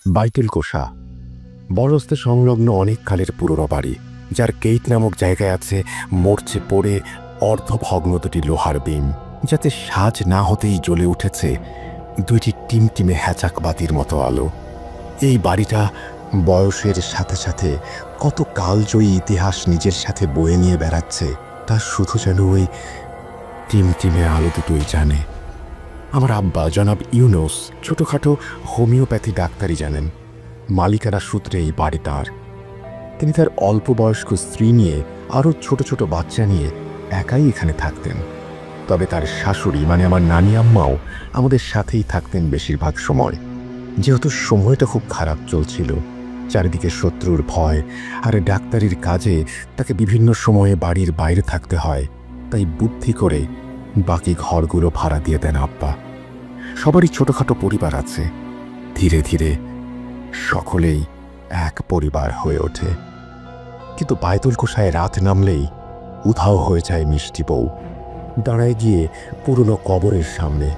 বাইতুল কোষা বড়স্তে সংলগ্ন অনেক কালের পুরনো বাড়ি, যার গেট নামক জায়গায় আছে মরচে পড়ে অর্ধভগ্ন দুটি লোহার বিম, যাতে সাজ না হতেই জ্বলে উঠেছে দুইটি টিমটিমে হ্যাচাক বাতির মতো আলো। এই বাড়িটা বয়সের সাথে সাথে কত কালজয়ী ইতিহাস নিজের সাথে বয়ে নিয়ে বেড়াচ্ছে তা শুধু যেন ওই টিমটিমে আলো দুটোই জানে। আমার আব্বা জনাব ইউনুস ছোটোখাটো হোমিওপ্যাথি ডাক্তারই জানেন। মালিকানা সূত্রে এই বাড়ি তাঁর। তিনি তার অল্প বয়স্ক স্ত্রী নিয়ে আরও ছোট ছোট বাচ্চা নিয়ে একাই এখানে থাকতেন। তবে তার শাশুড়ি মানে আমার নানি আম্মাও আমাদের সাথেই থাকতেন বেশিরভাগ সময়। যেহেতু সময়টা খুব খারাপ চলছিল, চারিদিকে শত্রুর ভয় আর ডাক্তারির কাজে তাকে বিভিন্ন সময়ে বাড়ির বাইরে থাকতে হয়, তাই বুদ্ধি করে বাকি ঘরগুলো ভাড়া দিয়ে দেন আব্বা। সবারই ছোটখাটো পরিবার আছে। ধীরে ধীরে সকলেই এক পরিবার হয়ে ওঠে। কিন্তু বাইতুল কোষায় রাত নামলেই উধাও হয়ে যায় মিষ্টি বউ। দাঁড়ায় গিয়ে পুরনো কবরের সামনে।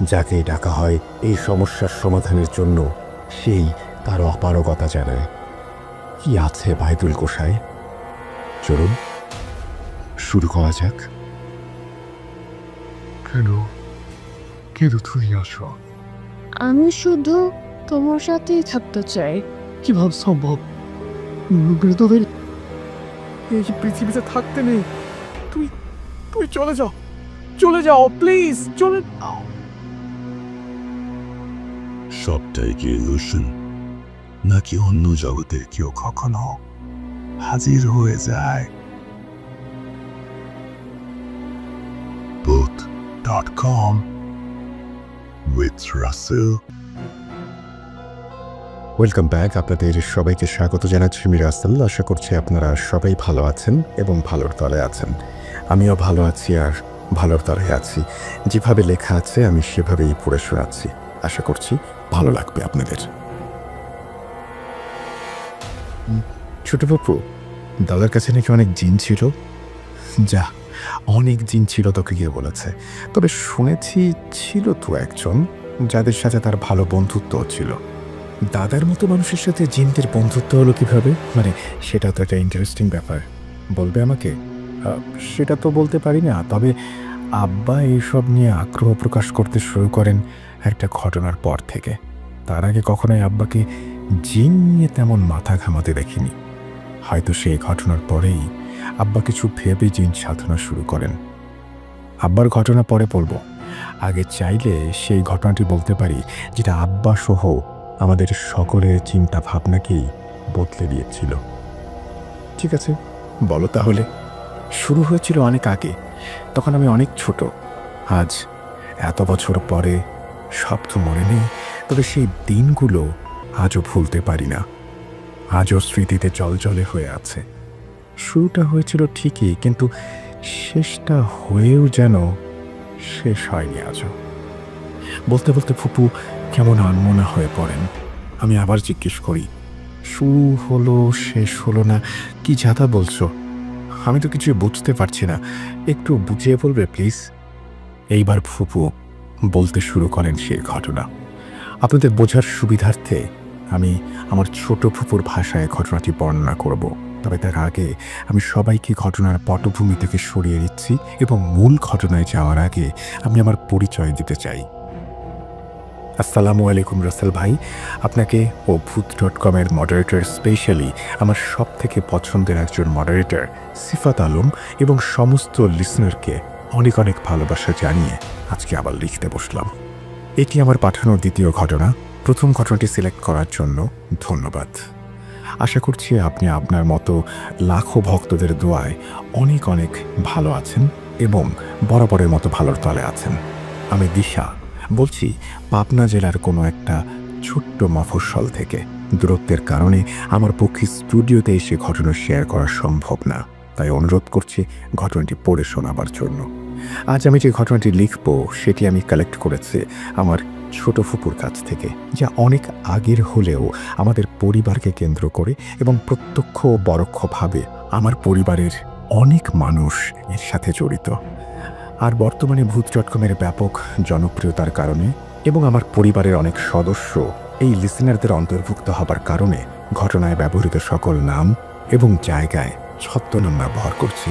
যাকে ডাকা হয় এই সমস্যার সমাধানের জন্য, সেই তার অপারগতা জানায়। কি আছে বাইতুল কোষায়? চলুন শুরু করা যাক। কেন তুমি আসো? আমি শুধু তোমার সাথেই থাকতে চাই। কিভাবে সম্ভব? তোদের এই পৃথিবীতে থাকতে নেই। তুই তুই চলে যাও, চলে যাও প্লিজ, চলে যাও। সবটাই কি ইলুশন, নাকি অন্য জগতে কেউ কখনো হাজির হয়ে যায়? Booth.com with Russell. Welcome back. আপনাদের সবাইকে স্বাগত জানাচ্ছি আমি রাসেল। আশা করছি আপনারা সবাই ভালো আছেন এবং ভালোর তলে আছেন। আমিও ভালো আছি আর ভালোর তলে আছি। যেভাবে লেখা আছে আমি সেভাবেই পড়ে শোনাচ্ছি। আশা করছি ভালো লাগবে আপনাদের। ছোট বাপু, দাদার কাছে নাকি অনেক জিন ছিল। যা, অনেক জিন ছিল তোকে গিয়ে বলেছে। তবে শুনেছি ছিল তো একজন যাদের সাথে তার ভালো বন্ধুত্ব ছিল। দাদার মতো মানুষের সাথে জিনদের বন্ধুত্ব হলো কিভাবে? মানে সেটা তো একটা ইন্টারেস্টিং ব্যাপার। বলবে আমাকে? সেটা তো বলতে পারি না, তবে আব্বা এইসব নিয়ে আগ্রহ প্রকাশ করতে শুরু করেন একটা ঘটনার পর থেকে। তার আগে কখনোই আব্বাকে জিন নিয়ে তেমন মাথা ঘামাতে দেখিনি। হয়তো সেই ঘটনার পরেই আব্বা কিছু ভেবে জিন সাধনা শুরু করেন। আব্বার ঘটনা পরে বলবো। আগে চাইলে সেই ঘটনাটি বলতে পারি যেটা আব্বা সহ আমাদের সকলের চিন্তা ভাবনাকেই বদলে দিয়েছিল। ঠিক আছে, বলো তাহলে। শুরু হয়েছিল অনেক আগে, তখন আমি অনেক ছোট। আজ এত বছর পরে সব তো মনে নেই, তবে সেই দিনগুলো আজও ভুলতে পারি না। আজও স্মৃতিতে জলজলে হয়ে আছে। শুরুটা হয়েছিল ঠিকই, কিন্তু শেষটা হয়েও যেন শেষ হয়নি আজও। বলতে বলতে ফুপু কেমন আনমনা হয়ে পড়েন। আমি আবার জিজ্ঞেস করি, শুরু হলো শেষ হলো না, কি যাতা বলছো? আমি তো কিছু বুঝতে পারছি না, একটু বুঝিয়ে বলবে প্লিজ? এইবার ফুপু বলতে শুরু করেন সেই ঘটনা। আপনাদের বোঝার সুবিধার্থে আমি আমার ছোট ফুপুর ভাষায় ঘটনাটি বর্ণনা করব। তবে তার আগে আমি সবাইকে ঘটনার পটভূমি থেকে সরিয়ে দিচ্ছি এবং মূল ঘটনায় যাওয়ার আগে আমি আমার পরিচয় দিতে চাই। আসসালামু আলাইকুম রাসেল ভাই। আপনাকে ও Booth.com-এর মডারেটর, স্পেশালি আমার সব থেকে পছন্দের একজন মডারেটর সিফাত আলম এবং সমস্ত লিসনারকে অনেক অনেক ভালোবাসা জানিয়ে আজকে আবার লিখতে বসলাম। এটি আমার পাঠানোর দ্বিতীয় ঘটনা। প্রথম ঘটনাটি সিলেক্ট করার জন্য ধন্যবাদ। আশা করছি আপনি আপনার মতো লাখো ভক্তদের দোয়ায় অনেক অনেক ভালো আছেন এবং বরাবরের মতো ভালোর তলে আছেন। আমি দিশা বলছি, পাবনা জেলার কোনো একটা ছোট্ট মফস্বল থেকে। দূরত্বের কারণে আমার পক্ষে স্টুডিওতে এসে ঘটনা শেয়ার করা সম্ভব না, তাই অনুরোধ করছি ঘটনাটি পড়ে শোনাবার জন্য। আজ আমি যে ঘটনাটি লিখব সেটি আমি কালেক্ট করেছি আমার ছোট ফুপুর কাছ থেকে, যা অনেক আগের হলেও আমাদের পরিবারকে কেন্দ্র করে এবং প্রত্যক্ষ ও পরোক্ষভাবে আমার পরিবারের অনেক মানুষ এর সাথে জড়িত। আর বর্তমানে Booth.com-এর ব্যাপক জনপ্রিয়তার কারণে এবং আমার পরিবারের অনেক সদস্য এই লিসেনারদের অন্তর্ভুক্ত হবার কারণে ঘটনায় ব্যবহৃত সকল নাম এবং জায়গায় ছদ্মনাম ব্যবহার করছি।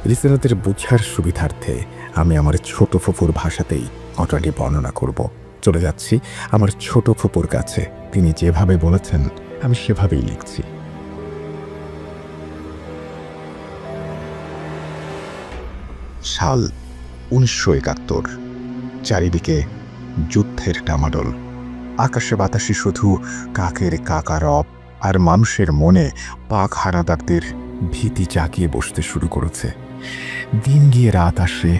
লিসেনারদের বোঝার সুবিধার্থে আমি আমার ছোট ফুপুর ভাষাতেই ঘটনাটি বর্ণনা করব। চলে যাচ্ছি আমার ছোট ফুপুর কাছে। তিনি যেভাবে বলেছেন আমি সেভাবেই লিখছি। সাল 1971। চারিদিকে যুদ্ধের ডামাডোল। আকাশে বাতাসে শুধু কাকের কাকারব, আর মানুষের মনে পাক হানাদারদের ভীতি জাগিয়ে বসতে শুরু করেছে। দিন গিয়ে রাত আসে,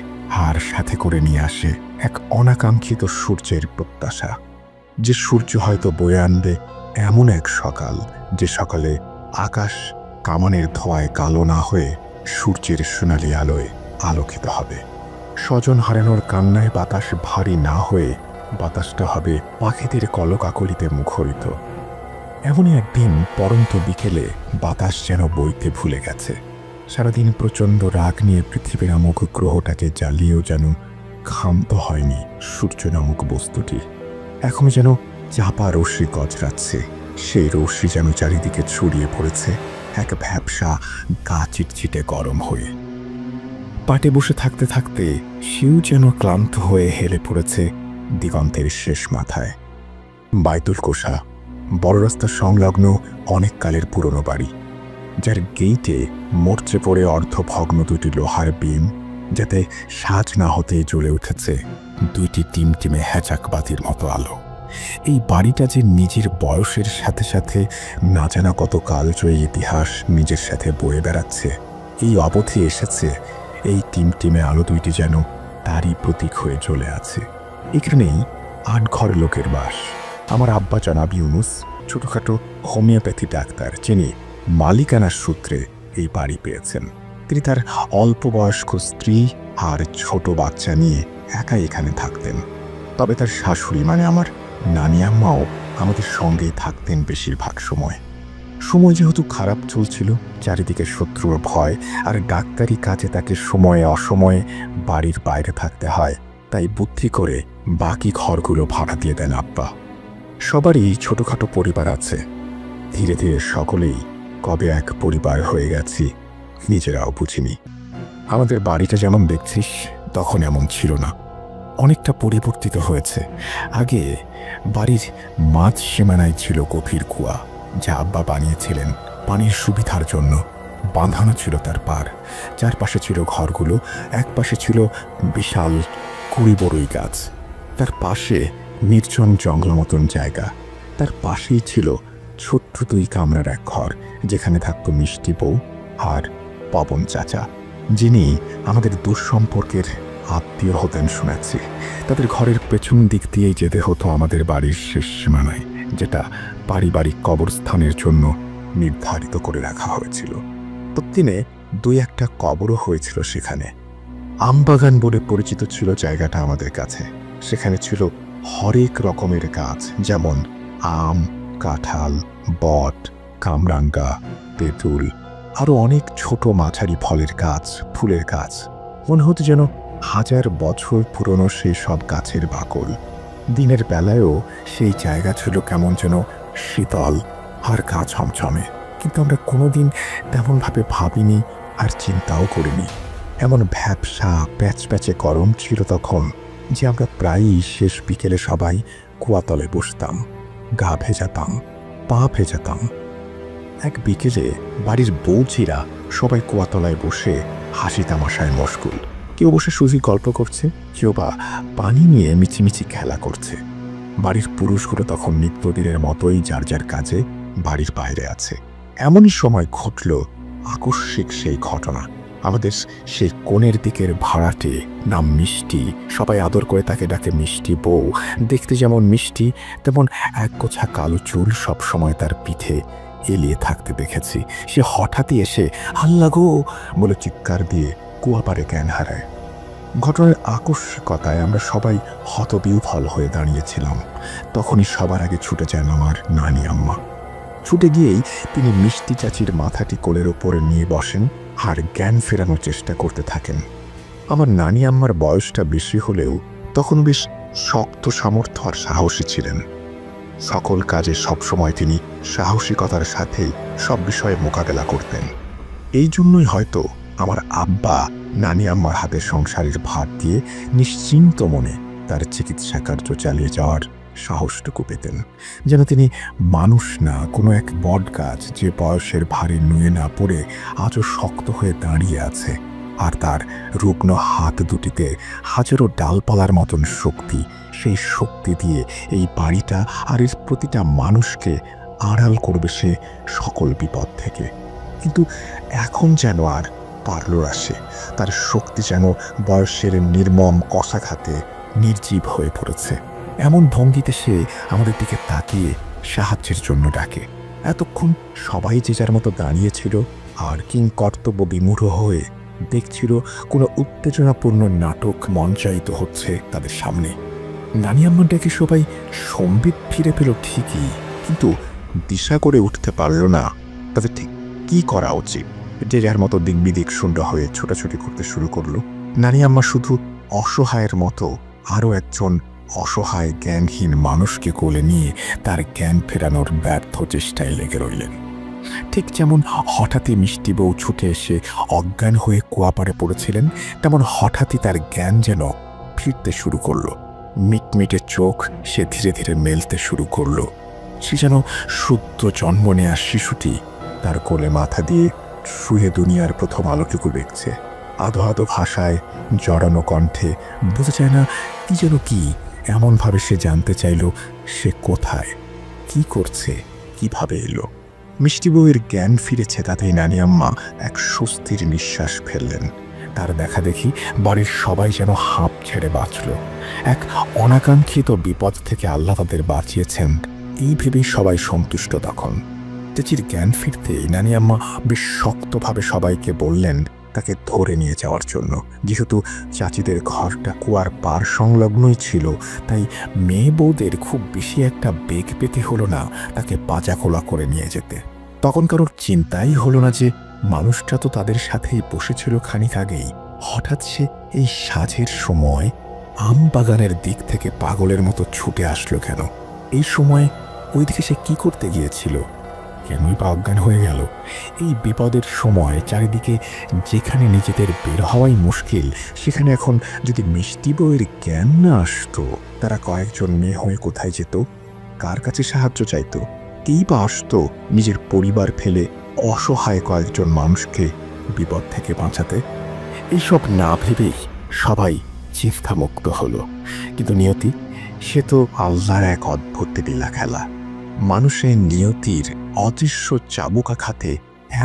আর সাথে করে নিয়ে আসে এক অনাকাঙ্ক্ষিত সূর্যের প্রত্যাশা, যে সূর্য হয়তো বয়ে আনবে এমন এক সকাল, যে সকালে আকাশ কামানের ধোঁয়ায় কালো না হয়ে সূর্যের সোনালি আলোয় আলোকিত হবে। স্বজন হারানোর কান্নায় বাতাস ভারী না হয়ে বাতাসটা হবে পাখিদের কলকাকলিতে মুখরিত। এমনই একদিন পরন্ত বিকেলে বাতাস যেন বইতে ভুলে গেছে। সারাদিন প্রচণ্ড রাগ নিয়ে পৃথিবী নামক গ্রহটাকে জ্বালিয়েও যেন ক্ষান্ত হয়নি সূর্য নামক বস্তুটি। এখন যেন চাপা রশ্মি গজরাচ্ছে। সেই রশ্মি যেন চারিদিকে ছড়িয়ে পড়েছে এক ভ্যাপসা গা চিটচিটে গরম হয়ে। পাটে বসে থাকতে থাকতে শিউ যেন ক্লান্ত হয়ে হেলে পড়েছে দিগন্তের শেষ মাথায়। বাইতুল কোষা বড় রাস্তা সংলগ্ন অনেক কালের পুরনো বাড়ি, যার গেইটে মরচে পড়ে অর্ধভগ্ন দুটি লোহার বিম, যাতে সাজ না হতেই জ্বলে উঠেছে দুইটি টিমটিমে হ্যাচাক বাতির মতো আলো। এই বাড়িটা যে নিজের বয়সের সাথে সাথে না জানা কত কালজয়ী ইতিহাস নিজের সাথে বয়ে বেড়াচ্ছে, এই অবধি এসেছে এই টিমটিমে আলো দুইটি যেন তারই প্রতীক হয়ে চলে আছে। এখানেই 8 ঘর লোকের বাস। আমার আব্বা জনাব ইউনুস ছোটখাটো হোমিওপ্যাথি ডাক্তার, যিনি মালিকানার সূত্রে এই বাড়ি পেয়েছেন। তিনি তার অল্প বয়স্ক স্ত্রী আর ছোট বাচ্চা নিয়ে একাই এখানে থাকতেন। তবে তার শাশুড়ি মানে আমার নানি আম্মাও আমাদের সঙ্গেই থাকতেন বেশিরভাগ সময়। সময় যেহেতু খারাপ চলছিল, চারিদিকে শত্রুর ভয়, আর ডাক্তারি কাজে তাকে সময়ে অসময়ে বাড়ির বাইরে থাকতে হয়, তাই বুদ্ধি করে বাকি ঘরগুলো ভাড়া দিয়ে দেন আব্বা। সবারই ছোটখাটো পরিবার আছে। ধীরে ধীরে সকলেই কবে এক পরিবার হয়ে গেছি নিজেরাও বুঝিনি। আমাদের বাড়িটা যেমন দেখছিস তখন এমন ছিল না, অনেকটা পরিবর্তিত হয়েছে। আগে বাড়ির মাঝ সীমানায় ছিল গভীর কুয়া, যা আব্বা বানিয়েছিলেন পানির সুবিধার জন্য। বাঁধানো ছিল তার পার। চারপাশে ছিল ঘরগুলো, এক পাশে ছিল বিশাল কুড়ি বড়ই গাছ, তার পাশে নির্জন জঙ্গল মতন জায়গা, তার পাশেই ছিল ছোট্ট 2 কামরার এক ঘর, যেখানে থাকত মিষ্টি বউ আর পবন চাচা, যিনি আমাদের দুঃসম্পর্কের আত্মীয় হতেন শুনেছি। তাদের ঘরের পেছন দিক দিয়েই যেতে হতো আমাদের বাড়ির শেষ সীমানায়, যেটা পারিবারিক কবরস্থানের জন্য নির্ধারিত করে রাখা হয়েছিল। ততদিনে 2-1টা কবরও হয়েছিল সেখানে। আমবাগান বলে পরিচিত ছিল জায়গাটা আমাদের কাছে। সেখানে ছিল হরেক রকমের গাছ, যেমন আম, কাঁঠাল, বট, কামরাঙ্গা, তেঁতুল, আরও অনেক ছোট মাঝারি ফলের গাছ, ফুলের গাছ। মনে হতো যেন 1000 বছর পুরনো সেই সব গাছের বাকল। দিনের বেলায়ও সেই জায়গা ছিল কেমন যেন শীতল আর গা ছমছমে, কিন্তু আমরা কোনোদিন তেমনভাবে ভাবিনি আর চিন্তাও করিনি। এমন ভ্যাপসা প্যাচপ্যাচে গরম ছিল তখন যে আমরা প্রায়ই শেষ বিকেলে সবাই কুয়াতলে বসতাম, গা ভেজাতাম, পা ভেজাতাম। এক বিকেলে বাড়ির বউচিরা সবাই কুয়াতলায় বসে হাসি তামাশায় মশগুল। কেউ বসে সুজি গল্প করছে, কেউ বা পানি নিয়ে মিছিমিছি খেলা করছে। বাড়ির পুরুষগুলো তখন নিত্যদিনের মতোই যার যার কাজে বাড়ির বাইরে আছে। এমনই সময় ঘটল আকস্মিক সেই ঘটনা। আমাদের সেই কোণের দিকের ভাড়াটে, নাম মিষ্টি, সবাই আদর করে তাকে ডাকে মিষ্টি বউ। দেখতে যেমন মিষ্টি, তেমন এক গোছা কালো চুল সব সময় তার পিঠে এলিয়ে থাকতে দেখেছি। সে হঠাৎই এসে আল্লা গো বলে চিৎকার দিয়ে কুয়াপাড়ে জ্ঞান হারায়। ঘটনার আকস্মিকতায় আমরা সবাই হতবিহ্বল হয়ে দাঁড়িয়েছিলাম। তখনই সবার আগে ছুটে যান আমার নানি আম্মা। ছুটে গিয়েই তিনি মিষ্টি চাচির মাথাটি কোলের ওপরে নিয়ে বসেন আর জ্ঞান ফেরানোর চেষ্টা করতে থাকেন। আমার নানি আম্মার বয়সটা বেশি হলেও তখন বেশ শক্ত সামর্থ্য আর সাহসী ছিলেন। সকল কাজে সবসময় তিনি সাহসিকতার সাথেই সব বিষয়ে মোকাবেলা করতেন। এই জন্যই হয়তো আমার আব্বা নানি আম্মার হাতে সংসারের ভার দিয়ে নিশ্চিন্ত মনে তার চিকিৎসা কার্য চালিয়ে যাওয়ার সাহসটুকু পেতেন, যেন তিনি মানুষ না, কোনো এক বট গাছ যে বয়সের ভারে নুয়ে না পড়ে আজও শক্ত হয়ে দাঁড়িয়ে আছে, আর তার রুগ্ন হাত দুটিতে হাজারো ডালপালার মতন শক্তি। সেই শক্তি দিয়ে এই বাড়িটা আর এর প্রতিটা মানুষকে আড়াল করবে সে সকল বিপদ থেকে। কিন্তু এখন যেন আর পারল না সে, তার শক্তি যেন বয়সের নির্মম কষাঘাতে নির্জীব হয়ে পড়েছে। এমন ভঙ্গিতে সে আমাদের দিকে তাকিয়ে সাহায্যের জন্য ডাকে। এতক্ষণ সবাই যে যার মতো দাঁড়িয়েছিল আর কিং কর্তব্য বিমূঢ় হয়ে দেখছিল কোনো উত্তেজনাপূর্ণ নাটক মঞ্চায়িত হচ্ছে তাদের সামনে। নানি আম্মার ডাকে সবাই সম্বিত ফিরে পেল ঠিকই, কিন্তু দিশা করে উঠতে পারল না তাদের ঠিক কি করা উচিত। যে যার মতো দিকবিদিক শূন্য হয়ে ছোটাছুটি করতে শুরু করলো। নানি আম্মা শুধু অসহায়ের মতো আরও একজন অসহায় জ্ঞানহীন মানুষকে কোলে নিয়ে তার জ্ঞান ফেরানোর ব্যর্থ চেষ্টায় লেগে রইলেন। ঠিক যেমন হঠাৎই মিষ্টি বউ ছুটে এসে অজ্ঞান হয়ে কুয়াপাড়ে পড়েছিলেন, তেমন হঠাৎই তার জ্ঞান যেন ফিরতে শুরু করলো। মিটমিটে চোখ সে ধীরে ধীরে মেলতে শুরু করলো। সে যেন শুদ্ধ জন্ম নেয়া শিশুটি তার কোলে মাথা দিয়ে শুয়ে দুনিয়ার প্রথম আলোটুকু দেখছে। আধো আধো ভাষায় জড়ানো কণ্ঠে বোঝা যায় না কি যেন কি, এমনভাবে সে জানতে চাইল সে কোথায়, কি করছে, কিভাবে এলো। মিষ্টি বউয়ের জ্ঞান ফিরেছে তাতেই নানি আম্মা এক স্বস্তির নিঃশ্বাস ফেললেন। তার দেখা দেখি বাড়ির সবাই যেন হাঁপ ছেড়ে বাঁচল। এক অনাকাঙ্ক্ষিত বিপদ থেকে আল্লাহ তাদের বাঁচিয়েছেন এই ভেবেই সবাই সন্তুষ্ট। তখন চেচির জ্ঞান ফিরতেই নানি আম্মা বেশ শক্তভাবে সবাইকে বললেন তাকে ধরে নিয়ে যাওয়ার জন্য। যেহেতু চাচিদের ঘরটা কুয়ার পার সংলগ্নই ছিল, তাই মেয়ে বউদের খুব বেশি একটা বেগ পেতে হলো না তাকে বাজাখোলা করে নিয়ে যেতে। তখন কারোর চিন্তাই হলো না যে মানুষটা তো তাদের সাথেই বসেছিল খানিক আগেই, হঠাৎ সে এই সাঁঝের সময় আম বাগানের দিক থেকে পাগলের মতো ছুটে আসলো কেন? এই সময় ওইদিকে সে কি করতে গিয়েছিল? কেনই বা অজ্ঞান হয়ে গেল? এই বিপদের সময় চারিদিকে যেখানে নিজেদের বের হওয়াই মুশকিল, সেখানে এখন যদি মিষ্টি বউয়ের জ্ঞান না আসতো, তারা কয়েকজন মেয়ে হয়ে কোথায় যেত? কার কাছে সাহায্য চাইত? কেই বা আসতো নিজের পরিবার ফেলে অসহায় কয়েকজন মানুষকে বিপদ থেকে বাঁচাতে? এইসব না ভেবেই সবাই চিন্তামুক্ত হলো। কিন্তু নিয়তি, সে তো আল্লাহর এক অদ্ভুত লীলা খেলা। মানুষের নিয়তির অদৃশ্য চাবুকাঘাতে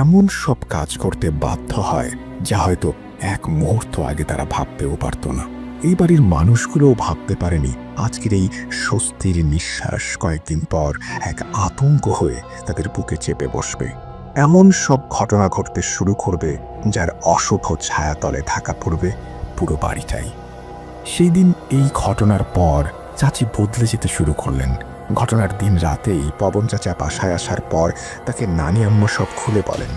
এমন সব কাজ করতে বাধ্য হয় যা হয়তো এক মুহূর্ত আগে তারা ভাবতেও পারত না। এই বাড়ির মানুষগুলোও ভাবতে পারেনি আজকের এই স্বস্তির নিঃশ্বাস কয়েকদিন পর এক আতঙ্ক হয়ে তাদের বুকে চেপে বসবে। এমন সব ঘটনা ঘটতে শুরু করবে যার অশুভ ছায়াতলে ঢাকা পড়বে পুরো বাড়িটাই। সেই দিন এই ঘটনার পর চাচি বদলে যেতে শুরু করলেন। ঘটনার দিন রাতেই পবন চাচা বাসায় আসার পর তাকে নানি আম্মা সব খুলে বলেন।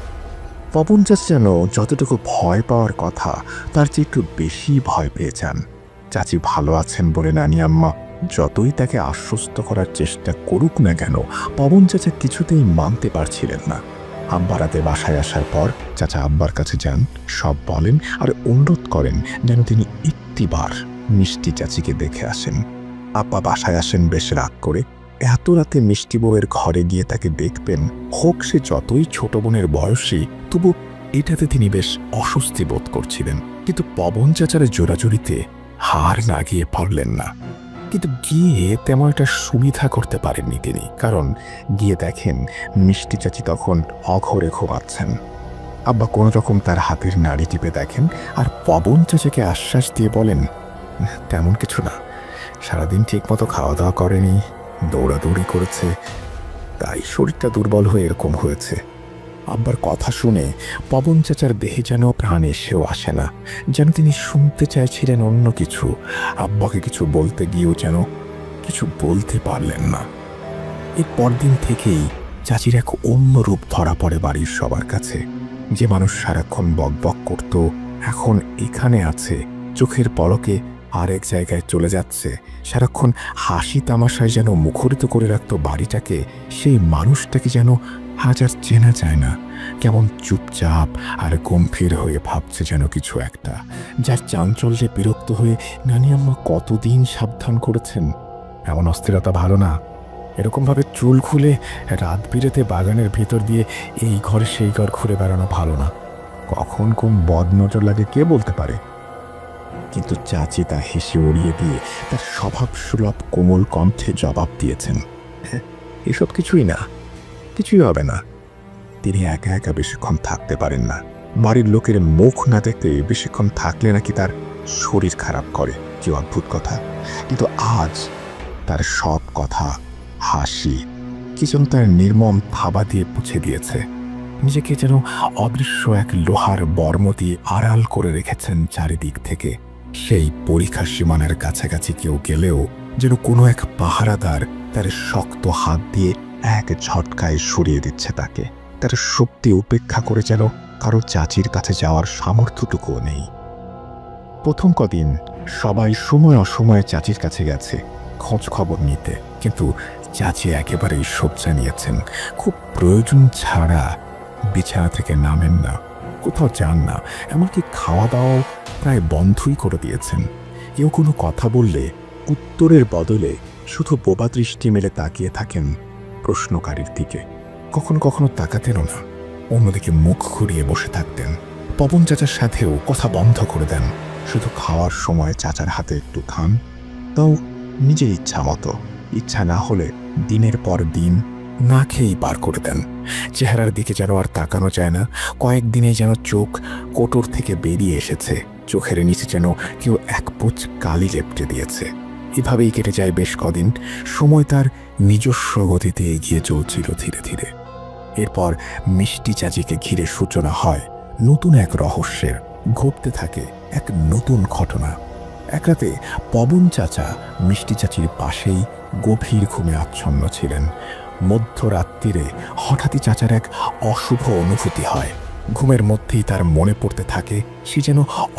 পবন চাচা যেন যতটুকু ভয় পাওয়ার কথা তার চেয়ে একটু বেশি ভয় পেয়ে যান। চাচি ভালো আছেন বলে নানি আম্মা যতই তাকে আশ্বস্ত করার চেষ্টা করুক না কেন, পবন চাচা কিছুতেই মানতে পারছিলেন না। আব্বা রাতে বাসায় আসার পর চাচা আব্বার কাছে যান, সব বলেন আর অনুরোধ করেন যেন তিনি একটিবার মিষ্টি চাচিকে দেখে আসেন। আব্বা বাসায় আসেন বেশ রাত করে। এত রাতে মিষ্টি বউয়ের ঘরে গিয়ে তাকে দেখবেন, হোক সে যতই ছোট বোনের বয়সী, তবু এটাতে তিনি বেশ অস্বস্তি বোধ করছিলেন। কিন্তু পবন চাচার জোরাজুরিতে হার না গিয়ে পারলেন না। কিন্তু গিয়ে তেমন একটা সুবিধা করতে পারেননি তিনি, কারণ গিয়ে দেখেন মিষ্টি চাচি তখন অঘরে ঘুমাচ্ছেন। আব্বা কোনো রকম তার হাতের নাড়ি টিপে দেখেন আর পবন চাচাকে আশ্বাস দিয়ে বলেন, তেমন কিছু না, সারাদিন ঠিক মতো খাওয়া দাওয়া করেনি, দৌড়াদৌড়ি করেছে, তাই শরীরটা দুর্বল হয়ে এরকম হয়েছে। আব্বার কথা শুনে পবন চাচার দেহে যেন প্রাণ এসেও আসে না, যেন তিনি শুনতে চাইছিলেন অন্য কিছু। আব্বাকে কিছু বলতে গিয়েও যেন কিছু বলতে পারলেন না। এর পরদিন থেকেই চাচির এক অন্য রূপ ধরা পড়ে বাড়ির সবার কাছে। যে মানুষ সারাক্ষণ বকবক করত এখন এখানে আছে, চোখের পলকে আরেক জায়গায় চলে যাচ্ছে, সারাক্ষণ হাসি তামাশায় যেন মুখরিত করে রাখত বাড়িটাকে, সেই মানুষটাকে যেন আজ আর চেনা যায় না। কেমন চুপচাপ আর গম্ভীর হয়ে ভাবছে যেন কিছু একটা, যার চাঞ্চল্যে বিরক্ত হয়ে নানি আম্মা কতদিন সাবধান করেছেন। এমন অস্থিরতা ভালো না। এরকমভাবে চুল খুলে রাত বিরেতে বাগানের ভিতর দিয়ে এই ঘর সেই ঘর ঘুরে বেড়ানো ভালো না। কখন কোন বদনজর লাগে কে বলতে পারে। কিন্তু চাচি তা হেসে উড়িয়ে দিয়ে তার স্বভাব সুলভ কোমল কণ্ঠে জবাব দিয়েছেন, এসব কিছুই না, কিছুই হবে না। তিনি একা একা বেশিক্ষণ থাকতে পারেন না। বাড়ির লোকের মুখ না দেখতে বেশিক্ষণ থাকলে নাকি তার শরীর খারাপ করে। কি অদ্ভুত কথা। কিন্তু আজ তার সব কথা, হাসি কি যেন তার নির্মম থাবা দিয়ে পুছে দিয়েছে। নিজেকে যেন অদৃশ্য এক লোহার বর্ম দিয়ে আড়াল করে রেখেছেন চারিদিক থেকে। সেই পরীক্ষা সীমানার কাছাকাছি কেউ গেলেও যেন কোনো এক পাহারাদার তার শক্ত হাত দিয়ে এক ঝটকায় সরিয়ে দিচ্ছে তাকে। তার শক্তি উপেক্ষা করে যেন কারো চাচির কাছে যাওয়ার সামর্থ্যটুকুও নেই। প্রথম কদিন সবাই সময় অসময়ে চাচির কাছে গেছে খোঁজ খবর নিতে, কিন্তু চাচি একেবারেই সজ্জা নিয়েছেন। খুব প্রয়োজন ছাড়া বিছানা থেকে নামেন না, কোথাও যান না, এমনকি খাওয়া দাওয়াও প্রায় বন্ধই করে দিয়েছেন। কেউ কোনো কথা বললে উত্তরের বদলে শুধু বোবা দৃষ্টি মেলে তাকিয়ে থাকেন প্রশ্নকারীর দিকে। কখনো কখনো তাকাতেনও না, অন্যদিকে মুখ ঘুরিয়ে বসে থাকতেন। পবন চাচার সাথেও কথা বন্ধ করে দেন। শুধু খাওয়ার সময় চাচার হাতে একটু খান, তাও নিজের ইচ্ছা মতো। ইচ্ছা না হলে দিনের পর দিন না খেয়েই পার করে দেন। চেহারার দিকে যেন আর তাকানো যায় না। কয়েকদিনে যেন চোখ কোটর থেকে বেরিয়ে এসেছে, চোখের নিচে যেন কেউ এক পোঁচ কালি লেপটে দিয়েছে। এভাবেই কেটে যায় বেশ কদিন। সময় তার নিজস্ব গতিতে এগিয়ে চলছিল ধীরে ধীরে। এরপর মিষ্টি চাচিকে ঘিরে সূচনা হয় নতুন এক রহস্যের। ঘটতে থাকে এক নতুন ঘটনা। এক রাতে পবন চাচা মিষ্টি চাচির পাশেই গভীর ঘুমে আচ্ছন্ন ছিলেন। মধ্যরাত্রিরে হঠাৎই চাচার এক অশুভ অনুভূতি হয়। ঘুমের মধ্যেই তার মনে পড়তে থাকে সে যেন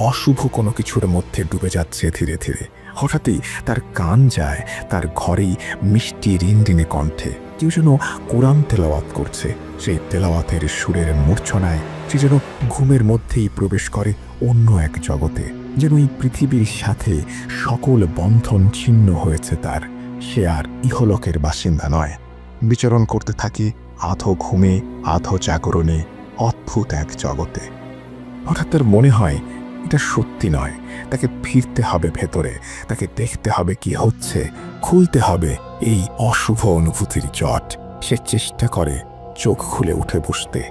অশুভ কোনো কিছুর মধ্যে ডুবে যাচ্ছে ধীরে ধীরে। হঠাৎই তার কান যায় তার ঘরেই মিষ্টি রিনরিনে কণ্ঠে কেউ যেন কোরআন তেলাওয়াত করছে। সেই তেলাওয়াতের সুরের মূর্ছনায় সে যেন ঘুমের মধ্যেই প্রবেশ করে অন্য এক জগতে, যেন এই পৃথিবীর সাথে সকল বন্ধন ছিন্ন হয়েছে তার। সে আর ইহলোকের বাসিন্দা নয়। বিচরণ করতে থাকে আধো ঘুমে আধো জাগরণে অদ্ভুত এক জগতে। হঠাৎ তার মনে হয় এটা সত্যি নয়, তাকে ফিরতে হবে ভেতরে, তাকে দেখতে হবে কি হচ্ছে, খুলতে হবে এই অশুভ অনুভূতির জট। সে চেষ্টা করে চোখ খুলে উঠে বসতে।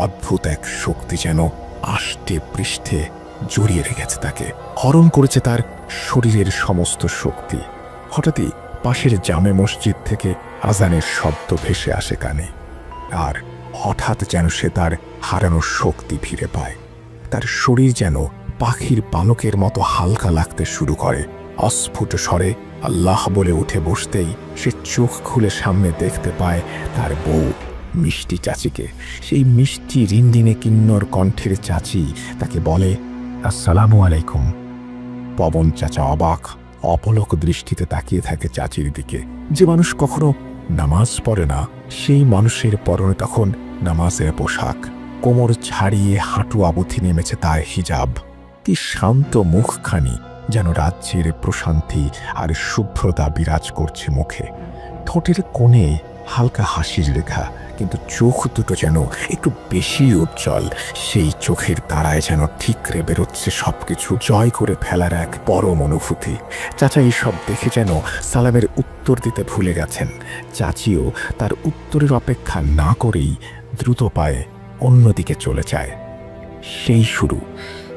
অদ্ভুত এক শক্তি যেন আষ্টে পৃষ্ঠে জড়িয়ে রেখেছে তাকে, হরণ করেছে তার শরীরের সমস্ত শক্তি। হঠাৎই পাশের জামে মসজিদ থেকে আজানের শব্দ ভেসে আসে কানে, আর হঠাৎ যেন সে তার হারানো শক্তি ফিরে পায়। তার শরীর যেন পাখির পালকের মতো হালকা লাগতে শুরু করে। অস্ফুট স্বরে আল্লাহ বলে উঠে বসতেই সে চোখ খুলে সামনে দেখতে পায় তার বউ মিষ্টি চাচিকে। সেই মিষ্টি রিনরিনে কিন্নর কণ্ঠের চাচি তাকে বলে, আসসালামু আলাইকুম। পবন চাচা অবাক অপলক দৃষ্টিতে তাকিয়ে থাকে চাচির দিকে। যে মানুষ কখনো নামাজ পড়ে না, সেই মানুষের পরনে তখন নামাজের পোশাক। কোমর ছাড়িয়ে হাঁটু অবধি নেমেছে তার হিজাব। কি শান্ত মুখখানি, যেন রাজ্যের প্রশান্তি আর শুভ্রতা বিরাজ করছে মুখে। ঠোঁটের কোণে হালকা হাসির রেখা, কিন্তু চোখ দুটো যেন একটু বেশি উজ্জ্বল। সেই চোখের তারায় যেন ঠিকরে বেরোচ্ছে সবকিছু জয় করে ফেলার এক পরম অনুভূতি। চাচা এইসব দেখে যেন সালামের উত্তর দিতে ভুলে গেছেন। চাচিও তার উত্তরের অপেক্ষা না করেই দ্রুত পায়ে অন্যদিকে চলে যায়। সেই শুরু।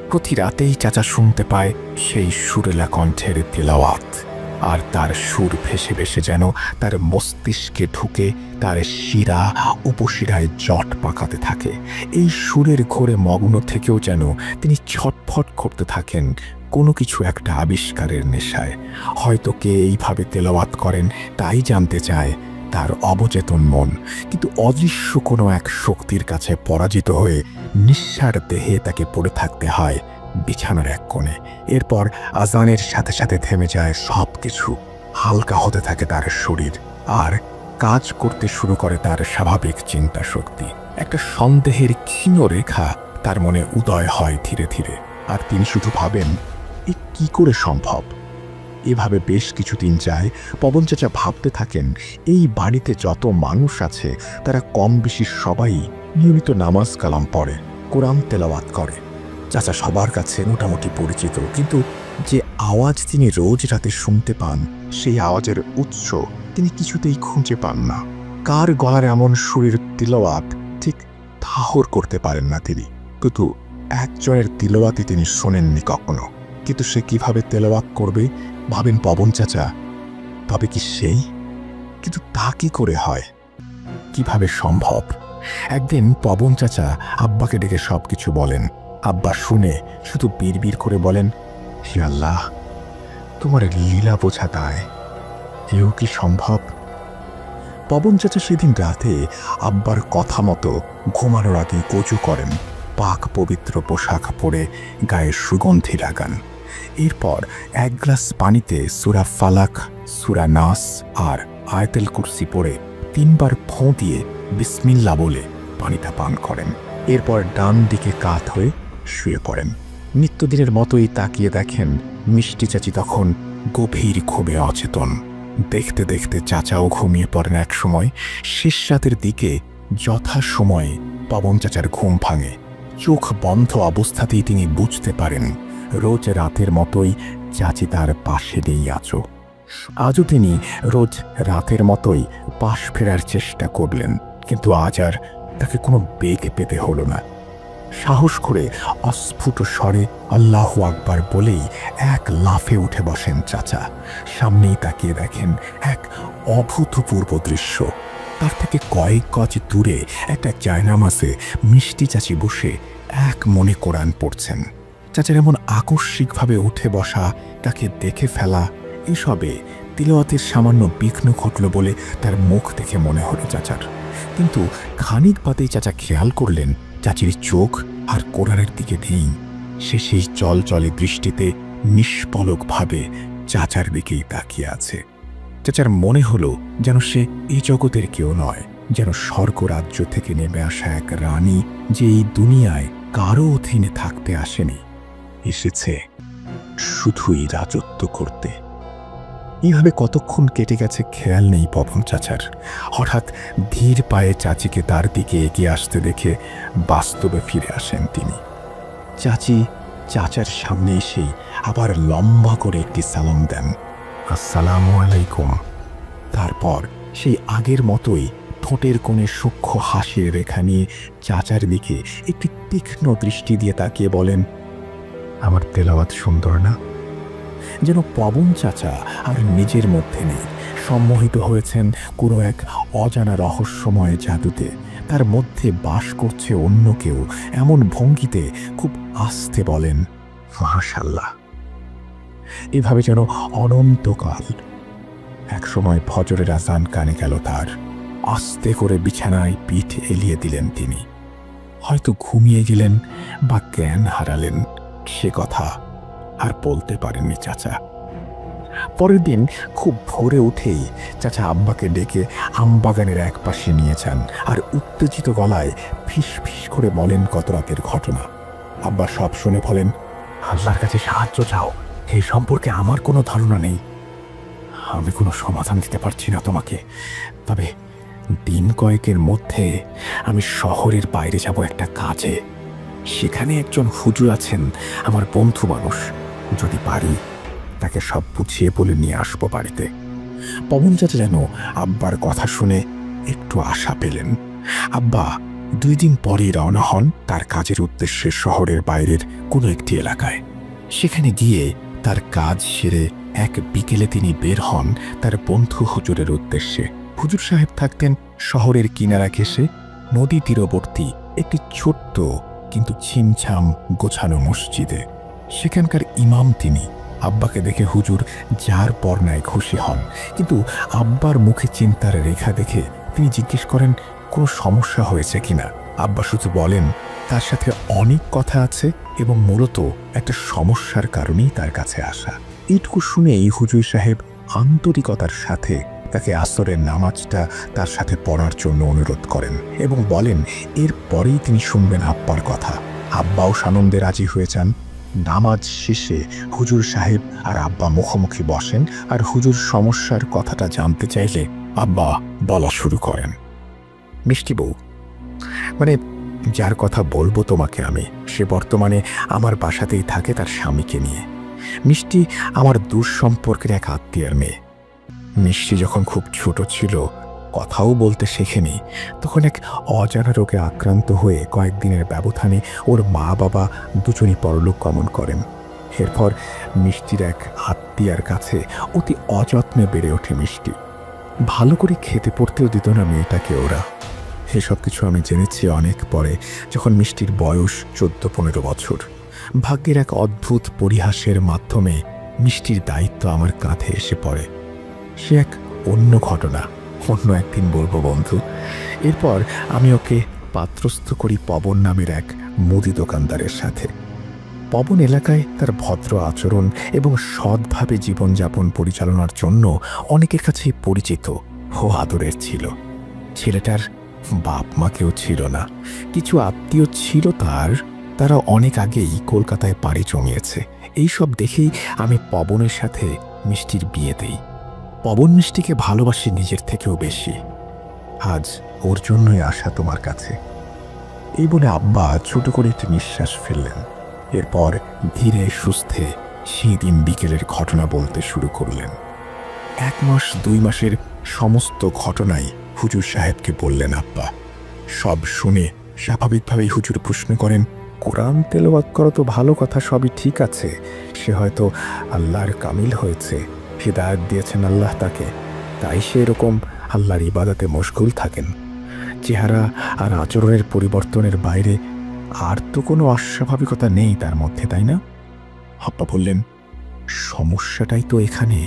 প্রতি রাতেই চাচা শুনতে পায় সেই সুরেলা কণ্ঠের তেলাওয়াত, আর তার সুর ভেসে ভেসে যেন তার মস্তিষ্কে ঢুকে তার শিরা উপশিরায় জট পাকাতে থাকে। এই সুরের ঘোরে মগ্ন থেকেও যেন তিনি ছটফট করতে থাকেন কোনো কিছু একটা আবিষ্কারের নেশায়। হয়তো কে এইভাবে তেলাওয়াত করেন তাই জানতে চায় তার অবচেতন মন। কিন্তু অদৃশ্য কোনো এক শক্তির কাছে পরাজিত হয়ে নিঃসার দেহে তাকে পড়ে থাকতে হয় বিছানার এক কোণে। এরপর আজানের সাথে সাথে থেমে যায় সব কিছু। হালকা হতে থাকে তার শরীর, আর কাজ করতে শুরু করে তার স্বাভাবিক চিন্তা শক্তি। একটা সন্দেহের ক্ষীণ রেখা তার মনে উদয় হয় ধীরে ধীরে, আর তিনি শুধু ভাবেন, এ কি করে সম্ভব। এভাবে বেশ কিছুদিন যায়। পবন চাচা ভাবতে থাকেন, এই বাড়িতে যত মানুষ আছে তারা কম বেশি সবাই নিয়মিত নামাজ কালাম পড়ে, কোরআন তেলাওয়াত করে। চাচা সবার কাছে মোটামুটি পরিচিত, কিন্তু যে আওয়াজ তিনি রোজ রাতে শুনতে পান, সেই আওয়াজের উৎস তিনি কিছুতেই খুঁজে পান না। কার গলার এমন সুরের তিলাওয়াত ঠিক ঠাহর করতে পারেন না তিনি। কিন্তু একজনের তিলাওয়াতই তিনি শোনেননি কখনো। কিন্তু সে কিভাবে তেলাওয়াত করবে ভাবেন পবন চাচা। তবে কি সেই? কিন্তু তা কি করে হয়, কিভাবে সম্ভব? একদিন পবন চাচা আব্বাকে ডেকে সবকিছু বলেন। আব্বা শুনে শুধু বিড়বিড় করে বলেন, হে আল্লাহ, তোমার লীলা বোঝা দায়, এও কি সম্ভব? পবন চাচা সেদিন রাতে আব্বার কথা মতো ঘুমানোর আগে কচু করেন, পাক পবিত্র পোশাক পরে গায়ে সুগন্ধি লাগান। এরপর এক গ্লাস পানিতে সূরা ফালাক, সূরা নাস আর আয়াতুল কুরসি পড়ে 3 বার ফোঁ দিয়ে বিসমিল্লাহ বলে পানিটা পান করেন। এরপর ডান দিকে কাত হয়ে শুয়ে পড়েন। নিত্যদিনের মতোই তাকিয়ে দেখেন মিষ্টি চাচি তখন গভীর ক্ষোভে অচেতন। দেখতে দেখতে চাচাও ঘুমিয়ে পড়েন। এক সময় শেষ রাতের দিকে যথাসময়ে পবন চাচার ঘুম ভাঙে। চোখ বন্ধ অবস্থাতেই তিনি বুঝতে পারেন রোজ রাতের মতোই চাচি তার পাশে নেই আছো। আজও তিনি রোজ রাতের মতোই পাশ ফেরার চেষ্টা করলেন, কিন্তু আজ আর তাকে কোনো বেগ পেতে হলো না। সাহস করে অস্ফুট স্বরে আল্লাহু আকবার বলেই এক লাফে উঠে বসেন চাচা। সামনেই তাকিয়ে দেখেন এক অভূতপূর্ব দৃশ্য। তার থেকে কয়েক গজ দূরে একটা জায়নামাজে মিষ্টি চাচি বসে এক মনে কোরআন পড়ছেন। চাচার এমন আকস্মিকভাবে উঠে বসা, তাকে দেখে ফেলা, এসবে তিলাওয়াতের সামান্য বিঘ্ন ঘটল বলে তার মুখ দেখে মনে হলো চাচার। কিন্তু খানিক বাদেই চাচা খেয়াল করলেন চাচির চোখ আর কোরআনের দিকে নেই। সে সেই চলচলে দৃষ্টিতে নিষ্পলকভাবে চাচার দিকেই তাকিয়ে আছে। চাচার মনে হলো যেন সে এই জগতের কেউ নয়, যেন স্বর্গরাজ্য থেকে নেমে আসা এক রানী, যে এই দুনিয়ায় কারো অধীনে থাকতে আসেনি, এসেছে শুধুই রাজত্ব করতে। এইভাবে কতক্ষণ কেটে গেছে খেয়াল নেই পবন চাচার। হঠাৎ ধীর পায়ে চাচিকে তার দিকে এগিয়ে আসতে দেখে বাস্তবে ফিরে আসেন তিনি। চাচি চাচার সামনে এসেই আবার লম্বা করে একটি সালাম দেন, আসসালামু আলাইকুম। তারপর সেই আগের মতোই ঠোঁটের কোণে সূক্ষ্ম হাসির রেখা নিয়ে চাচার দিকে একটি তীক্ষ্ণ দৃষ্টি দিয়ে তাকিয়ে বলেন, আমার তেলাওয়াত সুন্দর না? যেন পবন চাচা আর নিজের মধ্যে নেই, সম্মোহিত হয়েছেন কোনো এক অজানা রহস্যময় জাদুতে। তার মধ্যে বাস করছে অন্য কেউ। এমন ভঙ্গিতে খুব আস্তে বলেন, মাশাআল্লাহ। এভাবে যেন অনন্তকাল। এক সময় ফজরের আজান কানে গেল তার। আস্তে করে বিছানায় পিঠ এলিয়ে দিলেন তিনি। হয়তো ঘুমিয়ে গেলেন বা জ্ঞান হারালেন, সে কথা আর বলতে পারেননি চাচা। পরের দিন খুব ভোরে উঠেই চাচা আব্বাকে ডেকে আমবাগানের এক পাশে নিয়ে যান আর উত্তেজিত গলায় ফিস ফিস করে বলেন কত রাতের ঘটনা। আব্বা সব শুনে বলেন, আল্লাহর কাছে সাহায্য চাও, এই সম্পর্কে আমার কোনো ধারণা নেই। আমি কোনো সমাধান দিতে পারছি না তোমাকে, তবে দিন কয়েকের মধ্যে আমি শহরের বাইরে যাব একটা কাজে। সেখানে একজন হুজুর আছেন, আমার বন্ধু মানুষ। যদি পারি তাকে সব বুঝিয়ে বলে নিয়ে আসবো বাড়িতে। পবন চাচা যেন আব্বার কথা শুনে একটু আশা পেলেন। আব্বা 2 দিন পরেই রওনা হন তার কাজের উদ্দেশ্যে শহরের বাইরের কোনো একটি এলাকায়। সেখানে গিয়ে তার কাজ সেরে এক বিকেলে তিনি বের হন তার বন্ধু হুজুরের উদ্দেশ্যে। হুজুর সাহেব থাকতেন শহরের কিনারা ঘেঁষে নদী তীরবর্তী একটি ছোট্ট কিন্তু ছিমছাম গোছানো মসজিদে। সেখানকার ইমাম তিনি। আব্বাকে দেখে হুজুর যার পর্নায় খুশি হন, কিন্তু আব্বার মুখে চিন্তার রেখা দেখে তিনি জিজ্ঞেস করেন কোনো সমস্যা হয়েছে কিনা। আব্বা শুধু বলেন তার সাথে অনেক কথা আছে এবং মূলত একটা সমস্যার কারণেই তার কাছে আসা। এইটুকু শুনেই হুজুর সাহেব আন্তরিকতার সাথে তাকে আসরের নামাজটা তার সাথে পড়ার জন্য অনুরোধ করেন এবং বলেন এরপরেই তিনি শুনবেন আব্বার কথা। আব্বাও সানন্দে রাজি হয়ে যান। নামাজ শেষে হুজুর সাহেব আর আব্বা মুখোমুখি বসেন আর হুজুর সমস্যার কথাটা জানতে চাইলে আব্বা বলা শুরু করেন, মিষ্টি বউ, মানে যার কথা বলবো তোমাকে আমি, সে বর্তমানে আমার বাসাতেই থাকে তার স্বামীকে নিয়ে। মিষ্টি আমার দূর সম্পর্কের এক আত্মীয়ার মেয়ে। মিষ্টি যখন খুব ছোট ছিল, কথাও বলতে শেখেনি, তখন এক অজানা রোগে আক্রান্ত হয়ে কয়েকদিনের ব্যবধানে ওর মা বাবা দুজনই পরলোক গমন করেন। এরপর মিষ্টির এক আত্মীয়ার কাছে অতি অযত্নে বেড়ে ওঠে মিষ্টি। ভালো করে খেতে পড়তেও দিত না মেয়েটাকে ওরা। এসব কিছু আমি জেনেছি অনেক পরে, যখন মিষ্টির বয়স 14-15 বছর। ভাগ্যের এক অদ্ভুত পরিহাসের মাধ্যমে মিষ্টির দায়িত্ব আমার কাঁধে এসে পড়ে। সে এক অন্য ঘটনা, অন্য একদিন বলবো বন্ধু। এরপর আমি ওকে পাত্রস্থ করি পবন নামের এক মুদি দোকানদারের সাথে। পবন এলাকায় তার ভদ্র আচরণ এবং সৎভাবে জীবনযাপন পরিচালনার জন্য অনেকের কাছেই পরিচিত ও আদরের ছিল। ছেলেটার বাপ মা কেউ ছিল না, কিছু আত্মীয় ছিল তারা অনেক আগেই কলকাতায় পাড়ি জমিয়েছে। এইসব দেখেই আমি পবনের সাথে মিষ্টির বিয়ে দেই। পবন মিষ্টিকে ভালোবাসি নিজের থেকেও বেশি। আজ ওর জন্যই আসা তোমার কাছে। এই বলে আব্বা ছোট করে একটি নিঃশ্বাস ফেললেন। এরপর ধীরে সুস্থে সেই দিন বিকেলের ঘটনা বলতে শুরু করলেন। 1 মাস 2 মাসের সমস্ত ঘটনাই হুজুর সাহেবকে বললেন আব্বা। সব শুনে স্বাভাবিকভাবেই হুজুর প্রশ্ন করেন, কোরআন তেলাওয়াত করা তো ভালো কথা, সবই ঠিক আছে। সে হয়তো আল্লাহর কামিল হয়েছে, হিদায়াত দিয়েছেন আল্লাহ তাকে, তাই সে এরকম আল্লাহর ইবাদতে মশগুল থাকেন। চেহারা আর আচরণের পরিবর্তনের বাইরে আর তো কোনো অস্বাভাবিকতা নেই তার মধ্যে, তাই না? আব্বা বললেন, সমস্যাটাই তো এখানে।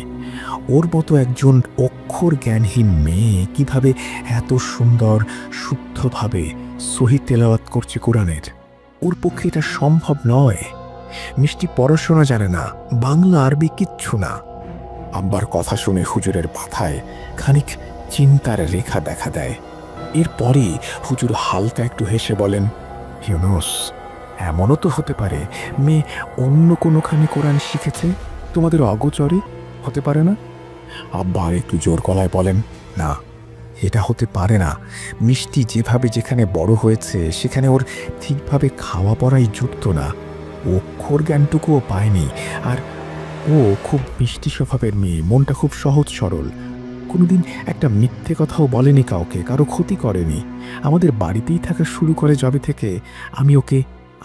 ওর মতো একজন অক্ষর জ্ঞানহীন মেয়ে কিভাবে এত সুন্দর শুদ্ধভাবে সহি তেলাওয়াত করছে কোরআনের? ওর পক্ষে এটা সম্ভব নয়। মিষ্টি পড়াশোনা জানে না, বাংলা আরবি কিচ্ছু না। আব্বার কথা শুনে হুজুরের মাথায় খানিক চিন্তার রেখা দেখা দেয়। এরপরেই হুজুর হালকা একটু হেসে বলেন, ইউনুস, এমনও তো হতে পারে মেয়ে অন্য কোনোখানে কোরআন শিখেছে, তোমাদের অগোচরে হতে পারে না? আব্বা একটু জোর গলায় বলেন, না, এটা হতে পারে না। মিষ্টি যেভাবে যেখানে বড় হয়েছে সেখানে ওর ঠিকভাবে খাওয়া পড়াই জুটত না, অক্ষর জ্ঞানটুকুও পায়নি। আর ও খুব মিষ্টি স্বভাবের মেয়ে, মনটা খুব সহজ সরল। কোনোদিন একটা মিথ্যে কথাও বলেনি কাউকে, কারো ক্ষতি করেনি। আমাদের বাড়িতেই থাকা শুরু করে যবে থেকে আমি ওকে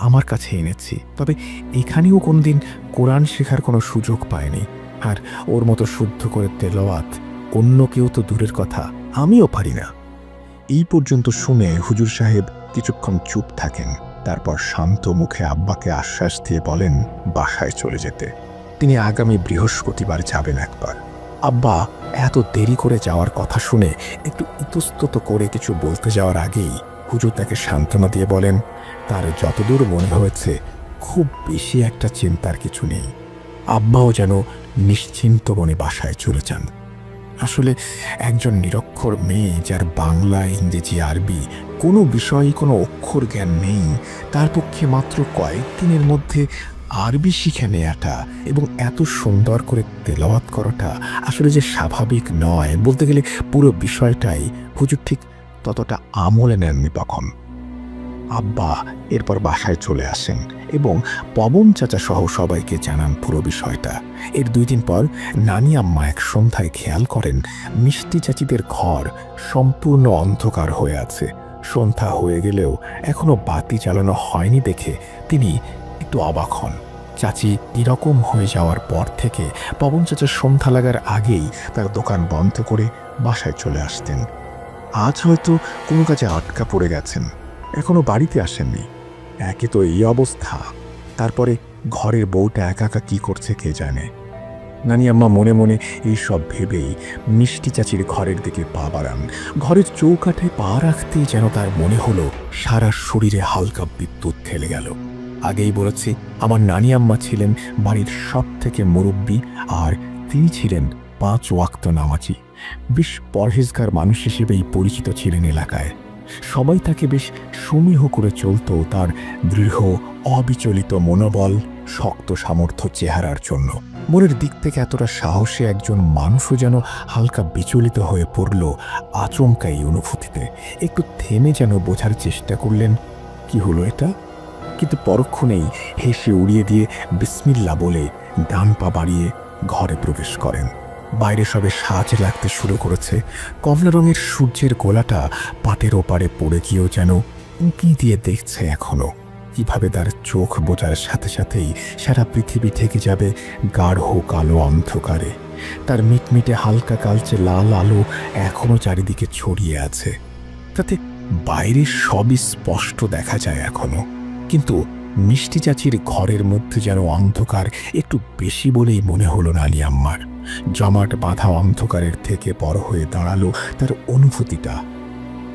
আমার কাছে এনেছি, তবে এখানেও কোনোদিন কোরআন শেখার কোনো সুযোগ পায়নি। আর ওর মতো শুদ্ধ করে তেলাওয়াত অন্য কেউ তো দূরের কথা, আমিও পারি না। এই পর্যন্ত শুনে হুজুর সাহেব কিছুক্ষণ চুপ থাকেন, তারপর শান্ত মুখে আব্বাকে আশ্বাস দিয়ে বলেন বাসায় চলে যেতে। তিনি আগামী বৃহস্পতিবার যাবেন একবার। আব্বা এত দেরি করে যাওয়ার কথা শুনে একটু ইতস্তত করে কিছু বলতে যাওয়ার আগেই হুজুর তাকে সান্ত্বনা দিয়ে বলেন, তার যতদূর মনে হয়েছে খুব বেশি একটা চিন্তার কিছু নেই। আব্বাও যেন নিশ্চিন্ত মনে বাসায় চলে যান। আসলে একজন নিরক্ষর মেয়ে, যার বাংলা, ইংরেজি, আরবি কোনো বিষয়ে কোনো অক্ষর জ্ঞান নেই, তার পক্ষে মাত্র কয়েকদিনের মধ্যে আরবি শিখে নেওয়াটা এবং এত সুন্দর করে তেলাওয়াত করাটা আসলে যে স্বাভাবিক নয়, বলতে গেলে পুরো বিষয়টাই হুজুর ঠিক ততটা আমলে নেননি তখন। আব্বা এরপর বাসায় চলে আসেন এবং পবন চাচা সহ সবাইকে জানান পুরো বিষয়টা। এর 2 দিন পর নানি আম্মা এক সন্ধ্যায় খেয়াল করেন মিষ্টি চাচিদের ঘর সম্পূর্ণ অন্ধকার হয়ে আছে। সন্ধ্যা হয়ে গেলেও এখনো বাতি জ্বালানো হয়নি দেখে তিনি একটু অবাক হন। চাচি এরকম হয়ে যাওয়ার পর থেকে পবন চাচা সন্ধ্যা লাগার আগেই তার দোকান বন্ধ করে বাসায় চলে আসতেন। আজ হয়তো কোনো কাজে আটকা পড়ে গেছেন, এখনো বাড়িতে আসেননি। একে তো এই অবস্থা, তারপরে ঘরের বউটা একা একা কি করছে কে জানে। নানি আম্মা মনে মনে এই সব ভেবেই মিষ্টি চাচির ঘরের দিকে পা বাড়ান। ঘরের চৌকাঠে পা রাখতেই যেন তার মনে হলো সারা শরীরে হালকা বিদ্যুৎ ঠেলে গেল। আগেই বলেছি, আমার নানি আম্মা ছিলেন বাড়ির সব থেকে মুরব্বী, আর তিনি ছিলেন 5 ওয়াক্ত নামাজি। বেশ পরহেজগার মানুষ হিসেবেই পরিচিত ছিলেন এলাকায়। সবাই তাকে বেশ সমীহ করে চলত তার দৃঢ় অবিচলিত মনোবল, শক্ত সামর্থ্য চেহারার জন্য। মনের দিক থেকে এতটা সাহসী একজন মানুষও যেন হালকা বিচলিত হয়ে পড়ল আচমকা এই অনুভূতিতে। একটু থেমে যেন বোঝার চেষ্টা করলেন কি হলো এটা, কিন্তু পরক্ষণেই হেসে উড়িয়ে দিয়ে বিসমিল্লাহ বলে ডান পা বাড়িয়ে ঘরে প্রবেশ করেন। বাইরে সবে সাজ লাগতে শুরু করেছে। কমলা রঙের সূর্যের গোলাটা পাটের ওপারে পড়ে গিয়েও যেন উঁকি দিয়ে দেখছে এখনো কিভাবে তার চোখ বোঝার সাথে সাথেই সারা পৃথিবী থেকে যাবে গাঢ় কালো অন্ধকারে। তার মিটমিটে হালকা কালচে লাল আলো এখনো চারিদিকে ছড়িয়ে আছে, তাতে বাইরে সবই স্পষ্ট দেখা যায় এখনো। কিন্তু মিষ্টি চাচির ঘরের মধ্যে যেন অন্ধকার একটু বেশি বলেই মনে হলো নানি আম্মার। জমাট বাঁধা অন্ধকারের থেকে বড় হয়ে দাঁড়ালো তার অনুভূতিটা।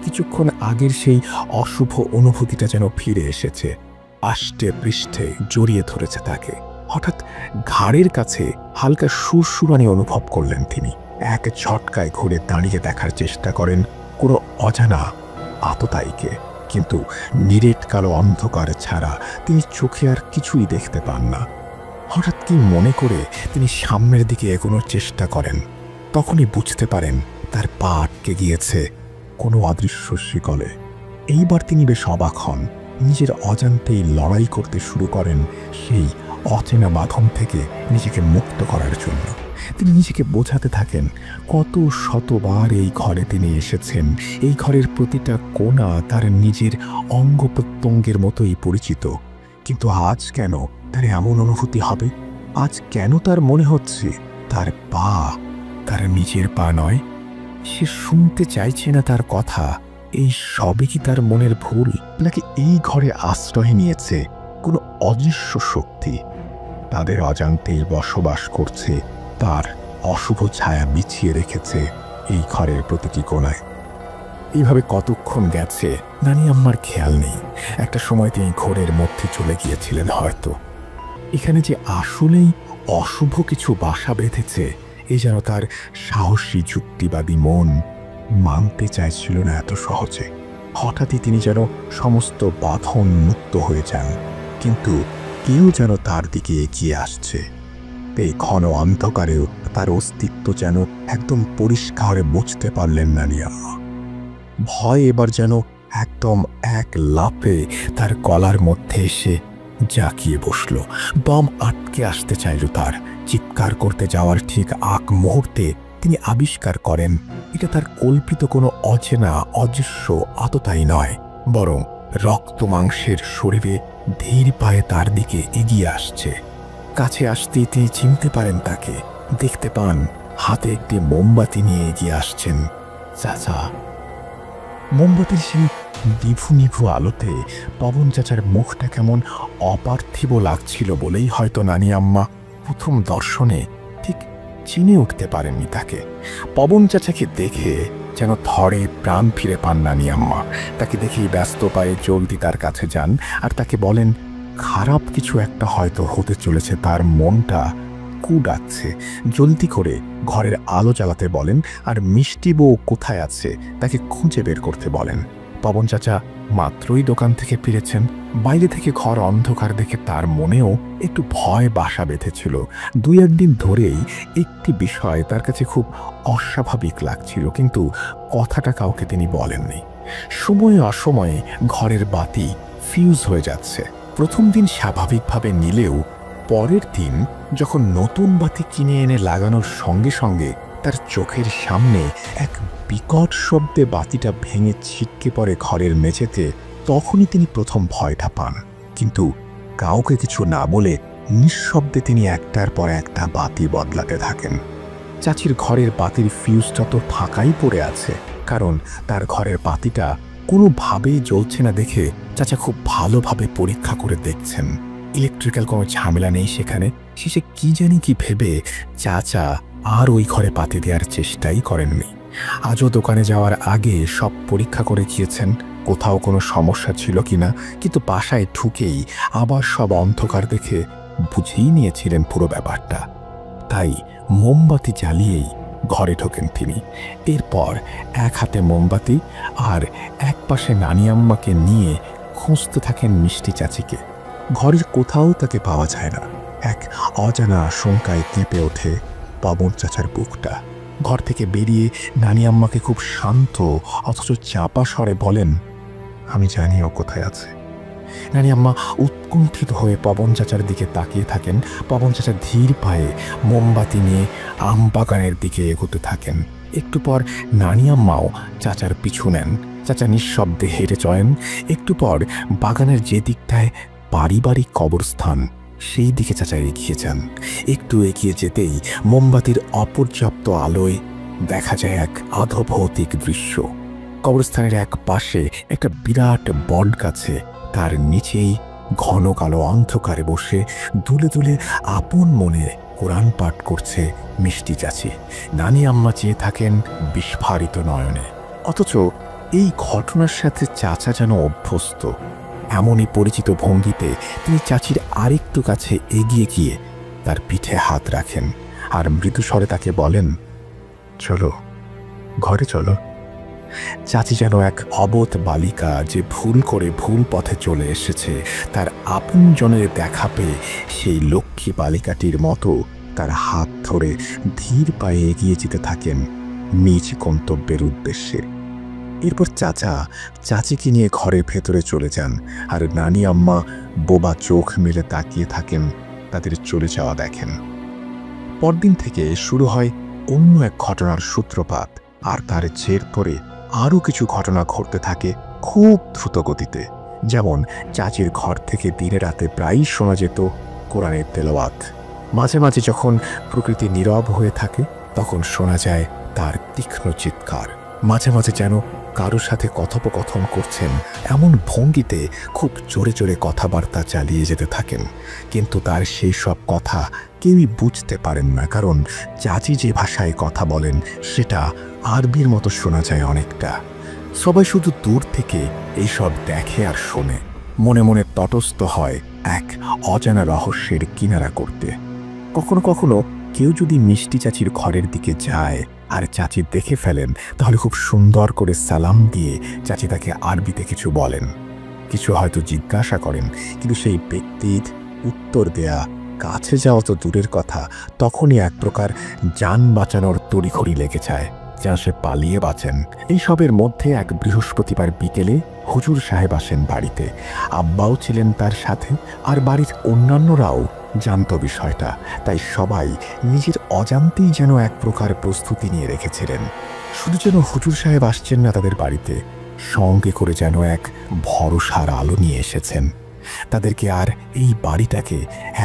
কিছুক্ষণ আগের সেই অশুভ অনুভূতিটা যেন ফিরে এসেছে, আষ্টে পৃষ্ঠে জড়িয়ে ধরেছে তাকে। হঠাৎ ঘাড়ের কাছে হালকা সুরসুরানি অনুভব করলেন তিনি। এক ঝটকায় ঘুরে দাঁড়িয়ে দেখার চেষ্টা করেন কোনো অজানা আততায়ীকে, কিন্তু নিরেট কালো অন্ধকার ছাড়া তিনি চোখে আর কিছুই দেখতে পান না। হঠাৎ কি মনে করে তিনি সামনের দিকে এগোনোর চেষ্টা করেন, তখনই বুঝতে পারেন তার পা আটকে গিয়েছে কোনো অদৃশ্য শিকলে। এইবার তিনি বেশ অবাক হন। নিজের অজান্তেই লড়াই করতে শুরু করেন সেই অচেনা বাঁধন থেকে নিজেকে মুক্ত করার জন্য। তিনি নিজেকে বোঝাতে থাকেন কত শতবার এই ঘরে তিনি এসেছেন, এই ঘরের প্রতিটা কোণা তার নিজের অঙ্গ প্রত্যঙ্গের মতোই পরিচিত। কিন্তু আজ কেন তার এমন অনুভূতি হবে? আজ কেন তার মনে হচ্ছে তার পা তার নিজের পা নয়? সে শুনতে চাইছে না তার কথা। এই সবই কি তার মনের ভুল, নাকি এই ঘরে আশ্রয় নিয়েছে কোনো অদৃশ্য শক্তি? তাদের অজান্তেই বসবাস করছে, তার অশুভ ছায়া বিছিয়ে রেখেছে এই ঘরের প্রতিটি কোণায়। এইভাবে কতক্ষণ গেছে নানি আম্মার খেয়াল নেই। একটা সময় তিনি ঘোরের মধ্যে চলে গিয়েছিলেন হয়তো। এখানে যে আসলেই অশুভ কিছু বাসা বেঁধেছে এই যেন তার সাহসী যুক্তিবাদী মন মানতে চাইছিল না এত সহজে। হঠাৎই তিনি যেন সমস্ত বাঁধন মুক্ত হয়ে যান, কিন্তু কেউ যেন তার দিকে এগিয়ে আসছে। এই ঘন অন্ধকারেও তার অস্তিত্ব যেন একদম পরিষ্কারে বুঝতে পারলেন নানি আম্মা। ভয় এবার যেন একদম এক লাফে তার গলার মধ্যে এসে জাঁকিয়ে বসল। দম আটকে আসতে চাইল তার। চিৎকার করতে যাওয়ার ঠিক আগ মুহূর্তে তিনি আবিষ্কার করেন এটা তার কল্পিত কোনো অচেনা অদৃশ্য আততায়ী নয়, বরং রক্ত মাংসের শরীরে ধীর পায়ে তার দিকে এগিয়ে আসছে। কাছে আসতেই তিনি চিনতে পারেন তাকে, দেখতে পান হাতে একটি মোমবাতি নিয়ে এগিয়ে আসছেন চাচা। মোমবাতির সেই নিভু নিভু আলোতে পবন চাচার মুখটা কেমন অপার্থিব লাগছিল বলেই হয়তো নানি আম্মা প্রথম দর্শনে ঠিক চিনে উঠতে পারেননি তাকে। পবন চাচাকে দেখে যেন থরে প্রাণ ফিরে পান নানি আম্মা। তাকে দেখেই ব্যস্ত পায়ে জলদি তার কাছে যান আর তাকে বলেন খারাপ কিছু একটা হয়তো হতে চলেছে, তার মনটা কু ডাকছে। জলদি করে ঘরের আলো জ্বালাতে বলেন আর মিষ্টি বউ কোথায় আছে তাকে খুঁজে বের করতে বলেন। পবন চাচা মাত্রই দোকান থেকে ফিরেছেন। বাইরে থেকে ঘর অন্ধকার দেখে তার মনেও একটু ভয় বাসা বেঁধেছিল। 2-1 দিন ধরেই একটি বিষয় তার কাছে খুব অস্বাভাবিক লাগছিল, কিন্তু কথাটা কাউকে তিনি বলেননি। সময়ে অসময়ে ঘরের বাতি ফিউজ হয়ে যাচ্ছে। প্রথম দিন স্বাভাবিকভাবে নিলেও পরের দিন যখন নতুন বাতি কিনে এনে লাগানোর সঙ্গে সঙ্গে তার চোখের সামনে এক বিকট শব্দে বাতিটা ভেঙে ছিটকে পড়ে ঘরের মেঝেতে, তখনই তিনি প্রথম ভয়টা পান। কিন্তু কাউকে কিছু না বলে নিঃশব্দে তিনি একটার পর একটা বাতি বদলাতে থাকেন। চাচির ঘরের বাতির ফিউজটা তো ফাঁকাই পড়ে আছে, কারণ তার ঘরের বাতিটা কোনোভাবেই জ্বলছে না দেখে চাচা খুব ভালোভাবে পরীক্ষা করে দেখছেন। ইলেকট্রিক্যাল কোনো ঝামেলা নেই সেখানে। শেষে কি জানি কি ভেবে চাচা আর ওই ঘরে পাতি দেওয়ার চেষ্টাই করেননি। আজও দোকানে যাওয়ার আগে সব পরীক্ষা করে গিয়েছেন কোথাও কোনো সমস্যা ছিল কিনা, কিন্তু বাসায় ঢুকেই আবার সব অন্ধকার দেখে বুঝেই নিয়েছিলেন পুরো ব্যাপারটা। তাই মোমবাতি জ্বালিয়েই ঘরে ঢোকেন তিনি। এরপর এক হাতে মোমবাতি আর এক পাশে নানি আম্মাকে নিয়ে খুঁজতে থাকেন মিষ্টি চাচিকে। ঘরের কোথাও তাকে পাওয়া যায় না। এক অজানা আশঙ্কায় কেঁপে ওঠে পবন চাচার বুকটা। ঘর থেকে বেরিয়ে নানি আম্মাকে খুব শান্ত অথচ চাপা স্বরে বলেন, আমি জানি ও কোথায় আছে। নানি আম্মা উৎকণ্ঠিত হয়ে পবন চাচার দিকে তাকিয়ে থাকেন। পবন চাচা ধীর পায়ে মোমবাতি নিয়ে আম বাগানের দিকে এগোতে থাকেন। একটু পর নানি আম্মাও চাচার পিছু নেন। চাচা নিঃশব্দে হেঁটে চলেন। একটু পর বাগানের যে দিকটায় পারিবারিক কবরস্থান সেই দিকে চাচা এগিয়ে যান। একটু এগিয়ে যেতেই মোমবাতির অপর্যাপ্ত আলোয় দেখা যায় এক আধভৌতিক দৃশ্য। কবরস্থানের এক পাশে একটা বিরাট বট গাছে, তার নিচেই ঘন কালো অন্ধকারে বসে দুলে দুলে আপন মনে কোরআন পাঠ করছে মিষ্টি চাচি। নানি আম্মা চেয়ে থাকেন বিস্ফারিত নয়নে। অথচ এই ঘটনার সাথে চাচা যেন অভ্যস্ত। এমনই পরিচিত ভঙ্গিতে তিনি চাচির আরেকটু কাছে এগিয়ে গিয়ে তার পিঠে হাত রাখেন আর মৃদু স্বরে তাকে বলেন, চলো ঘরে চলো। চাচি যেন এক অবোধ বালিকা যে ভুল করে ভুল পথে চলে এসেছে, তার আপনজনের দেখা পেয়ে সেই লক্ষ্মী বালিকাটির মতো তার হাত ধরে ধীর পায়ে এগিয়ে যেতে থাকেন নিজ গন্তব্যের উদ্দেশ্যে। এরপর চাচা চাচিকে নিয়ে ঘরের ভেতরে চলে যান আর নানি আম্মা বোবা চোখ মেলে তাকিয়ে থাকেন তাদের চলে যাওয়া দেখেন। পরদিন থেকে শুরু হয় অন্য এক ঘটনার সূত্রপাত, আর তার জের ধরে আরও কিছু ঘটনা ঘটতে থাকে খুব দ্রুত গতিতে। যেমন চাচির ঘর থেকে দিনে রাতে প্রায়ই শোনা যেত কোরআনের তেলাওয়াত। মাঝে মাঝে যখন প্রকৃতি নীরব হয়ে থাকে তখন শোনা যায় তার তীক্ষ্ণ চিৎকার। মাঝে মাঝে যেন কারোর সাথে কথোপকথন করছেন এমন ভঙ্গিতে খুব জোরে জোরে কথাবার্তা চালিয়ে যেতে থাকেন। কিন্তু তার সেই সব কথা কেউই বুঝতে পারেন না, কারণ চাচি যে ভাষায় কথা বলেন সেটা আরবির মতো শোনা যায় অনেকটা। সবাই শুধু দূর থেকে এইসব দেখে আর শোনে, মনে মনে তটস্থ হয় এক অজানা রহস্যের কিনারা করতে। কখনো কখনো কেউ যদি মিষ্টি চাচির ঘরের দিকে যায় আর চাচি দেখে ফেলেন, তাহলে খুব সুন্দর করে সালাম দিয়ে চাচি তাকে আরবিতে কিছু বলেন, কিছু হয়তো জিজ্ঞাসা করেন, কিন্তু সেই ব্যক্তির উত্তর দেয়া কাছে যাওয়া তো দূরের কথা, তখনই এক প্রকার যান বাঁচানোর তড়িঘড়ি লেগে যায়, যেন সে পালিয়ে বাঁচেন। এইসবের মধ্যে এক বৃহস্পতিবার বিকেলে হুজুর সাহেব আসেন বাড়িতে। আব্বাও ছিলেন তার সাথে, আর বাড়ির অন্যান্যরাও জানত বিষয়টা। তাই সবাই নিজের অজান্তেই যেন এক প্রকার প্রস্তুতি নিয়ে রেখেছিলেন। শুধু যেন হুজুর সাহেব আসছেন না তাদের বাড়িতে, সঙ্গে করে যেন এক ভরসার আলো নিয়ে এসেছেন তাদেরকে আর এই বাড়িটাকে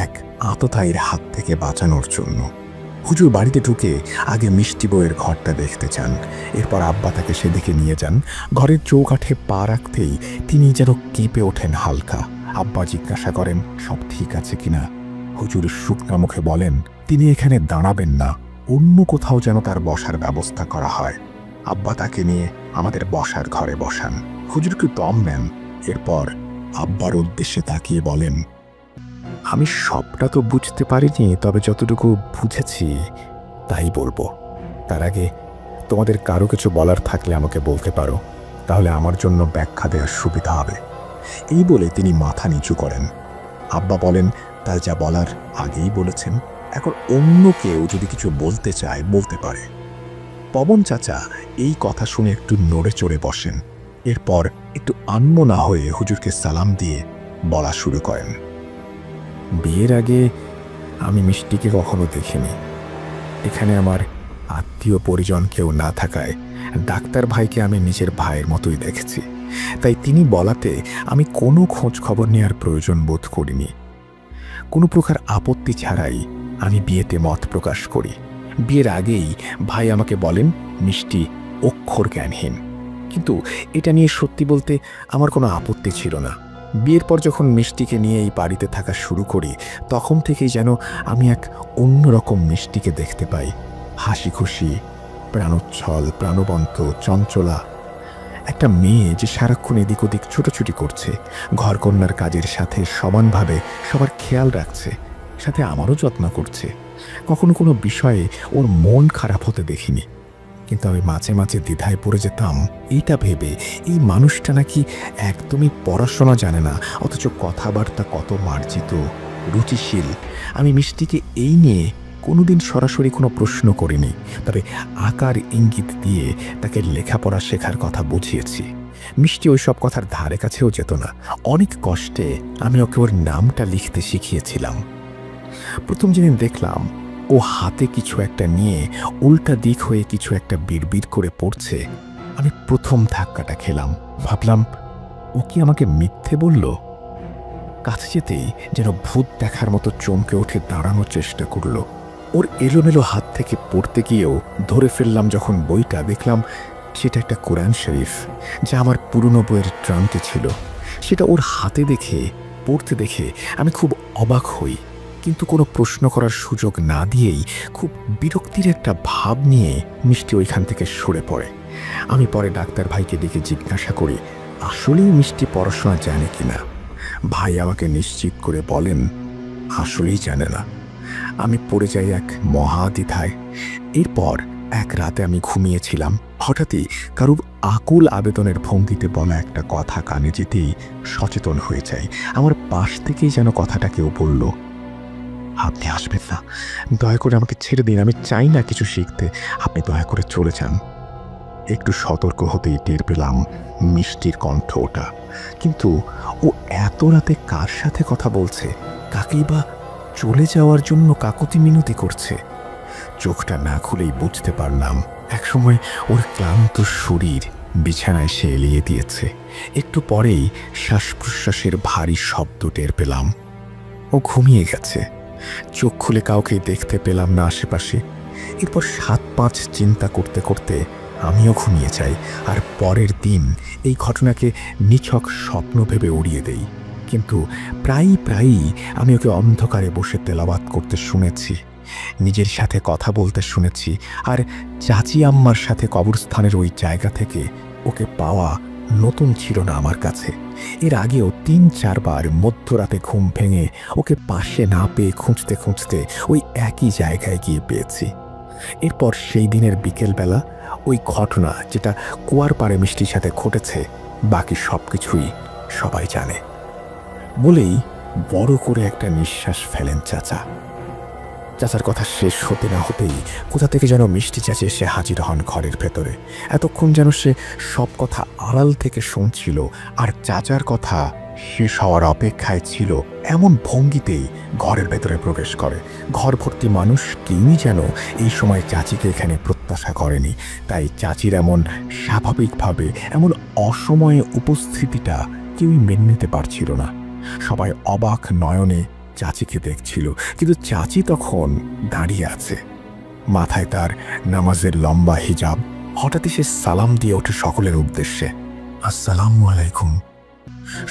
এক আততায়ীর হাত থেকে বাঁচানোর জন্য। হুজুর বাড়িতে ঢুকে আগে মিষ্টি বউয়ের ঘরটা দেখতে চান। এরপর আব্বা তাকে সেদিকে নিয়ে যান। ঘরের চৌকাঠে পা রাখতেই তিনি যেন কেঁপে ওঠেন হালকা। আব্বা জিজ্ঞাসা করেন সব ঠিক আছে কিনা। হুজুর শুকনা মুখে বলেন তিনি এখানে দাঁড়াবেন না, অন্য কোথাও যেন তার বসার ব্যবস্থা করা হয়। আব্বা তাকে নিয়ে আমাদের বসার ঘরে বসান। হুজুর একটু দম নেন, এরপর আব্বার উদ্দেশ্যে তাকিয়ে বলেন, আমি সবটা তো বুঝতে পারিনি, তবে যতটুকু বুঝেছি তাই বলবো। তার আগে তোমাদের কারো কিছু বলার থাকলে আমাকে বলতে পারো, তাহলে আমার জন্য ব্যাখ্যা দেওয়ার সুবিধা হবে। এই বলে তিনি মাথা নিচু করেন। আব্বা বলেন তার যা বলার আগেই বলেছেন, এখন অন্য কেউ যদি কিছু বলতে চায় বলতে পারে। পবন চাচা এই কথা শুনে একটু নড়ে চড়ে বসেন। এরপর একটু আনমনা হয়ে হুজুরকে সালাম দিয়ে বলা শুরু করেন, বিয়ের আগে আমি মিষ্টিকে কখনো দেখিনি। এখানে আমার আত্মীয় পরিজন কেউ না থাকায় ডাক্তার ভাইকে আমি নিজের ভাইয়ের মতোই দেখেছি। তাই তিনি বলাতে আমি কোনো খোঁজ খবর নেওয়ার প্রয়োজন বোধ করিনি। কোনো প্রকার আপত্তি ছাড়াই আমি বিয়েতে মত প্রকাশ করি। বিয়ের আগেই ভাই আমাকে বলেন মিষ্টি অক্ষর জ্ঞানহীন, কিন্তু এটা নিয়ে সত্যি বলতে আমার কোনো আপত্তি ছিল না। বিয়ের পর যখন মিষ্টিকে নিয়ে এই বাড়িতে থাকা শুরু করি, তখন থেকেই যেন আমি এক অন্যরকম মিষ্টিকে দেখতে পাই। হাসি খুশি, প্রাণোচ্ছল, প্রাণবন্ত, চঞ্চলা। একটা মেয়ে যে সারাক্ষণ এদিক ওদিক ছুটোছুটি করছে, ঘরকন্যার কাজের সাথে সমানভাবে সবার খেয়াল রাখছে, সাথে আমারও যত্ন করছে। কখনো কোনো বিষয়ে ওর মন খারাপ হতে দেখিনি। কিন্তু আমি মাঝে মাঝে দ্বিধায় পড়ে যেতাম, এইটা ভেবে এই মানুষটা নাকি একদমই পড়াশোনা জানে না, অথচ কথাবার্তা কত মার্জিত, রুচিশীল। আমি মিষ্টিকে এই নিয়ে কোনোদিন সরাসরি কোনো প্রশ্ন করিনি, তবে আকার ইঙ্গিত দিয়ে তাকে লেখাপড়া শেখার কথা বুঝিয়েছি। মিষ্টি ওই সব কথার ধারে কাছেও যেত না। অনেক কষ্টে আমি ওকে ওর নামটা লিখতে শিখিয়েছিলাম। প্রথম যেদিন দেখলাম ও হাতে কিছু একটা নিয়ে উল্টা দিক হয়ে কিছু একটা বিড়বিড় করে পড়ছে, আমি প্রথম ধাক্কাটা খেলাম। ভাবলাম, ও কি আমাকে মিথ্যে বলল? কাছে যেতেই যেন ভূত দেখার মতো চমকে উঠে দাঁড়ানোর চেষ্টা করল। ওর এলোমেলো হাত থেকে পড়তে গিয়েও ধরে ফেললাম যখন বইটা, দেখলাম সেটা একটা কোরআন শরীফ, যা আমার পুরনো বইয়ের ট্রাঙ্কে ছিল। সেটা ওর হাতে দেখে, পড়তে দেখে আমি খুব অবাক হই, কিন্তু কোনো প্রশ্ন করার সুযোগ না দিয়েই খুব বিরক্তির একটা ভাব নিয়ে মিষ্টি ওইখান থেকে সরে পড়ে। আমি পরে ডাক্তার ভাইকে ডেকে জিজ্ঞাসা করি আসলেই মিষ্টি পড়াশোনা জানে কিনা। ভাই আমাকে নিশ্চিত করে বলেন আসলেই জানে না। আমি পড়ে যাই এক মহাদ্বিধায়। এরপর এক রাতে আমি ঘুমিয়েছিলাম, হঠাৎই কারুর আকুল আবেদনের ভঙ্গিতে বলা একটা কথা কানে যেতেই সচেতন হয়ে যাই। আমার পাশ থেকেই যেন কথাটা কেউ বলল, আপনি আসবেন না, দয়া করে আমাকে ছেড়ে দিন, আমি চাই না কিছু শিখতে, আপনি দয়া করে চলে যান। একটু সতর্ক হতেই টের পেলাম মিষ্টির কণ্ঠ ওটা, কিন্তু ও এত রাতে কার সাথে কথা বলছে, কাকেই বা চলে যাওয়ার জন্য কাকুতি মিনতি করছে। চোখটা না খুলেই বুঝতে পারলাম একসময় ওর ক্লান্ত শরীর বিছানায় সে এলিয়ে দিয়েছে। একটু পরেই শ্বাস প্রশ্বাসের ভারী শব্দ টের পেলাম। ও ঘুমিয়ে গেছে। চোখ খুলে কাউকে দেখতে পেলাম না আশেপাশে। এরপর 7-5 চিন্তা করতে করতে আমিও ঘুমিয়ে যাই, আর পরের দিন এই ঘটনাকে নিছক স্বপ্ন ভেবে উড়িয়ে দেই। কিন্তু প্রায়ই আমি ওকে অন্ধকারে বসে তেলাওয়াত করতে শুনেছি, নিজের সাথে কথা বলতে শুনেছি, আর চাচি আম্মার সাথে কবরস্থানের ওই জায়গা থেকে ওকে পাওয়া নতুন ছিল না আমার কাছে। এর আগেও 3-4 বার মধ্যরাতে ঘুম ভেঙে ওকে পাশে না পেয়ে খুঁজতে খুঁজতে ওই একই জায়গায় গিয়ে পেয়েছি। এরপর সেই দিনের বিকেলবেলা ওই ঘটনা, যেটা কুয়ার পাড়ে মিষ্টির সাথে ঘটেছে, বাকি সব কিছুই সবাই জানে বলেই বড় করে একটা নিঃশ্বাস ফেলেন চাচা। চাচার কথা শেষ হতে না হতেই কোথা থেকে যেন মিষ্টি চাচি এসে হাজির হন ঘরের ভেতরে। এতক্ষণ যেন সে সব কথা আড়াল থেকে শুনছিল, আর চাচার কথা শেষ হওয়ার অপেক্ষায় ছিল, এমন ভঙ্গিতেই ঘরের ভেতরে প্রবেশ করে। ঘর ভর্তি মানুষ কেউই যেন এই সময় চাচিকে এখানে প্রত্যাশা করেনি, তাই চাচির এমন স্বাভাবিকভাবে এমন অসময়ে উপস্থিতিটা কেউই মেনে নিতে পারছিল না। সবাই অবাক নয়নে চাচিকে দেখছিল, কিন্তু চাচি তখন দাঁড়িয়ে আছে, মাথায় তার নামাজের লম্বা হিজাব। হঠাৎই সে সালাম দিয়ে ওঠে সকলের উদ্দেশ্যে, আসসালামু আলাইকুম।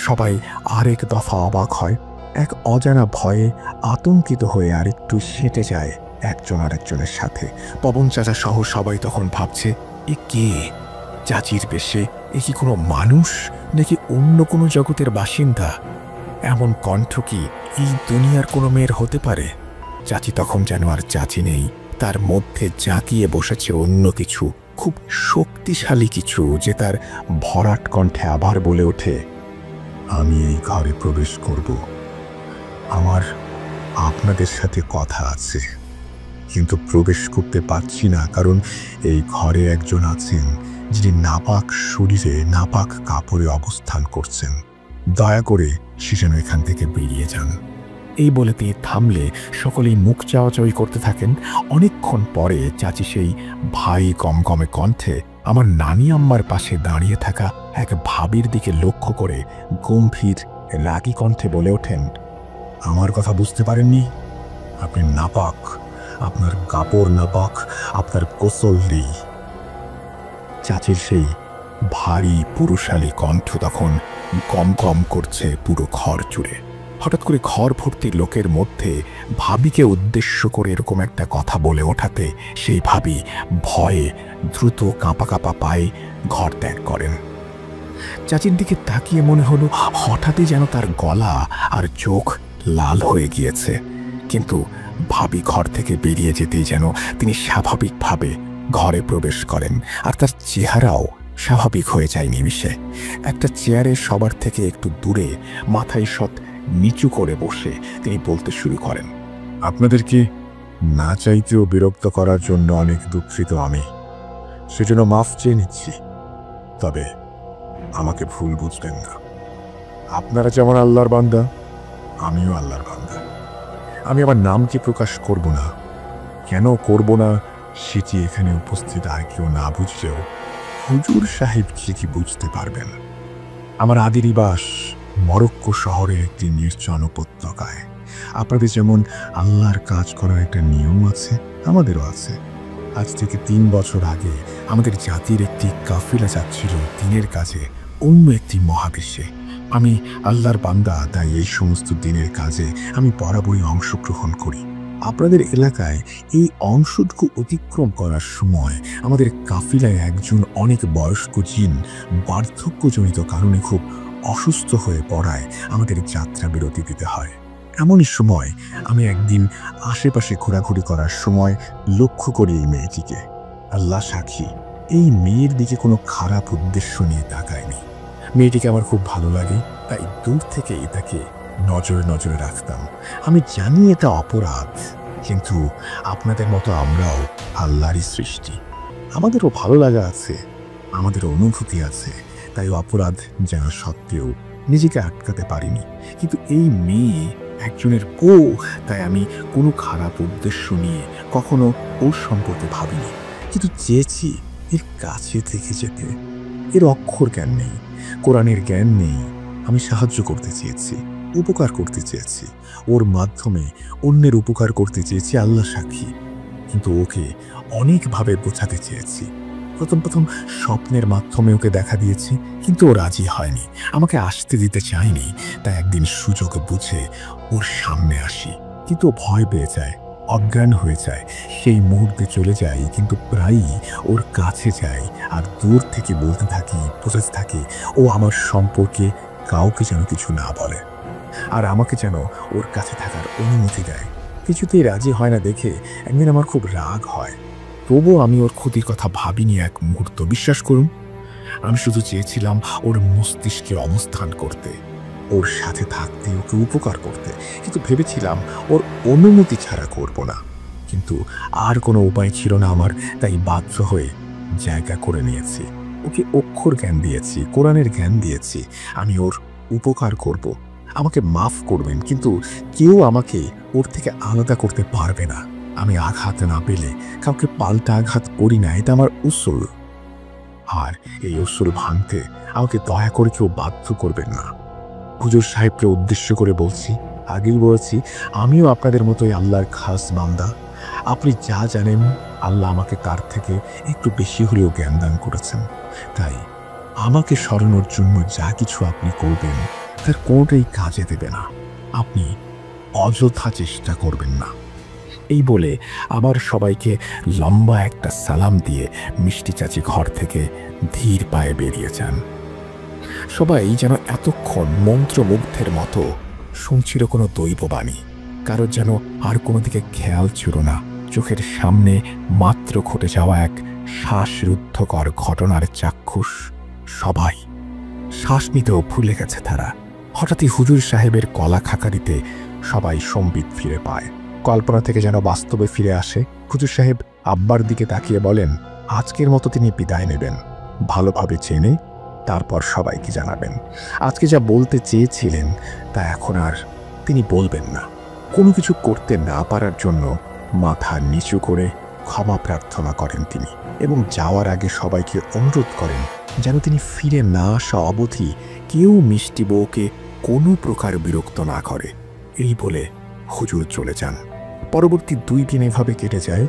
সবাই আরেক দফা অবাক হয়, এক অজানা ভয়ে আতঙ্কিত হয়ে আরেকটু সেঁটে যায় একজন আরেকজনের সাথে। পবন চাচা সহ সবাই তখন ভাবছে, এ কে? চাচির বেশে এ কি কোনো মানুষ, নাকি অন্য কোনো জগতের বাসিন্দা? এমন কণ্ঠ কি এই দুনিয়ার কোনো মেয়ের হতে পারে? চাচি তখন যেন আর চাচি নেই, তার মধ্যে জাঁকিয়ে বসেছে অন্য কিছু, খুব শক্তিশালী কিছু, যে তার ভরাট কণ্ঠে আবার বলে ওঠে, আমি এই ঘরে প্রবেশ করব, আমার আপনাদের সাথে কথা আছে, কিন্তু প্রবেশ করতে পারছি না, কারণ এই ঘরে একজন আছেন যিনি নাপাক শরীরে নাপাক কাপড়ে অবস্থান করছেন, দয়া করে সে যেন এখান থেকে বেরিয়ে যান। এই বলে তিনি থামলে সকলেই মুখ চাওয়াচাওয়ি করতে থাকেন। অনেকক্ষণ পরে চাচি সেই ভাই গমগমে কণ্ঠে আমার নানি আম্মার পাশে দাঁড়িয়ে থাকা এক ভাবির দিকে লক্ষ্য করে গম্ভীর রাগী কণ্ঠে বলে ওঠেন, আমার কথা বুঝতে পারেননি? আপনি নাপাক, আপনার কাপড় নাপাক, আপনার গোসল নেই। চাচির সেই ভারী পুরুষালী কণ্ঠ তখন গম গম করছে পুরো ঘর জুড়ে। হঠাৎ করে ঘর ভর্তি লোকের মধ্যে ভাবিকে উদ্দেশ্য করে এরকম একটা কথা বলে ওঠাতে সেই ভাবি ভয়ে দ্রুত কাঁপা কাঁপা পায়ে ঘর ত্যাগ করেন। চাচির দিকে তাকিয়ে মনে হলো হঠাৎই যেন তার গলা আর চোখ লাল হয়ে গিয়েছে, কিন্তু ভাবি ঘর থেকে বেরিয়ে যেতেই যেন তিনি স্বাভাবিকভাবে ঘরে প্রবেশ করেন, আর তার চেহারাও স্বাভাবিক হয়ে যায় নিমিষে। একটা চেয়ারে সবার থেকে একটু দূরে মাথায় সৎ নিচু করে বসে তিনি বলতে শুরু করেন, আপনাদেরকে না চাইতেও বিরক্ত করার জন্য অনেক দুঃখিত আমি, সেজন্য মাফ চেয়ে নিচ্ছি। তবে আমাকে ভুল বুঝবেন না, আপনারা যেমন আল্লাহর বান্দা, আমিও আল্লাহর বান্দা। আমি আমার নামকে প্রকাশ করব না, কেন করব না সেটি এখানে উপস্থিত আর কেউ না বুঝলেও হুজুর সাহেব ঠিকই বুঝতে পারবেন। আমার আদি নিবাস মরক্কো শহরের একটি নির্জন উপত্যকায়। আপনাদের যেমন আল্লাহর কাজ করার একটা নিয়ম আছে, আমাদেরও আছে। আজ থেকে 3 বছর আগে আমাদের জাতির একটি কাফিলা যাচ্ছিল দিনের কাজে অন্য একটি মহাবিশ্বে। আমি আল্লাহর বান্দা, তাই এই সমস্ত দিনের কাজে আমি বরাবরই অংশগ্রহণ করি। আপনাদের এলাকায় এই অংশটুকু অতিক্রম করার সময় আমাদের কাফিলায় একজন অনেক বয়স্ক জিন বার্ধক্যজনিত কারণে খুব অসুস্থ হয়ে পড়ায় আমাদের যাত্রা বিরতি দিতে হয়। এমনই সময় আমি একদিন আশেপাশে ঘোরাঘুরি করার সময় লক্ষ্য করি এই মেয়েটিকে। আল্লাহ সাক্ষী, এই মেয়ের দিকে কোনো খারাপ উদ্দেশ্য নিয়ে তাকায়নি। মেয়েটিকে আমার খুব ভালো লাগে, তাই দূর থেকেই তাকে নজরে নজরে রাখতাম। আমি জানি এটা অপরাধ, কিন্তু আপনাদের মতো আমরাও আল্লাহরই সৃষ্টি, আমাদেরও ভালো লাগা আছে, আমাদেরও অনুভূতি আছে, তাই অপরাধ জানা সত্ত্বেও নিজেকে আটকাতে পারিনি। কিন্তু এই মেয়ে একজনের বউ, তাই আমি কোনো খারাপ উদ্দেশ্য নিয়ে কখনো ওর সম্পর্কে ভাবিনি, কিন্তু চেয়েছি এর কাছে থেকে যেতে। এর অক্ষর জ্ঞান নেই, কোরআনের জ্ঞান নেই। আমি সাহায্য করতে চেয়েছি, উপকার করতে চেয়েছি, ওর মাধ্যমে অন্যের উপকার করতে চেয়েছি, আল্লাহ সাক্ষী। কিন্তু ওকে অনেকভাবে বোঝাতে চেয়েছি। প্রথম স্বপ্নের মাধ্যমে ওকে দেখা দিয়েছি, কিন্তু ও রাজি হয়নি, আমাকে আসতে দিতে চায়নি। তাই একদিন সুযোগ বুঝে ওর সামনে আসি, কিন্তু ও ভয় পেয়ে যায়, অজ্ঞান হয়ে যায়। সেই মুহূর্তে চলে যাই, কিন্তু প্রায়ই ওর কাছে যাই আর দূর থেকে বলতে থাকি, বোঝাতে থাকি ও আমার সম্পর্কে কাউকে যেন কিছু না বলে, আর আমাকে যেন ওর কাছে থাকার অনুমতি দেয়। কিছুতেই রাজি হয় না দেখে একদিন আমার খুব রাগ হয়। তবুও আমি ওর ক্ষতির কথা ভাবিনি এক মুহূর্ত। বিশ্বাস করুন, আমি শুধু চেয়েছিলাম ওর মস্তিষ্কে অবস্থান করতে, ওর সাথে থাকতে, ওকে উপকার করতে। কিন্তু ভেবেছিলাম ওর অনুমতি ছাড়া করব না, কিন্তু আর কোনো উপায় ছিল না আমার। তাই বাধ্য হয়ে জায়গা করে নিয়েছি। ওকে অক্ষর জ্ঞান দিয়েছি, কোরআনের জ্ঞান দিয়েছি। আমি ওর উপকার করব, আমাকে মাফ করবেন, কিন্তু কেউ আমাকে ওর থেকে আলাদা করতে পারবে না। আমি আঘাত না পেলে কাউকে পাল্টা আঘাত করি না, এটা আমার উসুল। আর এই উসুল ভাঙতে আমাকে দয়া করে কেউ বাধ্য করবেন না। হুজুর সাহেবকে উদ্দেশ্য করে বলছি, আগেই বলেছি, আমিও আপনাদের মতোই আল্লাহর খাস বান্দা। আপনি যা জানেন, আল্লাহ আমাকে তার থেকে একটু বেশি হলেও জ্ঞান দান করেছেন। তাই আমাকে সরানোর জন্য যা কিছু আপনি করবেন তার কোনোটাই কাজে দেবে না। আপনি অযথা চেষ্টা করবেন না। এই বলে আবার সবাইকে লম্বা একটা সালাম দিয়ে মিষ্টি চাচি ঘর থেকে ধীর পায়ে বেরিয়ে যান। সবাই যেন এতক্ষণ মন্ত্রমুগ্ধের মতো শুনছিল কোনো দৈববাণী। কারোর যেন আর কোনো দিকে খেয়াল ছিল না। চোখের সামনে মাত্র ঘটে যাওয়া এক শ্বাসরুদ্ধকর ঘটনার চাক্ষুষ। সবাই শ্বাস নিতেও ভুলে গেছে তারা। হঠাৎই হুজুর সাহেবের কলা খাকারিতে সবাই সম্বিত ফিরে পায়। কল্পনা থেকে যেন বাস্তবে ফিরে আসে। হুজুর সাহেব আব্বার দিকে তাকিয়ে বলেন, আজকের মতো তিনি বিদায় নেবেন, ভালোভাবে চেনে তারপর সবাইকে জানাবেন। আজকে যা বলতে চেয়েছিলেন তা এখন আর তিনি বলবেন না। কোনো কিছু করতে না পারার জন্য মাথা নিচু করে ক্ষমা প্রার্থনা করেন তিনি, এবং যাওয়ার আগে সবাইকে অনুরোধ করেন যেন তিনি ফিরে না আসা অবধি কেউ মিষ্টি বউকে কোনো প্রকার বিরক্ত না করে। এই বলে হুজুর চলে যান। পরবর্তী 2 দিন এভাবে কেটে যায়।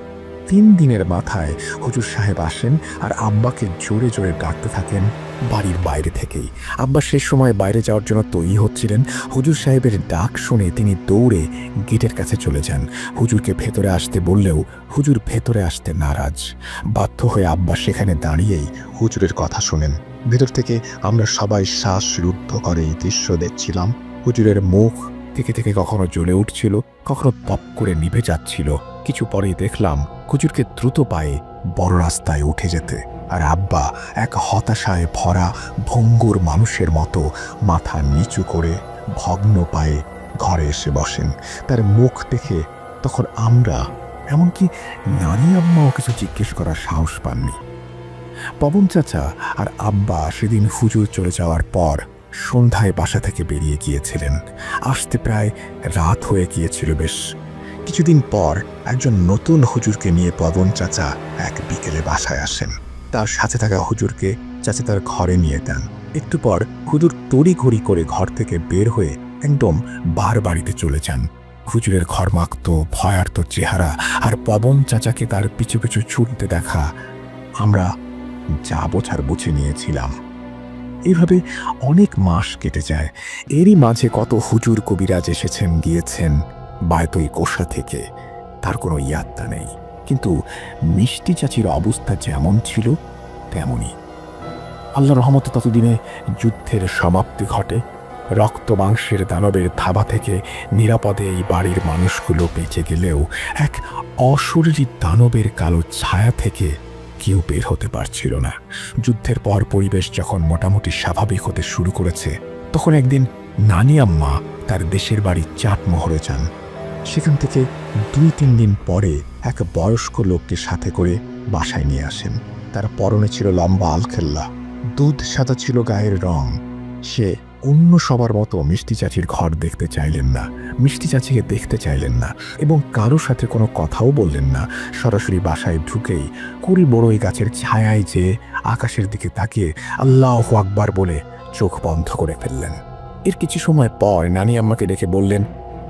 3 দিনের মাথায় হুজুর সাহেব আসেন আর আব্বাকে জোরে জোরে ডাকতে থাকেন বাড়ির বাইরে থেকেই। আব্বা শেষ সময় বাইরে যাওয়ার জন্য তৈরি হচ্ছিলেন। হুজুর সাহেবের ডাক শুনে তিনি দৌড়ে গেটের কাছে চলে যান। হুজুরকে ভেতরে আসতে বললেও হুজুর ভেতরে আসতে নারাজ। বাধ্য হয়ে আব্বা সেখানে দাঁড়িয়েই হুজুরের কথা শোনেন। ভেতর থেকে আমরা সবাই শ্বাসরুদ্ধ করে এই দৃশ্য দেখছিলাম। হুজুরের মুখ থেকে থেকে কখনো জ্বলে উঠছিল, কখনো পপ করে নিভে যাচ্ছিল। কিছু পরেই দেখলাম হুজুরকে দ্রুত পায়ে বড় রাস্তায় উঠে যেতে, আর আব্বা এক হতাশায় ভরা ভঙ্গুর মানুষের মতো মাথা নিচু করে ভগ্ন পায়ে ঘরে এসে বসেন। তার মুখ দেখে তখন আমরা, এমনকি নানি আম্মাও কিছু জিজ্ঞেস করার সাহস পাননি। পবন চাচা আর আব্বা সেদিন হুজুর চলে যাওয়ার পর সন্ধ্যায় বাসা থেকে বেরিয়ে গিয়েছিলেন। আসতে প্রায় রাত হয়ে গিয়েছিল বেশ। কিছুদিন পর একজন নতুন হুজুরকে নিয়ে পবন চাচা এক বিকেলে বাসায় আসেন। তার সাথে থাকা হুজুরকে চাচা তার ঘরে নিয়ে দেন। একটু পর হুজুর তড়িঘড়ি করে ঘর থেকে বের হয়ে একদম বাড়িতে চলে যান। হুজুরের ঘরমাক্ত ভয়ার্ত চেহারা আর পবন চাচাকে তার পিছু পিছু ছুটতে দেখা আমরা যা বোঝার বুঝে নিয়েছিলাম। এইভাবে অনেক মাস কেটে যায়। এরই মাঝে কত হুজুর কবিরাজ এসেছেন গিয়েছেন বায়তই কোষা থেকে, তার কোনো ইয়াত্তা নেই। কিন্তু মিষ্টি চাচির অবস্থা যেমন ছিল তেমনই। আল্লাহ রহমতে ততদিনে যুদ্ধের সমাপ্তি ঘটে। রক্ত মাংসের দানবের থাবা থেকে নিরাপদে এই বাড়ির মানুষগুলো বেঁচে গেলেও এক অশরীরী দানবের কালো ছায়া থেকে কেউ বের হতে পারছিল না। যুদ্ধের পর পরিবেশ যখন মোটামুটি স্বাভাবিক হতে শুরু করেছে, তখন একদিন নানি আম্মা তার দেশের বাড়ি চাটমোহরে যান। সেখান থেকে 2-3 দিন পরে এক বয়স্ক লোককে সাথে করে বাসায় নিয়ে আসেন। তার পরনে ছিল লম্বা আলখেল্লা, দুধ সাদা ছিল গায়ের রং। সে অন্য সবার মতো মিষ্টি চাচির ঘর দেখতে চাইলেন না, মিষ্টি চাচিকে দেখতে চাইলেন না এবং কারো সাথে কোনো কথাও বললেন না। সরাসরি বাসায় ঢুকেই কুড়ি বড়ই গাছের ছায়ায় যে আকাশের দিকে তাকিয়ে আল্লাহু আকবার বলে চোখ বন্ধ করে ফেললেন। এর কিছু সময় পর নানি আম্মাকে ডেকে বললেন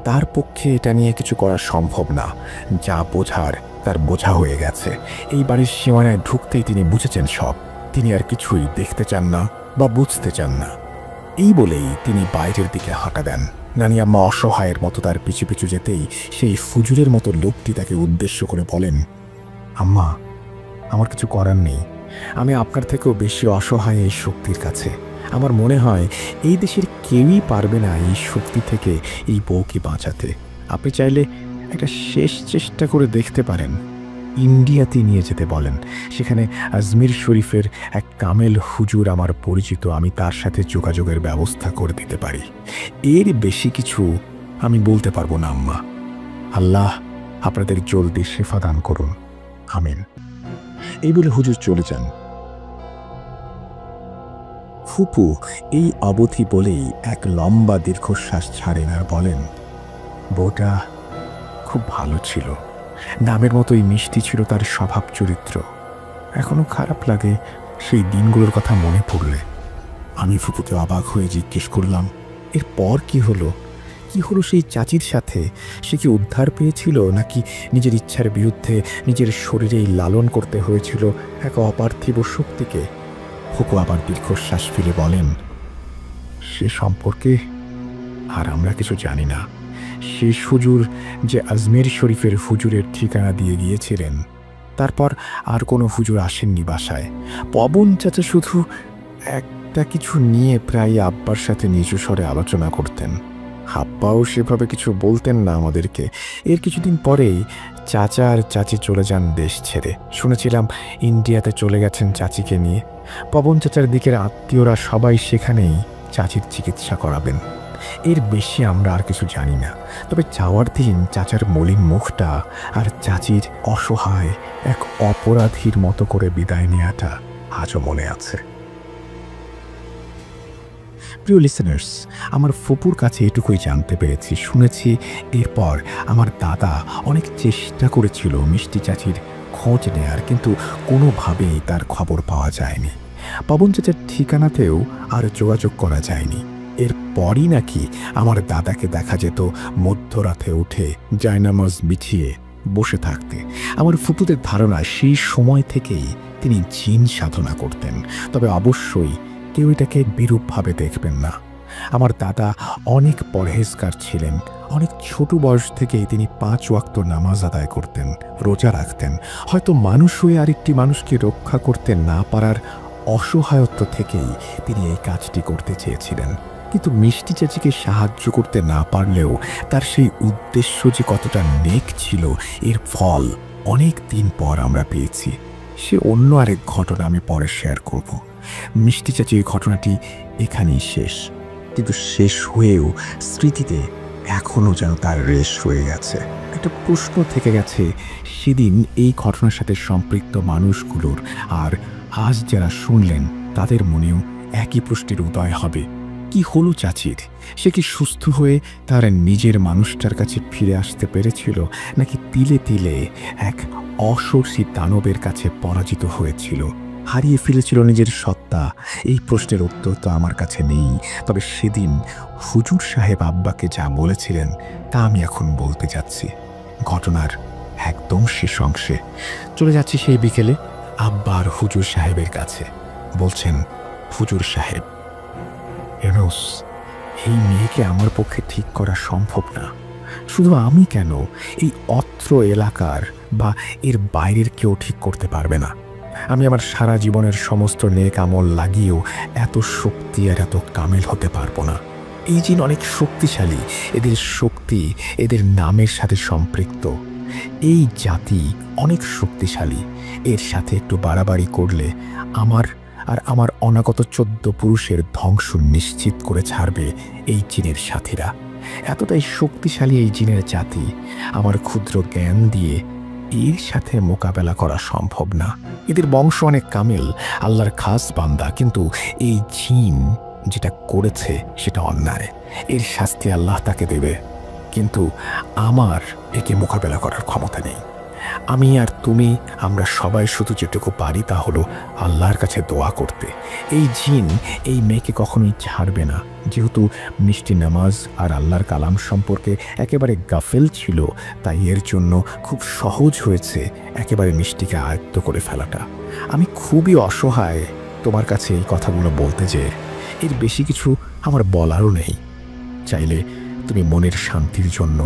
তার পক্ষে এটা নিয়ে কিছু করা সম্ভব না, যা বোঝার তার বোঝা হয়ে গেছে। এই বাড়ির সীমানায় ঢুকতেই তিনি বুঝেছেন সব। তিনি আর কিছুই দেখতে চান না বা বুঝতে চান না। এই বলেই তিনি বাইরের দিকে হাঁটা দেন। নানি আম্মা অসহায়ের মতো তার পিছু পিছু যেতেই সেই ফুজুরের মতো লোকটি তাকে উদ্দেশ্য করে বলেন, আম্মা, আমার কিছু করার নেই। আমি আপনার থেকেও বেশি অসহায় এই শক্তির কাছে। আমার মনে হয় এই দেশের কেউই পারবে না এই শক্তি থেকে এই বউকে বাঁচাতে। আপনি চাইলে একটা শেষ চেষ্টা করে দেখতে পারেন। ইন্ডিয়াতে নিয়ে যেতে বলেন। সেখানে আজমির শরীফের এক কামেল হুজুর আমার পরিচিত, আমি তার সাথে যোগাযোগের ব্যবস্থা করে দিতে পারি। এর বেশি কিছু আমি বলতে পারবো না আম্মা। আল্লাহ আপনাদের জলদি শেফা দান করুন, আমিন। এই বলে হুজুর চলে যান। ফুপু এই অবধি বলেই এক লম্বা দীর্ঘশ্বাস ছাড়েন আর বলেন, বউটা খুব ভালো ছিল, নামের মতোই মিষ্টি ছিল তার স্বভাব চরিত্র। এখনো খারাপ লাগে সেই দিনগুলোর কথা মনে পড়লে। আমি ফুপুকে অবাক হয়ে জিজ্ঞেস করলাম, এরপর কি হলো? কি হলো সেই চাচির সাথে? সে কি উদ্ধার পেয়েছিল, নাকি নিজের ইচ্ছার বিরুদ্ধে নিজের শরীরেই লালন করতে হয়েছিল এক অপার্থিব শক্তিকে? ফুপু আবার দীর্ঘশ্বাস ফেলে বলেন, সে সম্পর্কে আর আমরা কিছু জানি না। শেষ হুজুর যে আজমের শরীফের হুজুরের ঠিকানা দিয়ে গিয়েছিলেন, তারপর আর কোনো হুজুর আসেননি বাসায়। পবন চাচা শুধু একটা কিছু নিয়ে প্রায় আব্বার সাথে নিচু স্বরে আলোচনা করতেন। আব্বাও সেভাবে কিছু বলতেন না আমাদেরকে। এর কিছুদিন পরেই চাচা আর চাচি চলে যান দেশ ছেড়ে। শুনেছিলাম ইন্ডিয়াতে চলে গেছেন চাচিকে নিয়ে। পবন চাচার দিকের আত্মীয়রা সবাই সেখানেই চাচির চিকিৎসা করাবেন। এর বেশি আমরা আর কিছু জানি না। তবে যাওয়ার দিন চাচার মলিন মুখটা আর চাচির অসহায় এক অপরাধীর মতো করে বিদায় নেওয়াটা আজও মনে আছে। প্রিয় লিসেনার্স, আমার ফুপুর কাছে এটুকুই জানতে পেরেছি, শুনেছি। এরপর আমার দাদা অনেক চেষ্টা করেছিল মিষ্টি চাচির খোঁজ নেয়ার, কিন্তু কোনোভাবেই তার খবর পাওয়া যায়নি। পবন চাচার ঠিকানাতেও আর যোগাযোগ করা যায়নি। এরপরই নাকি আমার দাদাকে দেখা যেত মধ্যরাতে উঠে জায়নামাজ বিছিয়ে বসে থাকতে। আমার ফুপুদের ধারণা সেই সময় থেকেই তিনি জিন সাধনা করতেন, তবে অবশ্যই কেউ এটাকে বিরূপভাবে দেখবেন না। আমার দাদা অনেক পরহেজগার ছিলেন। অনেক ছোট বয়স থেকেই তিনি 5 ওয়াক্ত নামাজ আদায় করতেন, রোজা রাখতেন। হয়তো মানুষ হয়ে আরেকটি মানুষকে রক্ষা করতে না পারার অসহায়ত্ব থেকেই তিনি এই কাজটি করতে চেয়েছিলেন। কিন্তু মিষ্টি চাচিকে সাহায্য করতে না পারলেও তার সেই উদ্দেশ্য যে কতটা নেক ছিল এর ফল অনেক দিন পর আমরা পেয়েছি। সে অন্য আরেক ঘটনা আমি পরে শেয়ার করব। মিষ্টি চাচি এই ঘটনাটি এখানেই শেষ, কিন্তু শেষ হয়েও স্মৃতিতে এখনও যেন তার রেশ রয়ে গেছে। একটা প্রশ্ন থেকে গেছে সেদিন এই ঘটনার সাথে সম্পৃক্ত মানুষগুলোর, আর আজ যারা শুনলেন তাদের মনেও একই প্রশ্নের উদয় হবে, কি হলো চাচির? সে কি সুস্থ হয়ে তার নিজের মানুষটার কাছে ফিরে আসতে পেরেছিল, নাকি তিলে তিলে এক অসর্ষী দানবের কাছে পরাজিত হয়েছিল, হারিয়ে ফেলেছিল নিজের সত্তা? এই প্রশ্নের উত্তর তো আমার কাছে নেই, তবে সেদিন হুজুর সাহেব আব্বাকে যা বলেছিলেন তা আমি এখন বলতে যাচ্ছি। ঘটনার একদম শেষ অংশে চলে যাচ্ছি সেই বিকেলে আব্বা আর হুজুর সাহেবের কাছে। বলছেন, হুজুর সাহেব, এনোস, এই মেয়েকে আমার পক্ষে ঠিক করা সম্ভব না। শুধু আমি কেন, এই অত্র এলাকার বা এর বাইরের কেউ ঠিক করতে পারবে না। আমি আমার সারা জীবনের সমস্ত নেক আমল লাগিয়েও এত শক্তি আর এত কামেল হতে পারবো না। এই জিন অনেক শক্তিশালী, এদের শক্তি এদের নামের সাথে সম্পৃক্ত। এই জাতি অনেক শক্তিশালী, এর সাথে একটু বাড়াবাড়ি করলে আমার আর আমার অনাগত 14 পুরুষের ধ্বংস নিশ্চিত করে ছাড়বে এই জিনের সাথীরা। এতটাই শক্তিশালী এই জিনের জাতি, আমার ক্ষুদ্র জ্ঞান দিয়ে এর সাথে মোকাবেলা করা সম্ভব না। এদের বংশ অনেক কামেল, আল্লাহর খাস বান্দা, কিন্তু এই জিন যেটা করেছে সেটা অন্যায়। এর শাস্তি আল্লাহ তাকে দেবে, কিন্তু আমার একে মোকাবেলা করার ক্ষমতা নেই। আমি আর তুমি, আমরা সবাই শুধু যেটুকু পারি তা হলো আল্লাহর কাছে দোয়া করতে। এই জিন এই মেয়েকে কখনোই ছাড়বে না। যেহেতু মিষ্টি নামাজ আর আল্লাহর কালাম সম্পর্কে একেবারে গাফেল ছিল, তাই এর জন্য খুব সহজ হয়েছে একেবারে মিষ্টিকে আয়ত্ত করে ফেলাটা। আমি খুবই অসহায় তোমার কাছে এই কথাগুলো বলতে, যে এর বেশি কিছু আমার বলারও নেই। চাইলে তুমি মনের শান্তির জন্য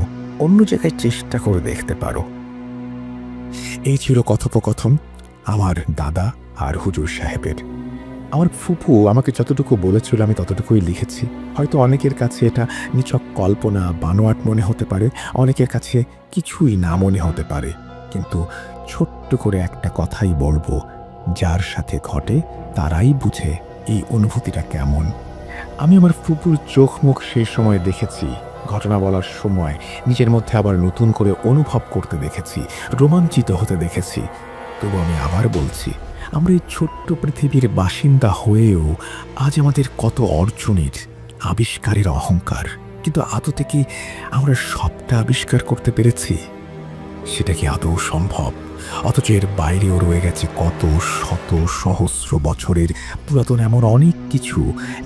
অন্য জায়গায় চেষ্টা করে দেখতে পারো। এই ছিল কথোপকথন আমার দাদা আর হুজুর সাহেবের। আমার ফুপু আমাকে যতটুকু বলেছিল আমি ততটুকুই লিখেছি। হয়তো অনেকের কাছে এটা নিছক কল্পনা, বানোয়াট মনে হতে পারে, অনেকের কাছে কিছুই না মনে হতে পারে, কিন্তু ছোট্ট করে একটা কথাই বলবো, যার সাথে ঘটে তারাই বুঝে এই অনুভূতিটা কেমন। আমি আমার ফুপুর চোখ মুখ সেই সময় দেখেছি, ঘটনা বলার সময় নিজের মধ্যে আবার নতুন করে অনুভব করতে দেখেছি, রোমাঞ্চিত হতে দেখেছি। তবু আমি আবার বলছি, আমরা এই ছোট্ট পৃথিবীর বাসিন্দা হয়েও আজ আমাদের কত অর্জনের, আবিষ্কারের অহংকার, কিন্তু আদতে কি আমরা সবটা আবিষ্কার করতে পেরেছি? সেটা কি আদৌ সম্ভব? অথচ এর বাইরেও রয়ে গেছে কত শত সহস্র বছরের পুরাতন এমন অনেক কিছু,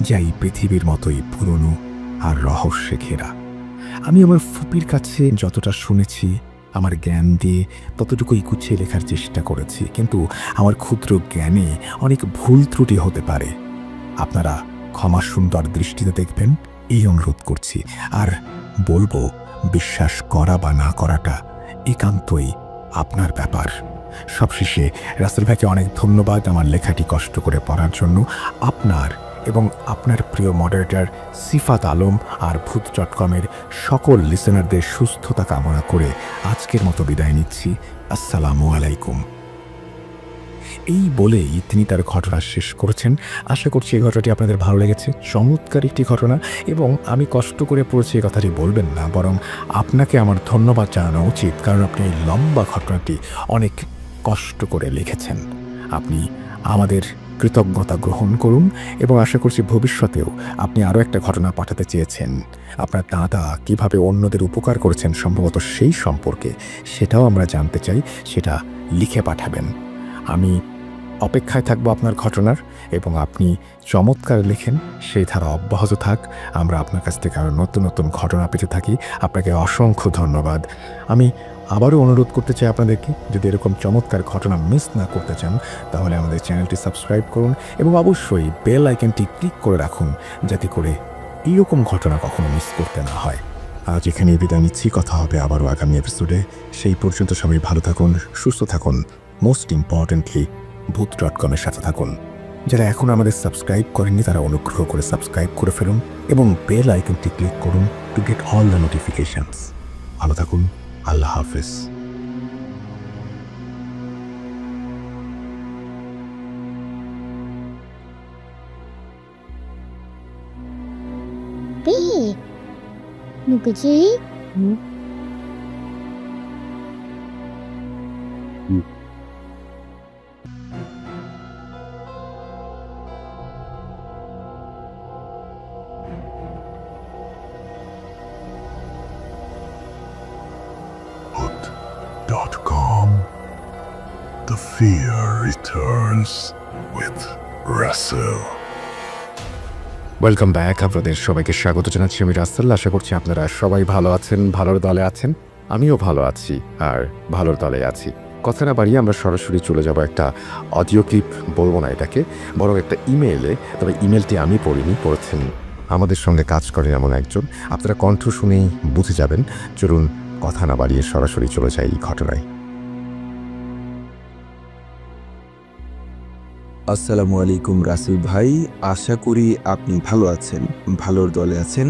যা এই পৃথিবীর মতোই পুরনো আর রহস্যে ঘেরা। আমি আমার ফুপির কাছে যতটা শুনেছি, আমার জ্ঞান দিয়ে ততটুকুই গুছিয়ে লেখার চেষ্টা করেছি, কিন্তু আমার ক্ষুদ্র জ্ঞানে অনেক ভুল ত্রুটি হতে পারে। আপনারা ক্ষমা সুন্দর দৃষ্টিতে দেখবেন, এই অনুরোধ করছি। আর বলবো, বিশ্বাস করা বা না করাটা একান্তই আপনার ব্যাপার। সবশেষে রাসেল ভাইকে অনেক ধন্যবাদ আমার লেখাটি কষ্ট করে পড়ার জন্য। আপনার এবং আপনার প্রিয় মডারেটর সিফাত আলম আর ভূত.কমের সকল লিসেনারদের সুস্থতা কামনা করে আজকের মতো বিদায় নিচ্ছি। আসসালামু আলাইকুম। এই বলেই তিনি তার ঘটনা শেষ করেছেন। আশা করছি এই ঘটনাটি আপনাদের ভালো লেগেছে। চমৎকার একটি ঘটনা, এবং আমি কষ্ট করে পড়েছি এই কথাটি বলবেন না, বরং আপনাকে আমার ধন্যবাদ জানানো উচিত, কারণ আপনি এই লম্বা ঘটনাটি অনেক কষ্ট করে লিখেছেন। আপনি আমাদের কৃতজ্ঞতা গ্রহণ করুন, এবং আশা করছি ভবিষ্যতেও আপনি আরও একটা ঘটনা পাঠাতে চেয়েছেন। আপনার দাদা কিভাবে অন্যদের উপকার করেছেন সম্ভবত সেই সম্পর্কে, সেটাও আমরা জানতে চাই, সেটা লিখে পাঠাবেন। আমি অপেক্ষায় থাকবো আপনার ঘটনার, এবং আপনি চমৎকার লেখেন, সেই ধারা অব্যাহত থাক। আমরা আপনার কাছ থেকে আরও নতুন নতুন ঘটনা পেতে থাকি। আপনাকে অসংখ্য ধন্যবাদ। আমি আবারও অনুরোধ করতে চাই আপনাদেরকে, যদি এরকম চমৎকার ঘটনা মিস না করতে চান তাহলে আমাদের চ্যানেলটি সাবস্ক্রাইব করুন এবং অবশ্যই বেল আইকনটি ক্লিক করে রাখুন, যাতে করে এইরকম ঘটনা কখনো মিস করতে না হয়। আজ এখানে বিদায় নিচ্ছি, কথা হবে আবারও আগামী এপিসোডে। সেই পর্যন্ত সবাই ভালো থাকুন, সুস্থ থাকুন, মোস্ট ইম্পর্টেন্টলি ভূত.com-এর সাথে থাকুন। যারা এখন আমাদের সাবস্ক্রাইব করেননি তারা অনুগ্রহ করে সাবস্ক্রাইব করে ফেলুন এবং বেল আইকনটি ক্লিক করুন to get all the notifications. ভালো থাকুন, আল্লাহ হাফেজ। Big. Nukaji? Hood.com. The fear returns with Russell. Welcome back. আপনাদের সবাইকে স্বাগত জানাচ্ছি, আমি রাসেল। আশা করছি আপনারা সবাই ভালো আছেন, ভালোর দলে আছেন। আমিও ভালো আছি আর ভালোর দলে আছি। কথা না বাড়িয়ে আমরা সরাসরি চলে যাব একটা অডিও ক্লিপ, বলবো না এটাকে, বরং একটা ইমেইলে। তবে ইমেলটি আমি পড়িনি, পড়েছেন আমাদের সঙ্গে কাজ করেন এমন একজন। আপনারা কণ্ঠ শুনেই বুঝে যাবেন। চলুন কথা না বাড়িয়ে সরাসরি চলে যাই এই ঘটনায়। আসসালামু আলাইকুম রাসেল ভাই, আশা করি আপনি ভালো আছেন, ভালোর দলে আছেন।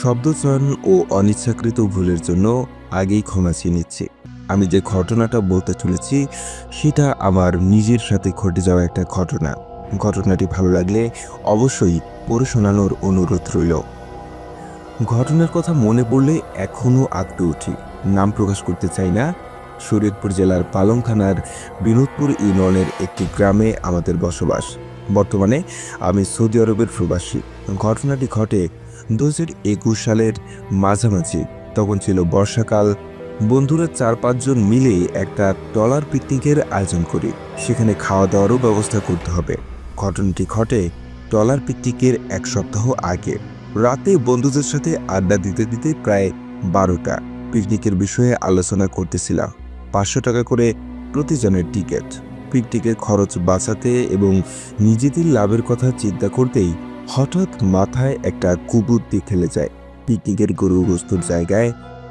শব্দচয়ন ও অনিচ্ছাকৃত ভুলের জন্য আগেই ক্ষমা চেয়ে নিচ্ছি। আমি যে ঘটনাটা বলতে চলেছি সেটা আমার নিজের সাথে ঘটে যাওয়া একটা ঘটনা। ঘটনাটি ভালো লাগলে অবশ্যই পড়ে শোনানোর অনুরোধ রইল। ঘটনার কথা মনে পড়লে এখনও আঁকড়ে উঠি। নাম প্রকাশ করতে চাই না। শরীয়তপুর জেলার পালং থানার বিনোদপুর ইউনিয়নের একটি গ্রামে আমাদের বসবাস। বর্তমানে আমি সৌদি আরবের প্রবাসী। ঘটনাটি ঘটে 2021 সালের মাঝামাঝি। তখন ছিল বর্ষাকাল। বন্ধুরা 4-5 জন মিলে একটা ট্রলার পিকনিকের আয়োজন করি। সেখানে খাওয়া দাওয়ারও ব্যবস্থা করতে হবে। ঘটনাটি ঘটে ট্রলার পিকনিকের 1 সপ্তাহ আগে। রাতে বন্ধুদের সাথে আড্ডা দিতে দিতে প্রায় 12টা। পিকনিকের বিষয়ে আলোচনা করতেছিলাম। 500 টাকা করে প্রতিজনের টিকিট। পিকনিকের খরচ বাঁচাতে এবং নিজেদের লাভের কথা চিন্তা করতেই হঠাৎ মাথায় একটা কুবুদ্ধি খেলে যায়। পিকনিকের গরু গোস্তর জায়গায়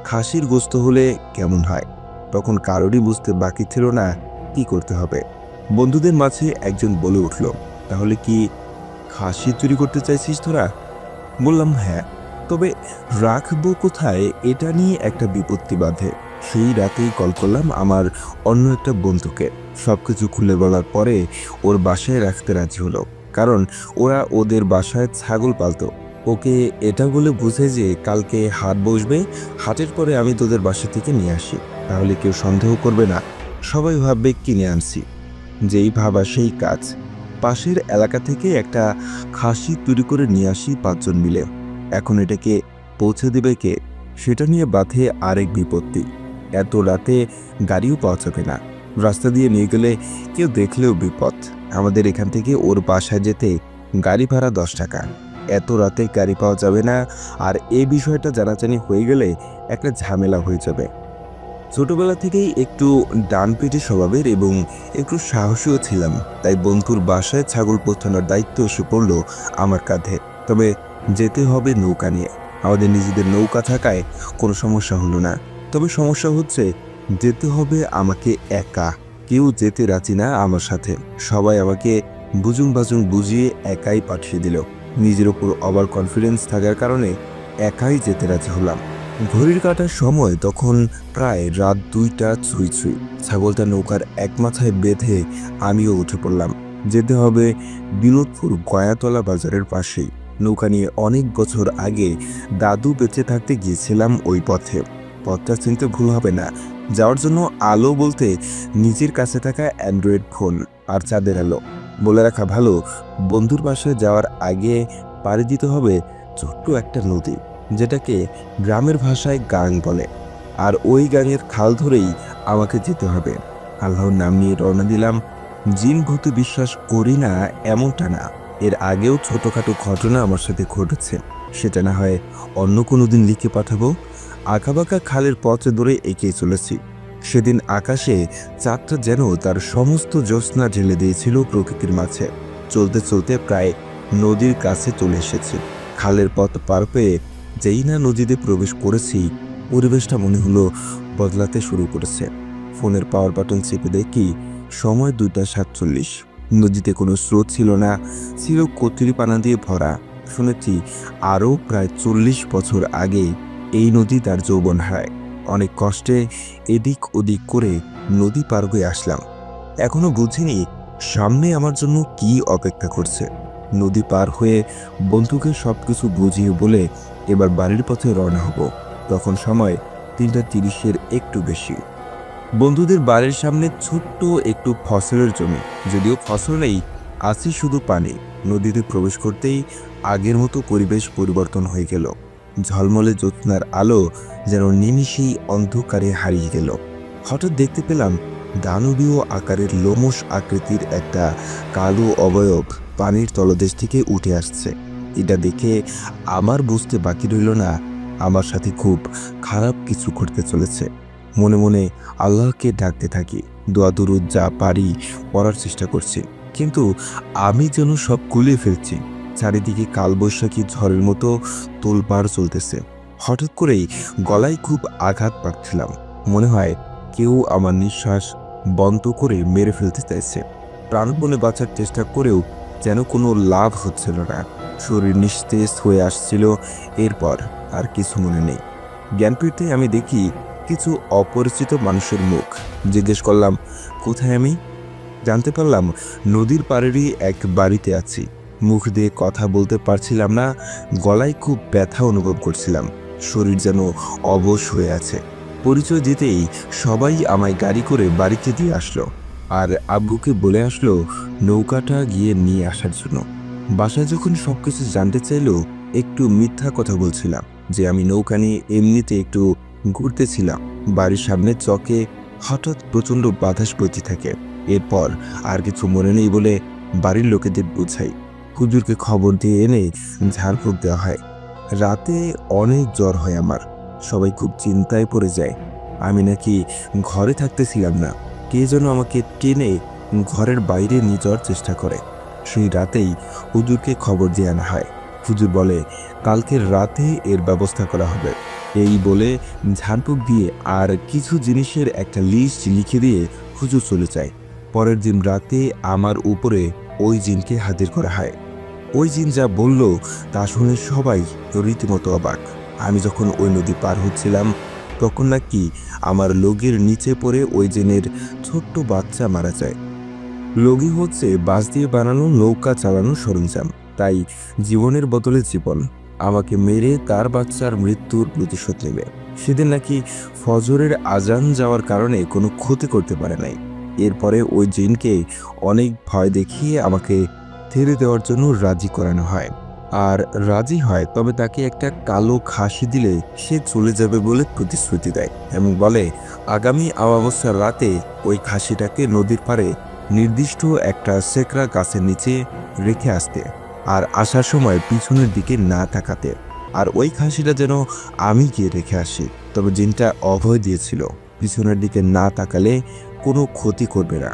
খাসির গোস্ত হলে কেমন হয়। তখন কারোরই বুঝতে বাকি ছিল না কি করতে হবে। বন্ধুদের মাঝে একজন বলে উঠল, তাহলে কি খাসি চুরি করতে চাইছিস তোরা? বললাম হ্যাঁ, তবে রাখবো কোথায় এটা নিয়ে একটা বিপত্তি বাঁধে। সেই রাতেই কল করলাম আমার অন্য একটা বন্ধুকে। সবকিছু খুলে বলার পরে ওর বাসায় রাখতে রাজি হলো, কারণ ওরা ওদের বাসায় ছাগল পালতো। ওকে এটা বলে বুঝে যে কালকে হাট বসবে, হাটের পরে আমি তোদের বাসা থেকে নিয়ে আসি, তাহলে কেউ সন্দেহ করবে না, সবাই ভাববে কিনে আনছি। যেই ভাবা সেই কাজ। পাশের এলাকা থেকে একটা খাসি চুরি করে নিয়ে আসি 5 জন মিলে। এখন এটাকে পৌঁছে দেবে কে, সেটা নিয়ে বাধে আরেক বিপত্তি। এত রাতে গাড়িও পাওয়া যাবে না। রাস্তা দিয়ে নিয়ে গেলে কেউ দেখলেও বিপদ। আমাদের এখান থেকে ওর বাসায় যেতে গাড়ি ভাড়া 10 টাকা। এত রাতে গাড়ি পাওয়া যাবে না, আর এই বিষয়টা জানাজানি হয়ে গেলে একটা ঝামেলা হয়ে যাবে। ছোটবেলা থেকেই একটু ডানপিটে স্বভাবের এবং একটু সাহসীও ছিলাম, তাই বন্ধুর বাসায় ছাগল পৌঁছানোর দায়িত্ব এসে পড়ল আমার কাঁধে। তবে যেতে হবে নৌকা নিয়ে। আমাদের নিজেদের নৌকা থাকায় কোনো সমস্যা হলো না। তবে সমস্যা হচ্ছে যেতে হবে আমাকে একা। কেউ যেতে রাজি না আমার সাথে। সবাই আমাকে বুজুং বাজুং বুঝিয়ে একাই পাঠিয়ে দিল। নিজের ওপর ওভার কনফিডেন্স থাকার কারণে একাই যেতে রাজি হলাম। ঘড়ির কাটার সময় তখন প্রায় রাত 2টা ছুঁই ছুঁই। ছাগলটা নৌকার এক মাথায় বেঁধে আমিও উঠে পড়লাম। যেতে হবে বিনোদপুর গয়াতলা বাজারের পাশেই। নৌকা নিয়ে অনেক বছর আগে দাদু বেঁচে থাকতে গিয়েছিলাম ওই পথে। পথটা চিনতে ভুল হবে না। যাওয়ার জন্য আলো বলতে নিজের কাছে থাকা অ্যান্ড্রয়েড ফোন আর চাঁদের আলো। বলে রাখা ভালো, বন্ধুর পাশে যাওয়ার আগে পাড়ি দিতে হবে ছোট্ট একটা নদী, যেটাকে গ্রামের ভাষায় গাং বলে। আর ওই গাঙের খাল ধরেই আমাকে যেতে হবে। আল্লাহর নাম নিয়ে রওনা দিলাম জিন ভূতে বিশ্বাস করি না এমনটা না, এর আগেও ছোটখাটো ঘটনা আমার সাথে ঘটেছে। সেটা না হয় অন্য কোনো দিন লিখে পাঠাবো। আঁকাবাঁকা খালের পথে ধরে এগিয়ে চলেছি। সেদিন আকাশে চাঁদটা যেন তার সমস্ত জ্যোৎস্না ঢেলে দিয়েছিল প্রকৃতির মাঝে। চলতে চলতে প্রায় নদীর কাছে চলে এসেছি। খালের পথ পার পেয়ে যেই না নদীতে প্রবেশ করেছি, পরিবেশটা মনে হলো বদলাতে শুরু করেছে। ফোনের পাওয়ার বাটন চেপে দেখি সময় 2:47। নদীতে কোনো স্রোত ছিল না, ছিল কচুরিপানা দিয়ে ভরা। শুনেছি আরও প্রায় 40 বছর আগে এই নদী তার যৌবন হারায়। অনেক কষ্টে এদিক ওদিক করে নদী পার হয়ে আসলাম। এখনো বুঝিনি সামনে আমার জন্য কি অপেক্ষা করছে। নদী পার হয়ে বন্ধুকে সবকিছু বুঝিয়ে বলে এবার বাড়ির পথে রওনা হব। তখন সময় 3:30-এর একটু বেশি। বন্ধুদের বাড়ির সামনে ছোট্ট একটু ফসলের জমি, যদিও ফসল নেই, আছে শুধু পানি। নদীতে প্রবেশ করতেই আগের মতো পরিবেশ পরিবর্তন হয়ে গেল। ঝলমলে জ্যোৎস্নার আলো যেন নিমিষেই অন্ধকারে হারিয়ে গেল। হঠাৎ দেখতে পেলাম দানবীয় আকারের লোমশ আকৃতির একটা কালো অবয়ব পানির তলদেশ থেকে উঠে আসছে। এটা দেখে আমার বুঝতে বাকি রইল না আমার সাথে খুব খারাপ কিছু ঘটতে চলেছে। মনে মনে আল্লাহকে ডাকতে থাকি, দোয়া দুরুদ যা পারি পড়ার চেষ্টা করছি, কিন্তু আমি যেন সব গুলিয়ে ফেলছি। চারিদিকে কালবৈশাখী ঝড়ের মতো তোলপাড় চলতেছে। হঠাৎ করেই গলায় খুব আঘাত পাচ্ছিলাম। মনে হয় কেউ আমার নিঃশ্বাস বন্ধ করে মেরে ফেলতে চাইছে। প্রাণপণে বাঁচার চেষ্টা করেও যেন কোনো লাভ হচ্ছিল না। শরীর নিস্তেজ হয়ে আসছিল। এরপর আর কিছু মনে নেই। জ্ঞান ফিরতে আমি দেখি কিছু অপরিচিত মানুষের মুখ। জিজ্ঞেস করলাম, কোথায় আমি? জানতে পারলাম নদীর পাড়েরই এক বাড়িতে আছি। মুখ দিয়ে কথা বলতে পারছিলাম না, গলায় খুব ব্যথা অনুভব করছিলাম। শরীর যেন অবশ হয়ে আছে। পরিচয় দিতেই সবাই আমায় গাড়ি করে বাড়িতে দিয়ে আসলো, আর আব্বুকে বলে আসলো নৌকাটা গিয়ে নিয়ে আসার জন্য। বাসায় যখন সবকিছু জানতে চাইলো, একটু মিথ্যা কথা বলছিলাম যে আমি নৌকা নিয়ে এমনিতে একটু ঘুরতেছিলাম। বাড়ির সামনে চকে হঠাৎ প্রচণ্ড বাতাস বইতে থাকে। এরপর আর কিছু মনে নেই বলে বাড়ির লোকেদের বুঝাই। হুজুরকে খবর দিয়ে এনে ঝাড়ফুঁক দেওয়া হয়। রাতে অনেক জ্বর হয় আমার। সবাই খুব চিন্তায় পড়ে যায়। আমি নাকি ঘরে থাকতেছিলাম না, কে যেন আমাকে টেনে ঘরের বাইরে নিয়ে যাওয়ার চেষ্টা করে। সেই রাতেই হুজুরকে খবর দিয়ে আনা হয়। হুজুর বলে কালকের রাতে এর ব্যবস্থা করা হবে। এই বলে ঝাড়ফুঁক দিয়ে আর কিছু জিনিসের একটা লিস্ট লিখে দিয়ে হুজুর চলে যায়। পরের দিন রাতে আমার উপরে ওই জিনকে হাজির করা হয়। ওই জিন যা বলল তা শুনে সবাই রীতিমতো অবাক। আমি যখন ওই নদী পার হচ্ছিলাম, তখন নাকি আমার লগির নিচে পড়ে ওই জিনের ছোট্ট বাচ্চা মারা যায়। লগি হচ্ছে বাঁশ দিয়ে বানানো নৌকা চালানোর সরঞ্জাম, তাই জীবনের বদলে জীবন। আমাকে মেরে তার বাচ্চার মৃত্যুর প্রতিশোধ নেবে। সেদিন নাকি ফজরের আজান যাওয়ার কারণে কোনো ক্ষতি করতে পারে নাই। এরপরে ওই জিনকে অনেক ভয় দেখিয়ে আমাকে ছেড়ে দেওয়ার জন্য রাজি করানো হয়। আর রাজি হয়, তবে তাকে একটা কালো খাসি দিলে সে চলে যাবে বলে প্রতিশ্রুতি দেয় এবং বলে আগামী অমাবস্যার রাতে ওই খাসিটাকে নদীর পাড়ে নির্দিষ্ট একটা সেকরা গাছের নিচে রেখে আসতে, আর আসার সময় পিছনের দিকে না তাকাতে। আর ওই খাসিটা যেন আমি গিয়ে রেখে আসি। তবে জিনটা অভয় দিয়েছিল পিছনের দিকে না তাকালে কোনো ক্ষতি করবে না।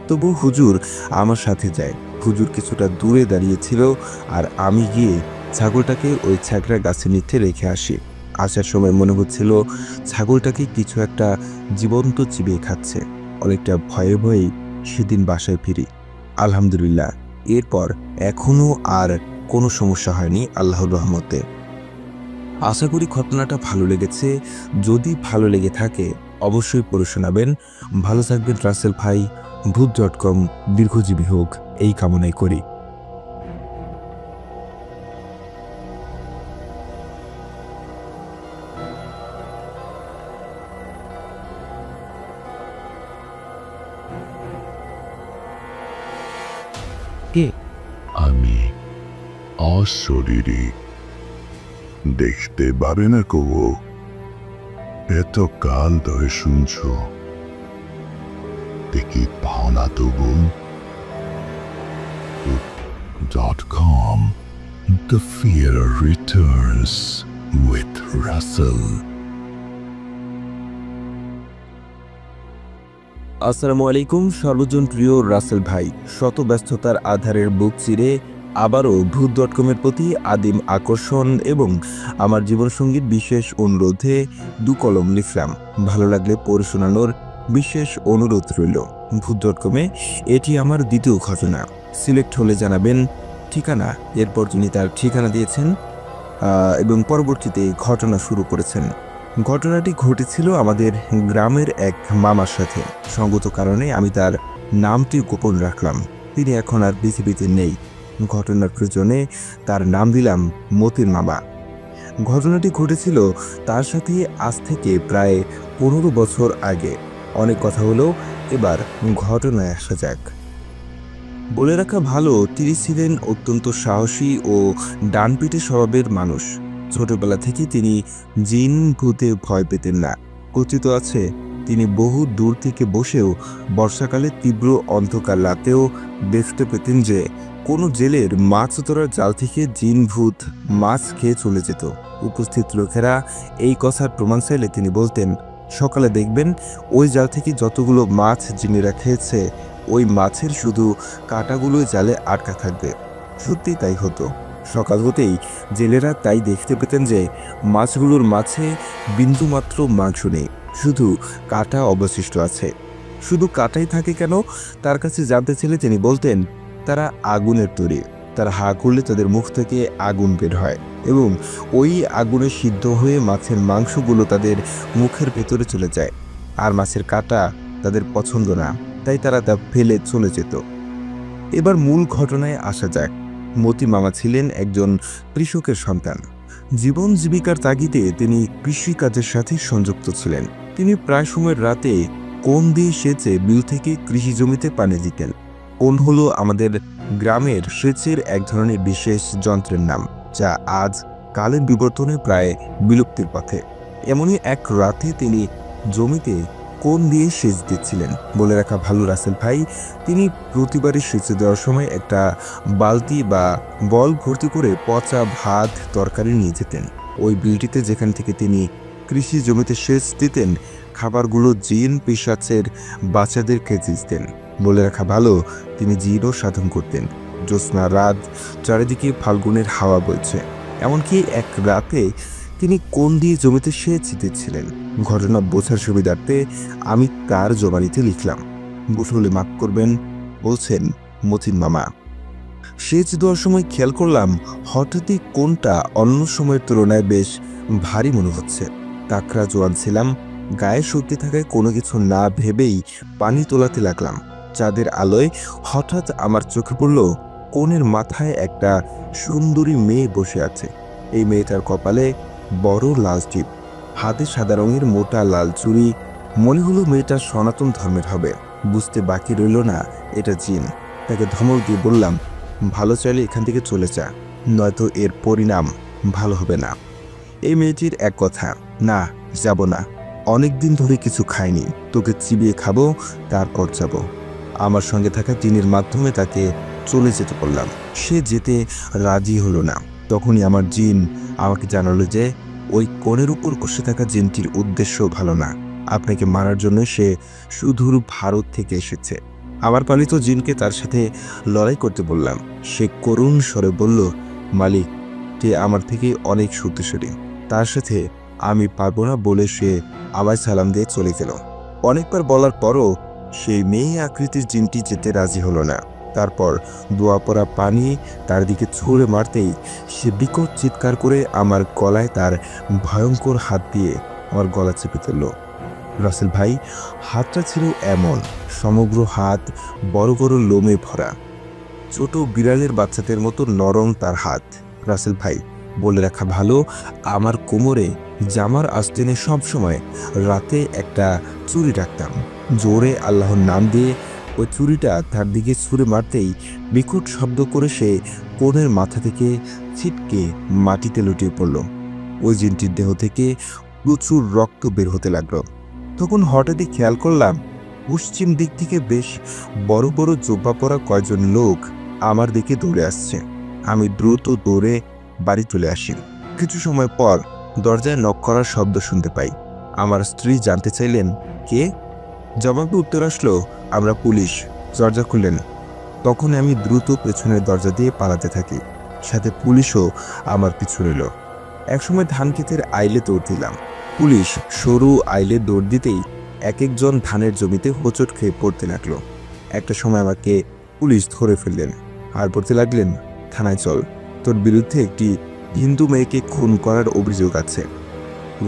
তবু হুজুর আমার সাথে যায়। হুজুর কিছুটা দূরে দাঁড়িয়েছিল, আর আমি গিয়ে ছাগলটাকে ওই ছ্যাকরা গাছের নিচে রেখে আসি। আসার সময় মনে হচ্ছিল ছাগলটাকে কিছু একটা জীবন্ত চিবিয়ে খাচ্ছে। অনেকটা ভয়ে ভয়েই সেদিন বাসায় ফিরি। আলহামদুলিল্লাহ, এরপর এখনও আর কোনো সমস্যা হয়নি আল্লাহর রহমতে। আশা করি ঘটনাটা ভালো লেগেছে। যদি ভালো লেগে থাকে অবশ্যই পড়ে শোনাবেন। ভালো থাকবেন রাসেল ভাই। ভূত.com দীর্ঘজীবী হোক এই কামনাই করি। আমি অশরীরী, দেখতে পাবে না কবু। এত কাল ধরে শুনছ, দেখি পাও না তবু। facebook.com. The Fear Returns with Russell. আসসালামু আলাইকুম সর্বজন প্রিয় রাসেল ভাই। শত ব্যস্ততার আধারের বুক চিরে আবারও ভূত.com-এর প্রতি আদিম আকর্ষণ এবং আমার জীবনসঙ্গীর বিশেষ অনুরোধে 2 কলম লিখলাম। ভালো লাগলে পড়ে শোনানোর বিশেষ অনুরোধ রইল। ভূত.com-এ এটি আমার দ্বিতীয় ঘটনা। সিলেক্ট হলে জানাবেন ঠিকানা। এরপর তিনি তার ঠিকানা দিয়েছেন এবং পরবর্তীতে ঘটনা শুরু করেছেন। ঘটনাটি ঘটেছিল আমাদের গ্রামের এক মামার সাথে। সঙ্গত কারণে আমি তার নামটি গোপন রাখলাম। তিনি এখন আর পৃথিবীতে নেই। ঘটনার প্রয়োজনে তার নাম দিলাম মতির মামা। ঘটনাটি ঘটেছিল তার সাথে আজ থেকে প্রায় 15 বছর আগে। অনেক কথা হলো, এবার ঘটনায় আসা যাক। বলে রাখা ভালো, তিনি ছিলেন অত্যন্ত সাহসী ও ডানপিটে স্বভাবের মানুষ। ছোটবেলা থেকে তিনি জিন ভূতে ভয় পেতেন না। কথিত আছে তিনি বহু দূর থেকে বসেও বর্ষাকালে তীব্র অন্ধকার রাতেও দেখতে পেতেন যে কোনো জেলের মাছ ধরার জাল থেকে জিন ভূত মাছ খেয়ে চলে যেত। উপস্থিত লোকেরা এই কথার প্রমাণ চাইলে তিনি বলতেন, সকালে দেখবেন ওই জাল থেকে যতগুলো মাছ জিনেরা খেয়েছে ওই মাছের শুধু কাঁটাগুলোই জালে আটকা থাকবে। সত্যি তাই হতো। সকাল হতেই জেলেরা তাই দেখতে পেতেন যে মাছগুলোর মাঝে বিন্দুমাত্র মাংস নেই, শুধু কাঁটা অবশিষ্ট আছে। শুধু কাঁটাই থাকে কেন, তার কাছে জানতে চাইলে তিনি বলতেন তারা আগুনের তৈরি। তারা হা করলে তাদের মুখ থেকে আগুন বের হয় এবং ওই আগুনে সিদ্ধ হয়ে মাছের মাংসগুলো তাদের মুখের ভেতরে চলে যায়। আর মাছের কাঁটা তাদের পছন্দ না, তাই তারা তা ফেলে চলে যেত। এবার মূল ঘটনায় আসা যাক। মতি মামা ছিলেন একজন কৃষকের সন্তান। জীবন জীবিকার তাগিদে তিনি কৃষিকাজের সাথে সংযুক্ত ছিলেন। তিনি প্রায় সময় রাতে কোন দিয়ে সেচে বিল থেকে কৃষি জমিতে পানি দিতেন। কোন হলো আমাদের গ্রামের সেচের এক ধরনের বিশেষ যন্ত্রের নাম, যা আজ কালের বিবর্তনে প্রায় বিলুপ্তির পথে। এমনই এক রাতে তিনি জমিতে কোন দিয়ে সেচ দিচ্ছিলেন। বলে রাখা ভালো রাসেল ভাই, তিনি প্রতিবারই সেচে দেওয়ার সময় একটা বালতি বা বল ভর্তি করে পচা ভাত তরকারি নিয়ে যেতেন। ওই বিলটিতে যেখান থেকে তিনি কৃষি জমিতে সেচ দিতেন, খাবারগুলো জিন পিশাচের বাচ্চাদেরকে দিতেন। বলে রাখা ভালো, তিনি জিনও সাধন করতেন। জ্যোৎস্না রাত, চারিদিকে ফাল্গুনের হাওয়া বইছে। এমনকি এক রাতে তিনি কোন দিয়ে জমিতে সেচ দিচ্ছিলেন। ঘটনা বোঝার সুবিধার্থে আমি তার জবানিতে লিখলাম। বুঝলে মাফ করবেন, বলছেন মতিন মামা। সেচ দেওয়ার সময় খেয়াল করলাম হঠাৎই কোনটা অন্য সময়ের তুলনায় বেশ ভারী মনে হচ্ছে। কাকড়া জোয়ান ছিলাম, গায়ে শক্তি থাকায় কোনো কিছু না ভেবেই পানি তোলাতে লাগলাম। চাঁদের আলোয় হঠাৎ আমার চোখে পড়ল কোণের মাথায় একটা সুন্দরী মেয়ে বসে আছে। এই মেয়েটার কপালে বড় লাল টিপ, হাতে সাদা রঙের মোটা লাল চুড়ি। মনে হলো মেয়েটা সনাতন ধর্মের হবে। বুঝতে বাকি রইল না এটা জিন। তাকে ধমক দিয়ে বললাম, ভালো চাইলে এখান থেকে চলে যা, নয়তো এর পরিণাম ভালো হবে না। এই মেয়েটির এক কথা, না যাব না, অনেক দিন ধরে কিছু খাইনি, তোকে চিবিয়ে খাবো, তারপর যাব। আমার সঙ্গে থাকা জিনের মাধ্যমে তাকে চলে যেতে বললাম। সে যেতে রাজি হলো না। তখনই আমার জিন আমাকে জানালো যে ওই কোণের উপর বসে থাকা জিনটির উদ্দেশ্য ভালো না। আপনাকে মারার জন্য সে সুদূর ভারত থেকে এসেছে। আমার পালিত জিনকে তার সাথে লড়াই করতে বললাম। সে করুণ স্বরে বলল, মালিক, সে আমার থেকে অনেক শক্তিশালী, তার সাথে আমি পারবো না বলে সে আমায় সালাম দিয়ে চলে গেল। অনেকবার বলার পরও সেই মেয়ে আকৃতির জিনটি যেতে রাজি হলো না। তারপর দোয়া পড়া পানি তার দিকে ছুঁড়ে মারতেই সে বিকট চিৎকার করে আমার গলায় তার ভয়ঙ্কর হাত দিয়ে আমার গলা চেপে ফেলল। রাসেল ভাই, হাতটা ছিল এমন, সমগ্র হাত বড় বড় লোমে ভরা, ছোট বিড়ালের বাচ্চাদের মতো নরম তার হাত। রাসেল ভাই, বলে রাখা ভালো, আমার কোমরে জামার আস্তেনে সবসময় রাতে একটা চুড়ি রাখতাম। জোরে আল্লাহর নাম দিয়ে ওই চুড়িটা তার দিকে ছুঁড়ে মারতেই বিকট শব্দ করে সে কোণের মাথা থেকে ছিটকে মাটিতে লুটিয়ে পড়ল। ওই জিনটির দেহ থেকে প্রচুর রক্ত বের হতে লাগলো। তখন হঠাৎই খেয়াল করলাম পশ্চিম দিক থেকে বেশ বড় বড় জোব্বা পরা কয়েকজন লোক আমার দিকে দৌড়ে আসছে। আমি দ্রুত দৌড়ে বাড়ি চলে আসি। কিছু সময় পর দরজায় নক করার শব্দ শুনতে পাই। আমার স্ত্রী জানতে চাইলেন কে। জবাবে উত্তর আসলো, আমরা পুলিশ। দরজা খুললেন। তখন আমি দ্রুত পেছনের দরজা দিয়ে পালাতে থাকি, সাথে পুলিশও আমার পিছু নিল। একসময় ধান ক্ষেতের আইলে দৌড় দিলাম। পুলিশ সরু আইলে দৌড় দিতেই এক একজন ধানের জমিতে হোঁচট খেয়ে পড়তে লাগলো। একটা সময় আমাকে পুলিশ ধরে ফেললেন আর বলতে লাগলেন, থানায় চল, তোর বিরুদ্ধে একটি হিন্দু মেয়েকে খুন করার অভিযোগ আছে।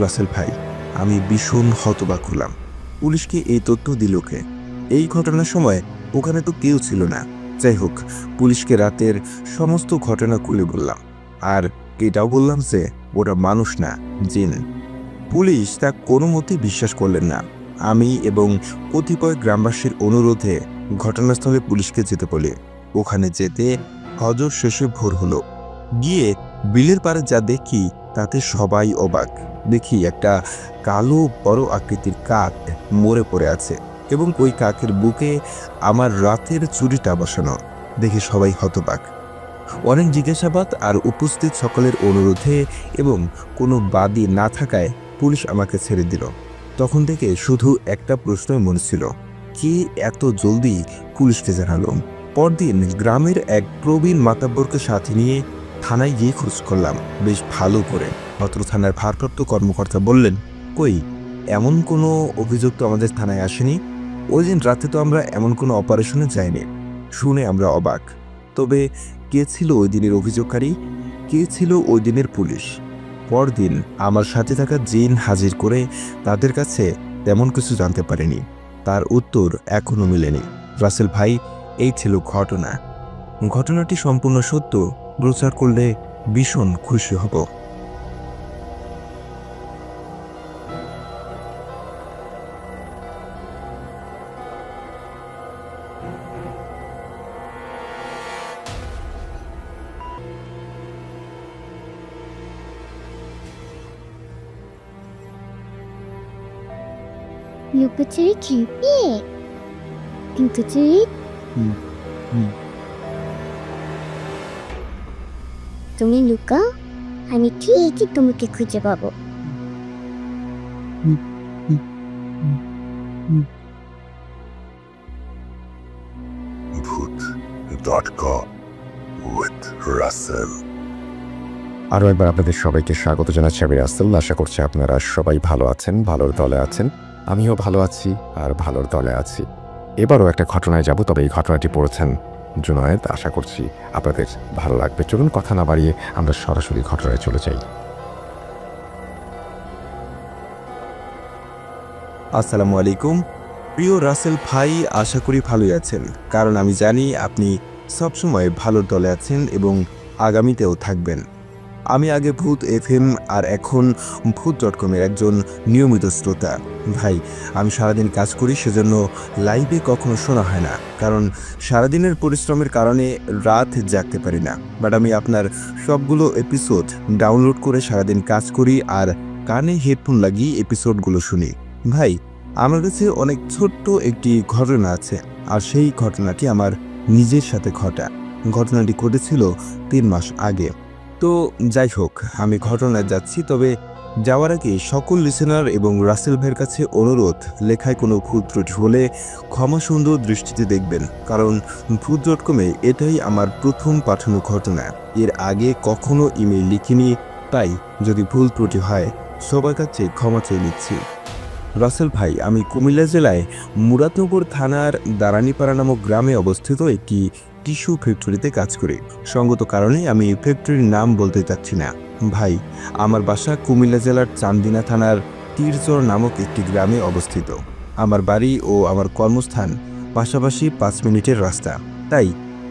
রাসেল ভাই, আমি ভীষণ হতবাক হলাম। পুলিশকে এই তথ্য দিল কে? এই ঘটনার সময় ওখানে তো কেউ ছিল না। যাই হোক, পুলিশকে রাতের সমস্ত ঘটনা খুলে বললাম, আর এটাও বললাম যে ওরা মানুষ না, জিন। পুলিশ তা কোনো মতেই বিশ্বাস করলেন না। আমি এবং কতিপয় গ্রামবাসীর অনুরোধে ঘটনাস্থলে পুলিশকে যেতে বলি। ওখানে যেতে হজর শেষে ভোর হলো। গিয়ে বিলের পাড়ে যা দেখি তাতে সবাই অবাক। দেখি একটা কালো বড় আকৃতির কাক মরে পড়ে আছে এবং ওই কাকের বুকে আমার রাতের চুরিটা বসানো। দেখে সবাই হতবাক। অনেক জিজ্ঞাসাবাদ আর উপস্থিত সকলের অনুরোধে এবং কোনো বাদী না থাকায় পুলিশ আমাকে ছেড়ে দিল। তখন থেকে শুধু একটা প্রশ্নই মনে ছিল, কে এত জলদি পুলিশকে জানালো? পরদিন গ্রামের এক প্রবীণ মাতাব্বরকে সাথে নিয়ে থানায় গিয়ে খোঁজ করলাম বেশ ভালো করে। অত্র থানার ভারপ্রাপ্ত কর্মকর্তা বললেন, কই, এমন কোনো অভিযোগ তো আমাদের থানায় আসেনি। ওই দিন রাতে তো আমরা এমন কোনো অপারেশনে যাইনি। শুনে আমরা অবাক। তবে কে ছিল ওই দিনের অভিযোগকারী? কে ছিল ওই দিনের পুলিশ? পরদিন আমার সাথে থাকা জিন হাজির করে তাদের কাছে তেমন কিছু জানতে পারেনি। তার উত্তর এখনো মেলেনি। রাসেল ভাই, এই ছিল ঘটনা। ঘটনাটি সম্পূর্ণ সত্য প্রচার করলে ভীষণ খুশি হব। লুকোচুরি খেলবে? কিন্তু চুরি তুমি লুকাও, আমি ঠিকই তোমাকে খুঁজে পাবো। Voot.com with Russell. আরও একবার আপনাদের সবাইকে স্বাগত জানাচ্ছি আমি রাসেল। আশা করছি আপনারা সবাই ভালো আছেন, ভালোর দলে আছেন। আমিও ভালো আছি আর ভালোর দলে আছি। এবারও একটা ঘটনায় যাব, তবে এই ঘটনাটি পড়েছেন জুনায়েদ। আশা করছি আপনাদের ভালো লাগবে। চলুন কথা না বাড়িয়ে আমরা সরাসরি ঘটনায় চলে যাই। আসসালামু আলাইকুম। প্রিয় রাসেল ভাই, আশা করি ভালোই আছেন, কারণ আমি জানি আপনি সবসময় ভালোর দলে আছেন এবং আগামীতেও থাকবেন। আমি আগে ভূত FM আর এখন Voot.com-এর একজন নিয়মিত শ্রোতা। ভাই, আমি সারাদিন কাজ করি, সেজন্য লাইভে কখনো শোনা হয় না, কারণ সারাদিনের পরিশ্রমের কারণে রাত জাগতে পারি না। বাট আমি আপনার সবগুলো এপিসোড ডাউনলোড করে সারাদিন কাজ করি আর কানে হেডফোন লাগিয়ে এপিসোডগুলো শুনি। ভাই, আমার কাছে অনেক ছোট্ট একটি ঘটনা আছে, আর সেই ঘটনাটি আমার নিজের সাথে ঘটা। ঘটনাটি ঘটেছিল 3 মাস আগে। তো যাই হোক, আমি ঘটনায় যাচ্ছি, তবে যাওয়ার আগে সকল লিসেনার এবং রাসেল ভাইয়ের কাছে অনুরোধ, লেখায় কোনো ভুল ত্রুটি হলে ক্ষমা সুন্দর দৃষ্টিতে দেখবেন, কারণ Voot.com-এ এটাই আমার প্রথম পাঠানো ঘটনা। এর আগে কখনো ইমেল লিখিনি, তাই যদি ভুল ত্রুটি হয় সবার কাছে ক্ষমা চেয়ে নিচ্ছি। রাসেল ভাই, আমি কুমিল্লা জেলায় মুরাদনগর থানার দারানিপাড়া নামক গ্রামে অবস্থিত একটি টিস্যু ফ্যাক্টরিতে কাজ করি। সঙ্গত কারণে আমি ফ্যাক্টরির নাম বলতে চাচ্ছি না। ভাই, আমার বাসা কুমিল্লা জেলার চান্দিনা থানার তীরচর নামক একটি গ্রামে অবস্থিত। আমার বাড়ি ও আমার কর্মস্থান পাশাপাশি 5 মিনিটের রাস্তা। তাই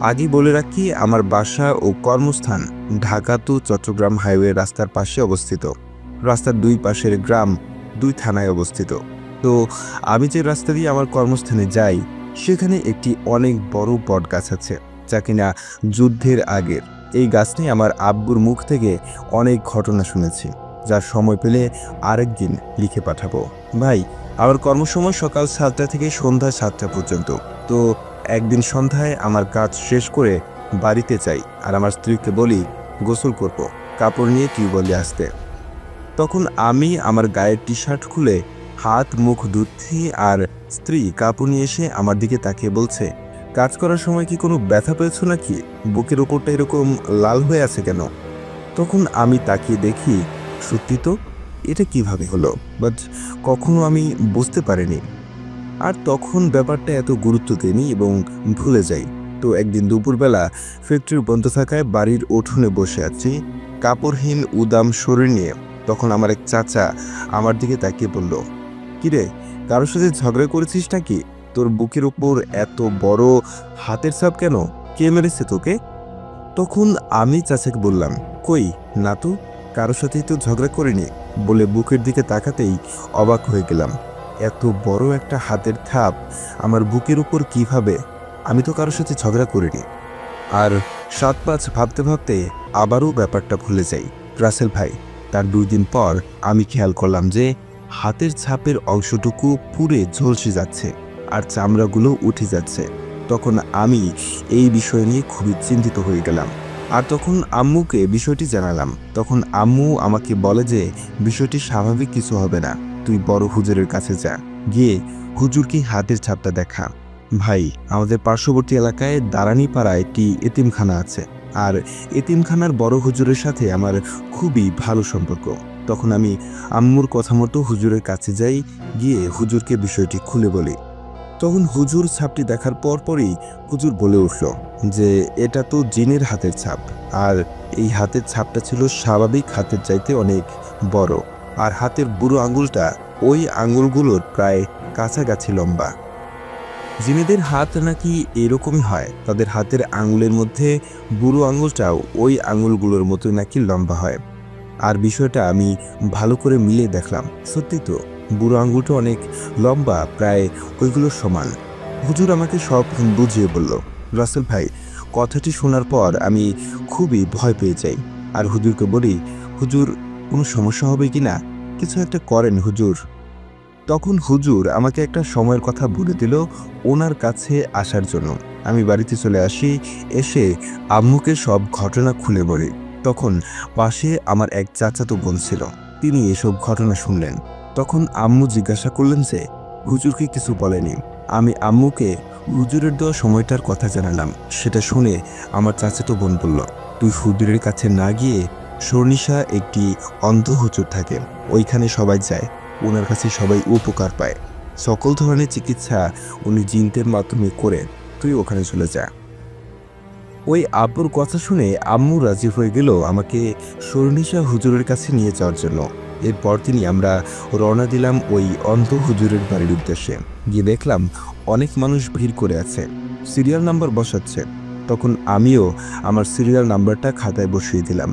আগে বলে রাখি, আমার বাসা ও কর্মস্থান ঢাকা টু চট্টগ্রাম হাইওয়ে রাস্তার পাশে অবস্থিত। রাস্তার 2 পাশের গ্রাম 2 থানায় অবস্থিত। তো আমি যে রাস্তা দিয়ে আমার কর্মস্থানে যাই, সেখানে একটি অনেক বড় বট গাছ আছে, যা কিনা যুদ্ধের আগের। এই গাছ নিয়ে আমার আব্বুর মুখ থেকে অনেক ঘটনা শুনেছি, যার সময় পেলে আরেকদিন লিখে পাঠাবো। ভাই, আমার কর্মসময় সকাল 7টা থেকে সন্ধ্যা 7টা পর্যন্ত। তো একদিন সন্ধ্যায় আমার কাজ শেষ করে বাড়িতে যাই আর আমার স্ত্রীকে বলি গোসল করব, কাপড় নিয়ে টিউবওয়েলে আসতে। তখন আমি আমার গায়ের টি শার্ট খুলে হাত মুখ ধুচ্ছি আর স্ত্রী কাপড় নিয়ে এসে আমার দিকে তাকিয়ে বলছে, কাজ করার সময় কি কোনো ব্যথা পেয়েছো নাকি? বুকের ওপরটা এরকম লাল হয়ে আছে কেন? তখন আমি তাকিয়ে দেখি সত্যি তো, এটা কিভাবে হলো, বাট কখনো আমি বুঝতে পারিনি। আর তখন ব্যাপারটা এত গুরুত্ব দিইনি এবং ভুলে যাই। তো একদিন দুপুরবেলা ফ্যাক্টরি বন্ধ থাকায় বাড়ির উঠোনে বসে আছি কাপড়হীন উদাম শরীর নিয়ে। তখন আমার এক চাচা আমার দিকে তাকিয়ে বলল, কিরে, কারোর সাথে ঝগড়া করেছিস নাকি? তোর বুকের উপর এত বড় হাতের ছাপ কেন? কে মেরেছে তোকে? তখন আমি চাচাকে বললাম, কই না তো, কারোর সাথেই তো ঝগড়া করিনি। বলে বুকের দিকে তাকাতেই অবাক হয়ে গেলাম। এত বড় একটা হাতের ছাপ আমার বুকের উপর কিভাবে? আমি তো কারোর সাথে ঝগড়া করিনি। আর 7-5 ভাবতে ভাবতে আবারও ব্যাপারটা ভুলে যাই। রাসেল ভাই, তার 2 দিন পর আমি খেয়াল করলাম যে হাতের ছাপের অংশটুকু পুড়ে ঝলসে যাচ্ছে আর চামড়াগুলো উঠে যাচ্ছে। তখন আমি এই বিষয় নিয়ে খুবই চিন্তিত হয়ে গেলাম। আর তখন আম্মুকে বিষয়টি জানালাম। তখন আম্মু আমাকে বলে যে বিষয়টি স্বাভাবিক কিছু হবে না, তুই বড় হুজুরের কাছে যা, গিয়ে হুজুরকে হাতের ছাপটা দেখা। ভাই, আমাদের পার্শ্ববর্তী এলাকায় দারানিপাড়ায় একটি এতিমখানা আছে, আর এতিমখানার বড় হুজুরের সাথে আমার খুবই ভালো সম্পর্ক। তখন আমি আম্মুর কথা মতো হুজুরের কাছে যাই, গিয়ে হুজুরকে বিষয়টি খুলে বলি। তখন হুজুর ছাপটি দেখার পরপরই হুজুর বলে উঠল যে এটা তো জিনের হাতের ছাপ, আর এই হাতের ছাপটা ছিল স্বাভাবিক হাতের চাইতে অনেক বড়, আর হাতের বুড়ো আঙুলটা ওই আঙুলগুলোর প্রায় কাছাকাছি লম্বা। জিনেদের হাত নাকি এরকমই হয়, তাদের হাতের আঙুলের মধ্যে বুড়ো আঙুলটাও ওই আঙুলগুলোর মতো নাকি লম্বা হয়। আর বিষয়টা আমি ভালো করে মিলিয়ে দেখলাম, সত্যি তো বুড়ো আঙুলটা অনেক লম্বা, প্রায় ওইগুলোর সমান। হুজুর আমাকে সব বুঝিয়ে বলল। রাসেল ভাই, কথাটি শোনার পর আমি খুবই ভয় পেয়ে যাই আর হুজুরকে বলি, হুজুর কোনো সমস্যা হবে কি না, কিছু একটা করেন হুজুর। তখন হুজুর আমাকে একটা সময়ের কথা বলে দিল ওনার কাছে আসার জন্য। আমি বাড়িতে চলে আসি, এসে আম্মুকে সব ঘটনা খুলে বলি। তখন পাশে আমার এক চাচাতো বোন ছিল, তিনি এসব ঘটনা শুনলেন। তখন আম্মু জিজ্ঞাসা করলেন যে হুজুরকে কিছু বলেনি। আমি আম্মুকে হুজুরের দেওয়া সময়টার কথা জানালাম। সেটা শুনে আমার চাচাতো বোন বলল, তুই হুজুরের কাছে না গিয়ে, সর্নিশা একটি অন্ধ হুজুর থাকে, ওইখানে সবাই যায়, ওনার কাছে সবাই উপকার পায়, সকল ধরনের চিকিৎসা উনি জিনদের মাধ্যমে করে, তুই ওখানে চলে যা। ওই আব্বুর কথা শুনে আম্মু রাজি হয়ে গেল আমাকে সর্নিশা হুজুরের কাছে নিয়ে যাওয়ার জন্য। এরপর আমরা রওনা দিলাম ওই অন্ধ হুজুরের বাড়ির উদ্দেশ্যে। গিয়ে দেখলাম অনেক মানুষ ভিড় করে আছে, সিরিয়াল নাম্বার বসাচ্ছে। তখন আমিও আমার সিরিয়াল নাম্বারটা খাতায় বসিয়ে দিলাম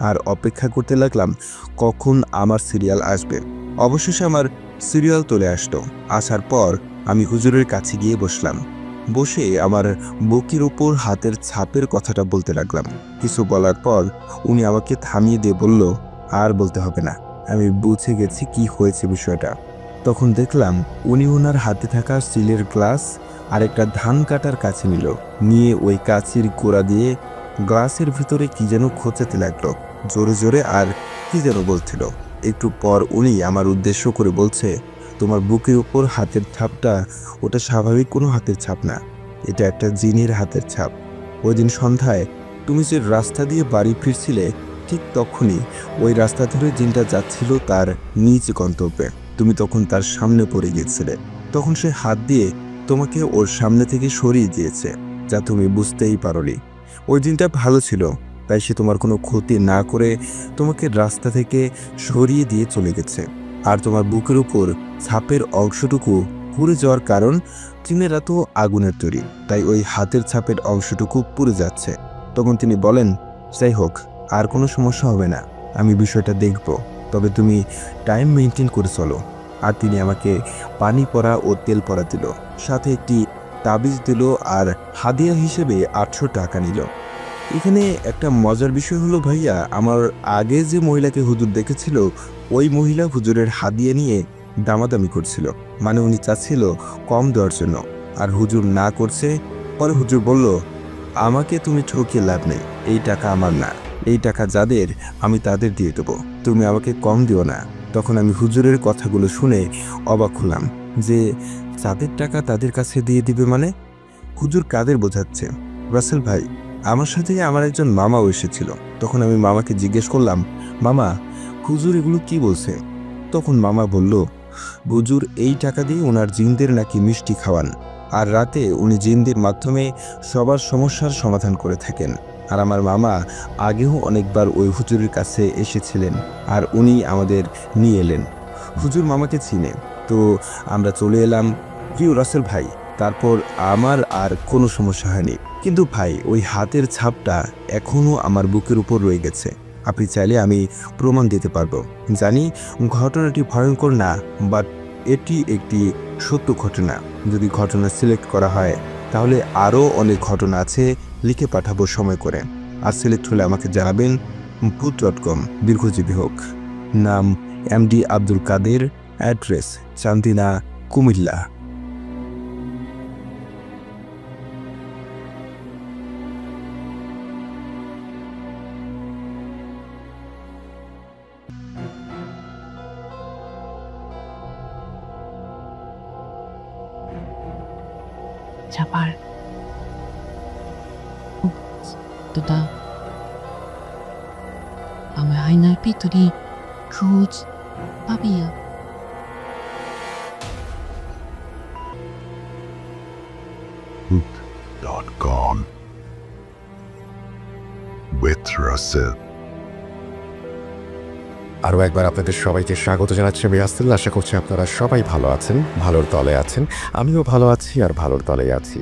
আর অপেক্ষা করতে লাগলাম কখন আমার সিরিয়াল আসবে। অবশেষে আমার সিরিয়াল চলে আসলো। আসার পর আমি হুজুরের কাছে গিয়ে বসলাম। বসে আমার বুকের উপর হাতের ছাপের কথাটা বলতে লাগলাম। কিছু বলার পর উনি আমাকে থামিয়ে দিয়ে বলল, আর বলতে হবে না, আমি বুঝে গেছি কি হয়েছে বিষয়টা। তখন দেখলাম উনি ওনার হাতে থাকা স্টিলের গ্লাস আর একটা ধান কাটার কাছে নিল, নিয়ে ওই কাছের গোড়া দিয়ে গ্লাসের ভিতরে কি যেন খোঁচাতে লাগলো জোরে জোরে, আর কি যেন বলছিল। একটু পর উনি আমার উদ্দেশ্য করে বলছে, তোমার বুকের উপর হাতের ছাপটা ওটা স্বাভাবিক কোনো হাতের ছাপ না, এটা একটা জিনের হাতের ছাপ। ওই দিন সন্ধ্যায় তুমি যে রাস্তা দিয়ে বাড়ি ফিরছিলে, ঠিক তখনই ওই রাস্তা ধরে জিনটা যাচ্ছিল তার নিজ গন্তব্যে। তুমি তখন তার সামনে পড়ে গিয়েছিলে, তখন সে হাত দিয়ে তোমাকে ওর সামনে থেকে সরিয়ে দিয়েছে, যা তুমি বুঝতেই পারোনি। ওই দিনটা ভালো ছিল, তাই সে তোমার কোনো ক্ষতি না করে তোমাকে রাস্তা থেকে সরিয়ে দিয়ে চলে গেছে। আর তোমার বুকের উপর ছাপের অংশটুকু পুড়ে যাওয়ার কারণ, জিনেরা তো আগুনের তৈরি, তাই ওই হাতের ছাপের অংশটুকু পুড়ে যাচ্ছে। তখন তিনি বলেন, যাই হোক, আর কোনো সমস্যা হবে না, আমি বিষয়টা দেখব, তবে তুমি টাইম মেনটেন করে চলো। আর তিনি আমাকে পানি পড়া ও তেল পড়া দিল, সাথে একটি তাবিজ দিল, আর হাদিয়া হিসেবে 800 টাকা নিল। এখানে একটা মজার বিষয় হলো ভাইয়া, আমার আগে যে মহিলাকে হুজুর দেখেছিল, ওই মহিলা হুজুরের হাদিয়া নিয়ে দামাদামি করছিল, মানে উনি চাচ্ছিল কম দেওয়ার জন্য, আর হুজুর না করছে। পরে হুজুর বলল, আমাকে তুমি ঠকিয়ে লাভ নেই, এই টাকা আমার না, এই টাকা যাদের আমি তাদের দিয়ে দেবো, তুমি আমাকে কম দিও না। তখন আমি হুজুরের কথাগুলো শুনে অবাক হলাম যে যাদের টাকা তাদের কাছে দিয়ে দিবে মানে? হুজুর কাদের বোঝাচ্ছে? রাসেল ভাই, আমার সাথে আমার একজন মামাও এসেছিল। তখন আমি মামাকে জিজ্ঞেস করলাম, মামা হুজুর এগুলো কি বলছে? তখন মামা বলল, হুজুর এই টাকা দিয়ে ওনার জিনদের নাকি মিষ্টি খাওয়ান, আর রাতে উনি জিনদের মাধ্যমে সবার সমস্যার সমাধান করে থাকেন। আর আমার মামা আগেও অনেকবার ওই হুজুরের কাছে এসেছিলেন, আর উনি আমাদের নিয়ে এলেন। হুজুর মামাকে চিনে। তো আমরা চলে এলাম। প্রিয় রাসেল ভাই, তারপর আমার আর কোনো সমস্যা হয়নি, কিন্তু ভাই ওই হাতের ছাপটা এখনও আমার বুকের উপর রয়ে গেছে। আপনি চাইলে আমি প্রমাণ দিতে পারবো। জানি ঘটনাটি ভয়ঙ্কর না, বাট এটি একটি সত্য ঘটনা। যদি ঘটনা সিলেক্ট করা হয় তাহলে আরও অনেক ঘটনা আছে, লিখে পাঠাবো সময় করে। আর সিলেক্ট হলে আমাকে জানাবেন। ভূত.com দীর্ঘজীবী হোক। নাম MD Abdul Kader, address Chandina, Comilla. Sabar. Toda. Ama hainal pituri. Kuj. Babia. .com with Russell. আরও একবার আপনাদের সবাইকে স্বাগত জানাচ্ছি আমি রাসেল। আশা করছি আপনারা সবাই ভালো আছেন, ভালোর দলে আছেন। আমিও ভালো আছি আর ভালোর দলেই আছি।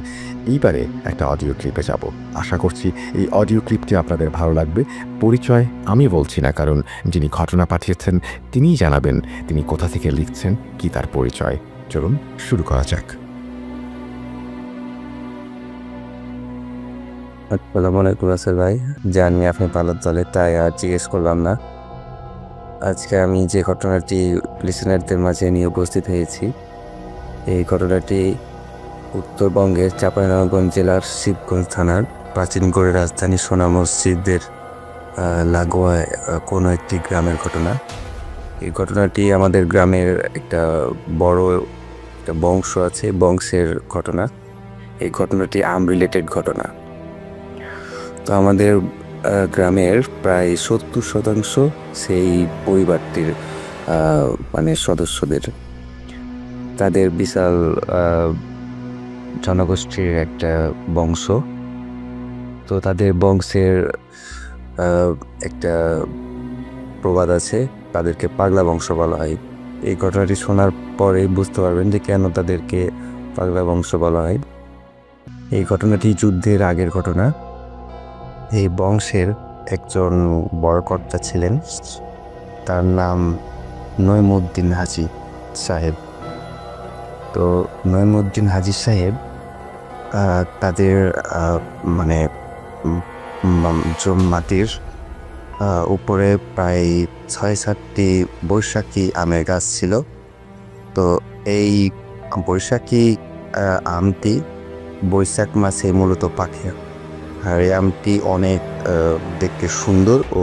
এইবারে একটা অডিও ক্লিপে যাব। আশা করছি এই অডিও ক্লিপটি আপনাদের ভালো লাগবে। পরিচয় আমি বলছি না, কারণ যিনি ঘটনা পাঠিয়েছেন তিনিই জানাবেন তিনি কোথা থেকে লিখছেন, কি তার পরিচয়। চলুন শুরু করা যাক। আসসালামু আলাইকুম রাসেল ভাই, জানি আপনি ভালো দলে, তাই আর জিজ্ঞেস করলাম না। আজকে আমি যে ঘটনাটি লিসেনারদের মাঝে নিয়ে উপস্থিত হয়েছি, এই ঘটনাটি উত্তরবঙ্গের চাঁপাইনবাবগঞ্জ জেলার শিবগঞ্জ থানার প্রাচীনগড়ের রাজধানী সোনা মসজিদের লাগোয়া কোনো একটি গ্রামের ঘটনা। এই ঘটনাটি আমাদের গ্রামের একটা বড় একটা বংশ আছে, বংশের ঘটনা। এই ঘটনাটি আনরিলেটেড ঘটনা। তো আমাদের গ্রামের প্রায় 70% সেই পরিবারটির মানে সদস্যদের, তাদের বিশাল জনগোষ্ঠীর একটা বংশ। তো তাদের বংশের একটা প্রবাদ আছে, তাদেরকে পাগলা বংশ বলা হয়। এই ঘটনাটি শোনার পরে বুঝতে পারবেন যে কেন তাদেরকে পাগলা বংশ বলা হয়। এই ঘটনাটি যুদ্ধের আগের ঘটনা। এই বংশের একজন বড় কর্তা ছিলেন, তার নাম নইমুদ্দিন হাজি সাহেব। তো নইমুদ্দিন হাজি সাহেব তাদের মানে মাটির উপরে প্রায় 6-7টি বৈশাখী আমের গাছ ছিল। তো এই বৈশাখী আমটি বৈশাখ মাসে মূলত পাকে। আর এই আমটি অনেক দেখতে সুন্দর ও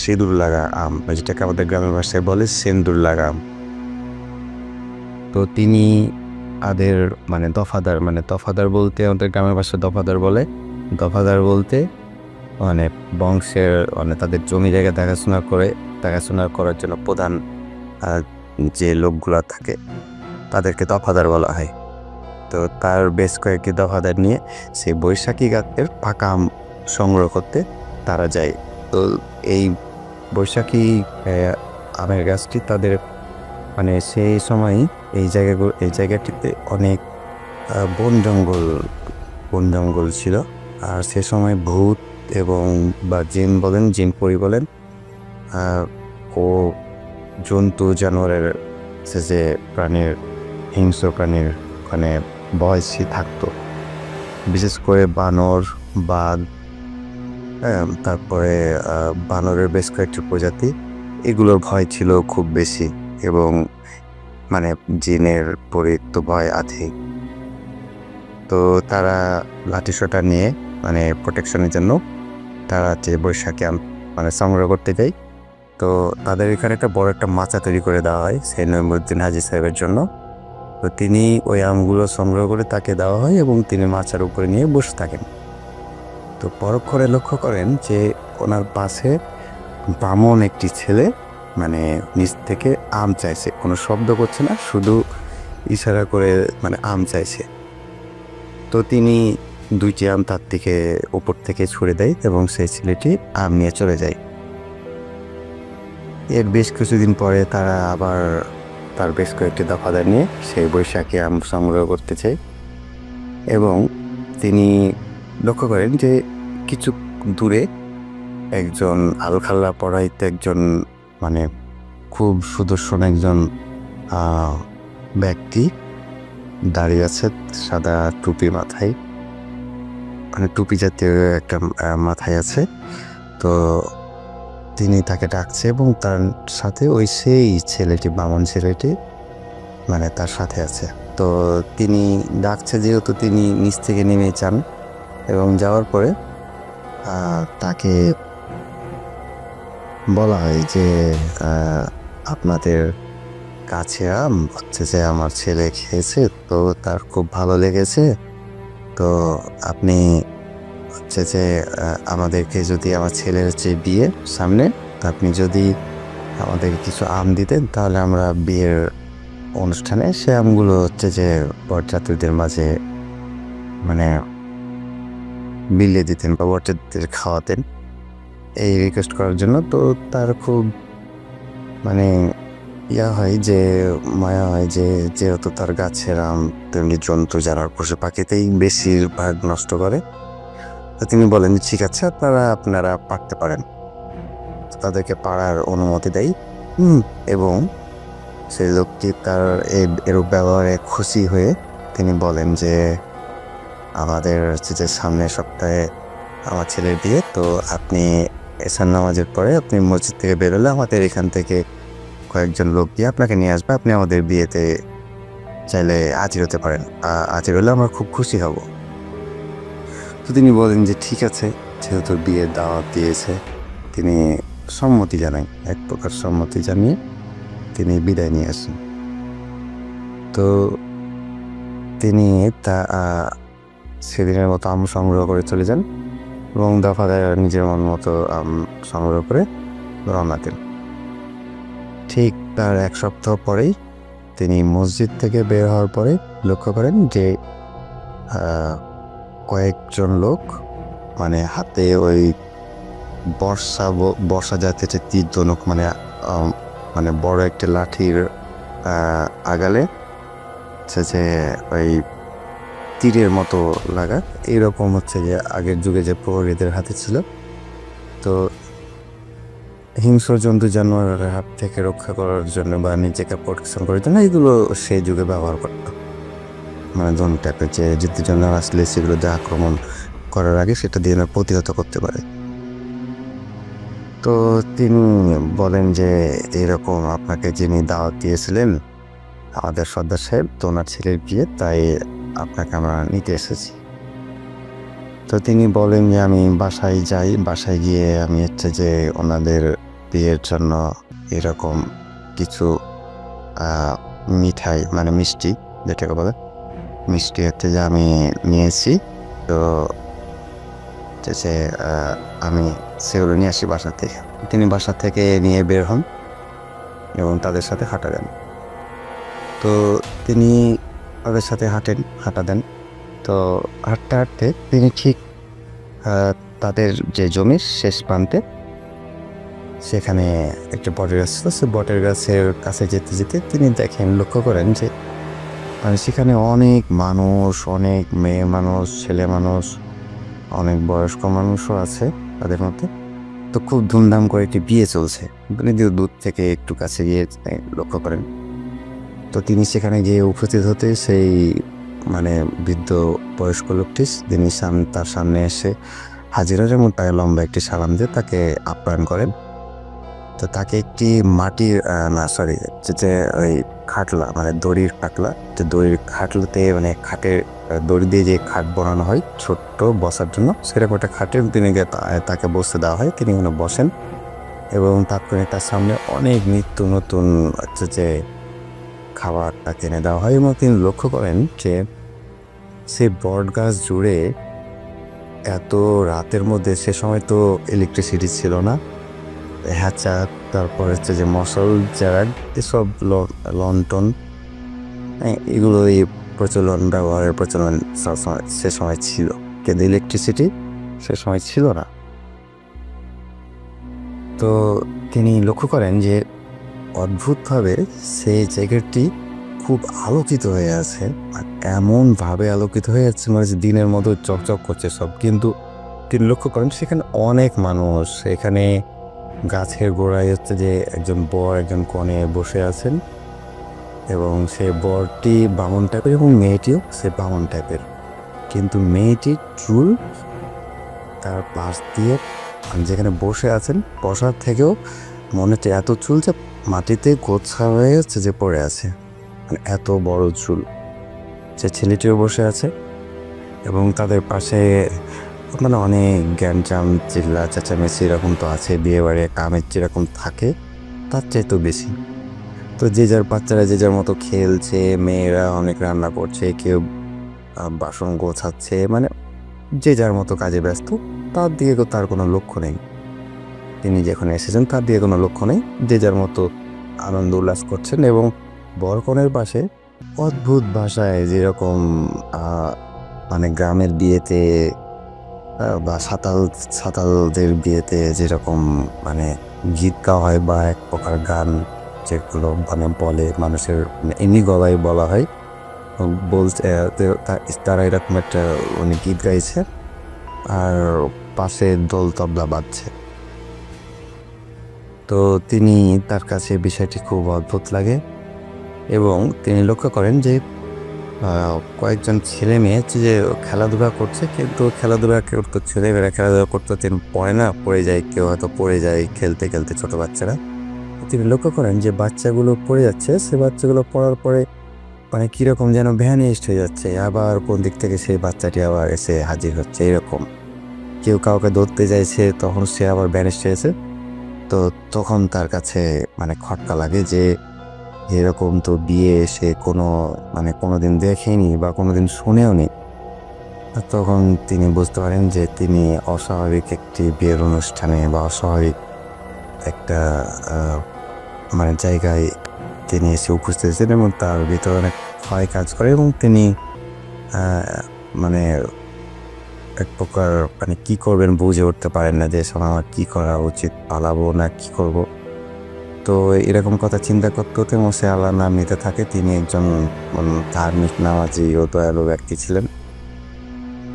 সিঁদুর লাগা আম, যেটাকে আমাদের গ্রামের ভাষায় বলে সেন্দুর লাগা আম। তো তিনি তাদের দফাদার বলতে আমাদের গ্রামের ভাষায় দফাদার বলে। দফাদার বলতে বংশের তাদের জমি জায়গা দেখাশোনা করার জন্য প্রধান যে লোকগুলো থাকে তাদেরকে দফাদার বলা হয়। তো তার বেশ কয়েকটি দফাদার নিয়ে সেই বৈশাখী গাছের পাকা আম সংগ্রহ করতে তারা যায়। তো এই বৈশাখী আমের গাছটি তাদের সেই সময় এই জায়গাটিতে অনেক বন জঙ্গল ছিল। আর সে সময় ভূত এবং বা জিন পরি বলেন ও জন্তু জানোয়ারের যে প্রাণীর হিংস্র প্রাণীর ভয় থাকতো। বিশেষ করে বানর, বাঘ, তারপরে বানরের বেশ কয়েকটি প্রজাতি, এগুলোর ভয় ছিল খুব বেশি। এবং জিনের পরি তো ভয় আছে। তো তারা লাঠিসোঁটা নিয়ে মানে প্রোটেকশনের জন্য তারা যে বৈশাখী আম মানে সংগ্রহ করতে যায়। তো তাদের এখানে একটা বড় একটা মাচা তৈরি করে দেওয়া হয় সেই নইমুদ্দিন হাজী সাহেবের জন্য। তো তিনি ওই আমগুলো সংগ্রহ করে তাকে দেওয়া হয় এবং তিনি মাচার উপরে নিয়ে বসে থাকেন। তো পরক্ষণে লক্ষ্য করেন যে ওনার পাশে বামন একটি ছেলে মানে নিচ থেকে আম চাইছে, কোনো শব্দ করছে না, শুধু ইশারা করে মানে আম চাইছে। তো তিনি 2টি আম তার থেকে উপর থেকে ছুড়ে দেয় এবং সেই ছেলেটি আম নিয়ে চলে যায়। এর বেশ কিছুদিন পরে তারা আবার তার বেশ কয়েকটি দফাদার নিয়ে সেই বৈশাখী আম সংগ্রহ করতে চায় এবং তিনি লক্ষ্য করেন যে কিছু দূরে একজন আলখাল্লা পরাইতে একজন মানে খুব সুদর্শন একজন ব্যক্তি দাঁড়িয়ে আছে, সাদা টুপি মাথায়, মানে টুপি জাতীয় একটা মাথায় আছে। তো তিনি তাকে ডাকছে এবং তার সাথে ওই সেই ছেলেটি, বামন ছেলেটি মানে তার সাথে আছে। তো তিনি ডাকছে যেহেতু তিনি নিচ থেকে নেমে যান এবং যাওয়ার পরে তাকে বলা হয় যে আপনাদের কাছে আম হচ্ছে যে আমার ছেলে খেয়েছে, তো তার খুব ভালো লেগেছে, তো আপনি হচ্ছে যে আমাদেরকে যদি আমার ছেলের যে বিয়ে সামনে, তো আপনি যদি আমাদের কিছু আম দিতেন তাহলে আমরা বিয়ের অনুষ্ঠানে সে আমগুলো হচ্ছে যে বরযাত্রীদের মাঝে মানে বিলিয়ে দিতেন বা বরযাত্রীদের খাওয়াতেন, এই রিকোয়েস্ট করার জন্য। তো তার খুব মানে হয় যে মায়া হয় যে যেহেতু তার গাছের আম তেমনি জন্তু জানোয়ার পশু পাখিতেই বেশিরভাগ নষ্ট করে। তো তিনি বলেন ঠিক আছে আপনারা পারতে পারেন। তাদেরকে পাড়ার অনুমতি দেয় এবং সেই লোকটি তার এরূপ ব্যবহারে খুশি হয়ে তিনি বলেন যে আমাদের হচ্ছে যে সামনের সপ্তাহে আমার ছেলের বিয়ে, তো আপনি এশার নামাজের পরে আপনি মসজিদ থেকে বেরোলে আমাদের এখান থেকে কয়েকজন লোক দিয়ে আপনাকে নিয়ে আসবে, আপনি আমাদের বিয়েতে চাইলে হাজির হতে পারেন, হাজির হলে আমরা খুব খুশি হব। তো তিনি বলেন যে ঠিক আছে, যেহেতু বিয়ের দাওয়াত দিয়েছে তিনি সম্মতি জানান, এক প্রকার সম্মতি জানিয়ে তিনি বিদায় নিয়ে আসেন। তো তিনি তা সেদিনের মতো আম সংগ্রহ করে চলে যান এবং দফাদার নিজের মন মতো আম সংগ্রহ করে রওনা দেন। ঠিক তার 1 সপ্তাহ পরেই তিনি মসজিদ থেকে বের হওয়ার পরে লক্ষ্য করেন যে কয়েকজন লোক মানে হাতে ওই বর্ষা জাতীয় যে তীর ধনুক মানে বড় একটা লাঠির আগালে যে ওই তীরের মতো লাগা, এইরকম হচ্ছে যে আগের যুগে যে প্রহরীদের হাতে ছিল। তো হিংস্র জন্তু জানোয়ারের হাত থেকে রক্ষা করার জন্য বা নিজেকে প্রোটেকশন করার জন্য এগুলো সেই যুগে ব্যবহার করত, মানে ধনুক টাইপের যে যুদ্ধ জানোয়ার আসলে সেগুলো দিয়ে আক্রমণ করার আগে সেটা দিয়ে প্রতিহত করতে পারে। তো তিনি বলেন যে এরকম আপনাকে যিনি দাওয়াত দিয়েছিলেন আমাদের সর্দার সাহেব, তো ওনার ছেলের বিয়ে, তাই আপনাকে আমরা নিতে এসেছি। তো তিনি বলেন যে আমি বাসায় যাই, বাসায় গিয়ে আমি হচ্ছে যে ওনাদের বিয়ের জন্য এরকম কিছু মিঠাই মানে মিষ্টি যেটাকে বলে মিষ্টি হচ্ছে যে আমি নিয়েছি, তো হচ্ছে আমি সেগুলো নিয়ে আসি বাসা থেকে। তিনি বাসা থেকে নিয়ে বের হন এবং তাদের সাথে হাঁটা দেন। তো তিনি তাদের সাথে হাঁটা দেন। তো হাঁটতে হাঁটতে তিনি ঠিক তাদের যে জমির শেষ প্রান্তে সেখানে একটা বটের গাছ ছিল, সে বটের গাছের কাছে যেতে যেতে তিনি লক্ষ্য করেন যে মানে সেখানে অনেক মানুষ, অনেক মেয়ে মানুষ, ছেলে মানুষ, অনেক বয়স্ক মানুষও আছে তাদের মধ্যে। তো খুব ধুমধাম করে একটি বিয়ে চলছে, দূর থেকে একটু কাছে গিয়ে লক্ষ্য করেন। তো তিনি সেখানে গিয়ে উপস্থিত হতে সেই মানে বৃদ্ধ বয়স্ক লোকটি তিনি তার সামনে এসে হাজির হয় এবং তাকে লম্বা একটি সালাম দিয়ে তাকে আপ্যায়ন করেন তো তাকে একটি মাটির না সরি যে ওই খাটলা মানে দড়ির খাটলা, যে দড়ির খাটলাতে মানে খাটের দড়ি দিয়ে যে খাট বানানো হয় ছোট্ট বসার জন্য, সেরকম একটা খাটে তিনি তাকে বসতে দেওয়া হয়। তিনি ওখানে বসেন এবং তারপরে তার সামনে অনেক নিত্য নতুন হচ্ছে যে খাবার তাকে এনে দেওয়া হয়। এবং তিনি লক্ষ্য করেন যে সেই বট গাছ জুড়ে এত রাতের মধ্যে, সে সময় তো ইলেকট্রিসিটি ছিল না, হ্যাচা তারপর হচ্ছে যে মশাল জ্যারাগ এসব লন্ঠন এগুলো এই ব্যবহারের প্রচলন সে সময় ছিল, কিন্তু ইলেকট্রিসিটি সে সময় ছিল না। তো তিনি লক্ষ্য করেন যে অদ্ভুতভাবে সেই জায়গাটি খুব আলোকিত হয়ে আছে, আর এমনভাবে আলোকিত হয়ে যাচ্ছে মানে যে দিনের মতো চকচক করছে সব। কিন্তু তিনি লক্ষ্য করেন সেখানে অনেক মানুষ, এখানে গাছের গোড়ায় হচ্ছে যে একজন বর একজন কনে বসে আছেন, এবং সে বরটি বামন টাইপের এবং মেয়েটিও সে বামন টাইপের। কিন্তু মেয়েটির চুল তার পাশ দিয়ে যেখানে বসে আছেন বসার থেকেও মনে হচ্ছে এত চুল যে মাটিতে গোছা হয়ে হচ্ছে যে পড়ে আছে, মানে এত বড় চুল। সে ছেলেটিও বসে আছে এবং তাদের পাশে মানে অনেক গ্যাঞ্জাম চিল্লা চেঁচামেচি এরকম তো আছে, বিয়ে বাড়ি কামের যেরকম থাকে তার চেয়ে তো বেশি। তো যে যার বাচ্চারা যে যার মতো খেলছে, মেয়েরা অনেক রান্না করছে, কেউ বাসন গোছাচ্ছে, মানে যে যার মতো কাজে ব্যস্ত, তার দিকে তার কোনো লক্ষ্য নেই। তিনি যেখানে এসেছেন তার দিকে কোনো লক্ষ্য নেই, যে যার মতো আনন্দ উল্লাস করছেন। এবং বরকনের পাশে অদ্ভুত ভাষায় যেরকম মানে গ্রামের বিয়েতে বা সাঁতালদের বিয়েতে যেরকম মানে গীত গাওয়া হয় বা এক প্রকার গান যেগুলো মানে বলে মানুষের এমনি গলায় বলা হয়, বলছে তারা এরকম একটা উনি গীত গাইছে আর পাশে দোল তবলা বাজছে। তো তিনি তার কাছে বিষয়টি খুব অদ্ভুত লাগে এবং তিনি লক্ষ্য করেন যে কয়েকজন ছেলে মেয়ে যে খেলাধুলা করছে, কিন্তু খেলাধুলা করতো ছেলেমেয়েরা খেলাধুলা করতে তিনি পড়ে যায়, কেউ হয়তো পড়ে যায় খেলতে খেলতে ছোট বাচ্চারা। তিনি লক্ষ্য করেন যে বাচ্চাগুলো পড়ে যাচ্ছে, সে বাচ্চাগুলো পড়ার পরে মানে কীরকম যেন ভ্যানিস্ট হয়ে যাচ্ছে, আবার কোন দিক থেকে সেই বাচ্চাটি আবার এসে হাজির হচ্ছে এরকম। কেউ কাউকে ধরতে চাইছে, তখন সে আবার ভ্যানিস্ট হয়েছে। তো তখন তার কাছে মানে খটকা লাগে যে এরকম তো বিয়ে সে কোনোদিন দেখেনি বা কোনোদিন শুনেও নি। তখন তিনি বুঝতে পারেন যে তিনি অস্বাভাবিক একটি বিয়ের অনুষ্ঠানে বা অস্বাভাবিক একটা মানে জায়গায় তিনি এসে উপস্থিত হয়েছেন এবং তার ভিতরে অনেক ভয় কাজ করে এবং তিনি মানে এক প্রকার মানে কী করবেন বুঝে উঠতে পারেন না যে সময় আমার কী করা উচিত, পালাবো না কী করব। তো এরকম কথা চিন্তা করতে হতে মোসে আল্লাহ নাম নিতে থাকে। তিনি একজন ধার্মিক নামাজি ও দয়ালু ব্যক্তি ছিলেন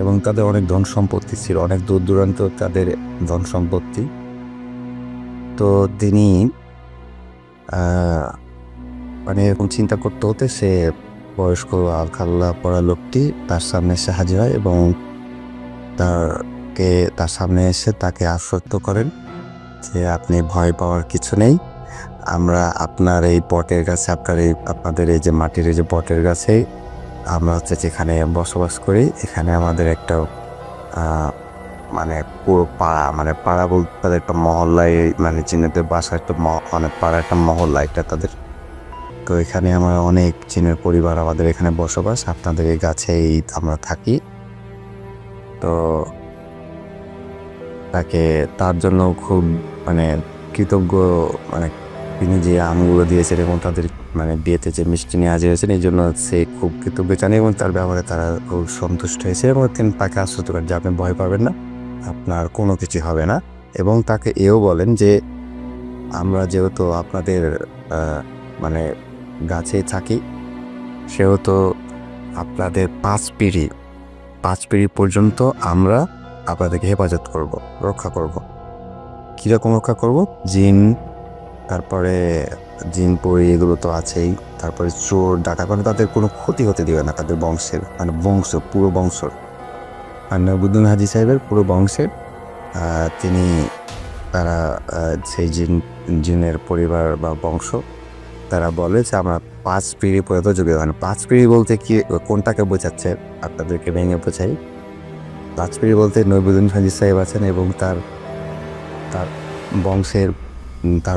এবং তাদের অনেক ধন সম্পত্তি ছিল, অনেক দূর দূরান্ত তাদের ধন সম্পত্তি। তো তিনি মানে এরকম চিন্তা করতে হতে সে বয়স্ক আলখাল্লা পড়া লোকটি তার সামনে এসে হাজির হয় এবং তার সামনে এসে তাকে আশ্বস্ত করেন যে আপনি ভয় পাওয়ার কিছু নেই, আমরা আপনার এই বটের গাছে আপনাদের এই যে মাটির এই যে বটের গাছে আমরা হচ্ছে যেখানে বসবাস করি, এখানে আমাদের একটা মানে পুরো পাড়া বলতে তাদের একটা মহল্লায় মানে চীনেদের বাসা একটা মানে পাড়া একটা মহল্লা এটা তাদের। তো এখানে আমরা অনেক চীনের পরিবার আমাদের এখানে বসবাস, আপনাদের এই গাছেই আমরা থাকি। তো তার জন্য খুব মানে কৃতজ্ঞ, মানে তিনি যে আমগুলো দিয়েছেন এবং তাদের মানে বিয়েতে যে মিষ্টি নিয়ে হাজির হয়েছেন এই জন্য সে খুব কৃতজ্ঞ জানে এবং তার ব্যবহারে তারা খুব সন্তুষ্ট হয়েছে এবং তিনি তাকে আশ্বস্ত করেন যে আপনি ভয় পাবেন না, আপনার কোনো কিছু হবে না। এবং তাকে এও বলেন যে আমরা যেহেতু আপনাদের মানে গাছে থাকি সেহেতু আপনাদের 5 পিঁড়ি পর্যন্ত আমরা আপনাদেরকে হেফাজত করব, রক্ষা করব। কীরকম রক্ষা করব? জিন, তারপরে জিন পরি এগুলো তো আছেই, তারপরে চোর ডাকাত, মানে তাদের কোনো ক্ষতি হতে দিবে না, তাদের বংশের মানে পুরো বংশর। আর নবুদ্দিন হাজি সাহেবের পুরো বংশের তিনি তারা সেই জিনের পরিবার বা বংশ, তারা বলে যে আমরা 5 পিঁড়ি পর্যন্ত যোগ্য। মানে 5 পিঁড়ি বলতে কি, কোনটাকে বোঝাচ্ছে আপনাদেরকে ভেঙে বোঝাই। 5 পিঁড়ি বলতে নবীউদ্দিন হাজী সাহেব আছেন এবং তার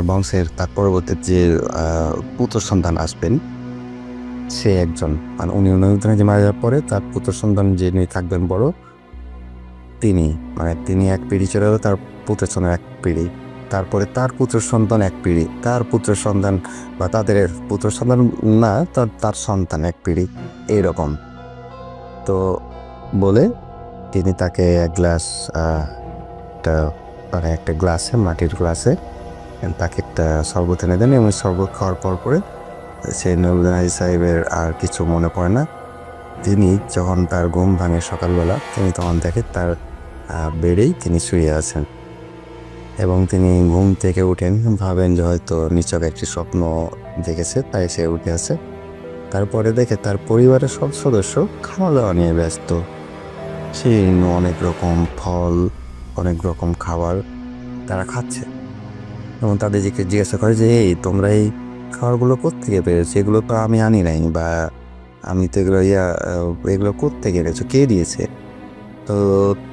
বংশের তার পরবর্তী যে পুত্র সন্তান আসবেন সে একজন, মানে উনি নবীউদ্দিন হাজী মারা যাওয়ার পরে তার পুত্র সন্তান যিনি থাকবেন বড়, তিনি 1 পিঁড়ি চলে গেল, তার পুত্র সন্তান 1 পিঁড়ি, তারপরে তার পুত্র সন্তান 1 পিঁড়ি, তার পুত্র সন্তান বা তাদের পুত্র সন্তান না, তার সন্তান 1 পিঁড়ি, এইরকম। তো বলে তিনি তাকে এক গ্লাস একটা গ্লাসে, মাটির গ্লাসে তাকে একটা শরবত এনে দেন এবং শরবত খাওয়ার পরে সেই নবীউদ্দিন হাজী সাহেবের আর কিছু মনে পড়ে না। তিনি যখন তার ঘুম ভাঙে সকালবেলা, তিনি তখন দেখে তার বেডেই তিনি শুয়ে আছেন এবং তিনি ঘুম থেকে উঠেন, ভাবেন যে হয়তো নিছক একটি স্বপ্ন দেখেছে, তাই সে উঠে আছে। তারপরে দেখে তার পরিবারের সব সদস্য খাওয়া দাওয়া নিয়ে ব্যস্ত। সেই অনেক রকম ফল, অনেক রকম খাবার তারা খাচ্ছে এবং তাদেরকে জিজ্ঞাসা করে যে এই তোমরা এই খাবারগুলো কোত্থেকে পেয়েছো, এগুলো তো আমি আনি নাই, বা আমি তো এগুলো কোত্থেকে এনেছো, কে দিয়েছে? তো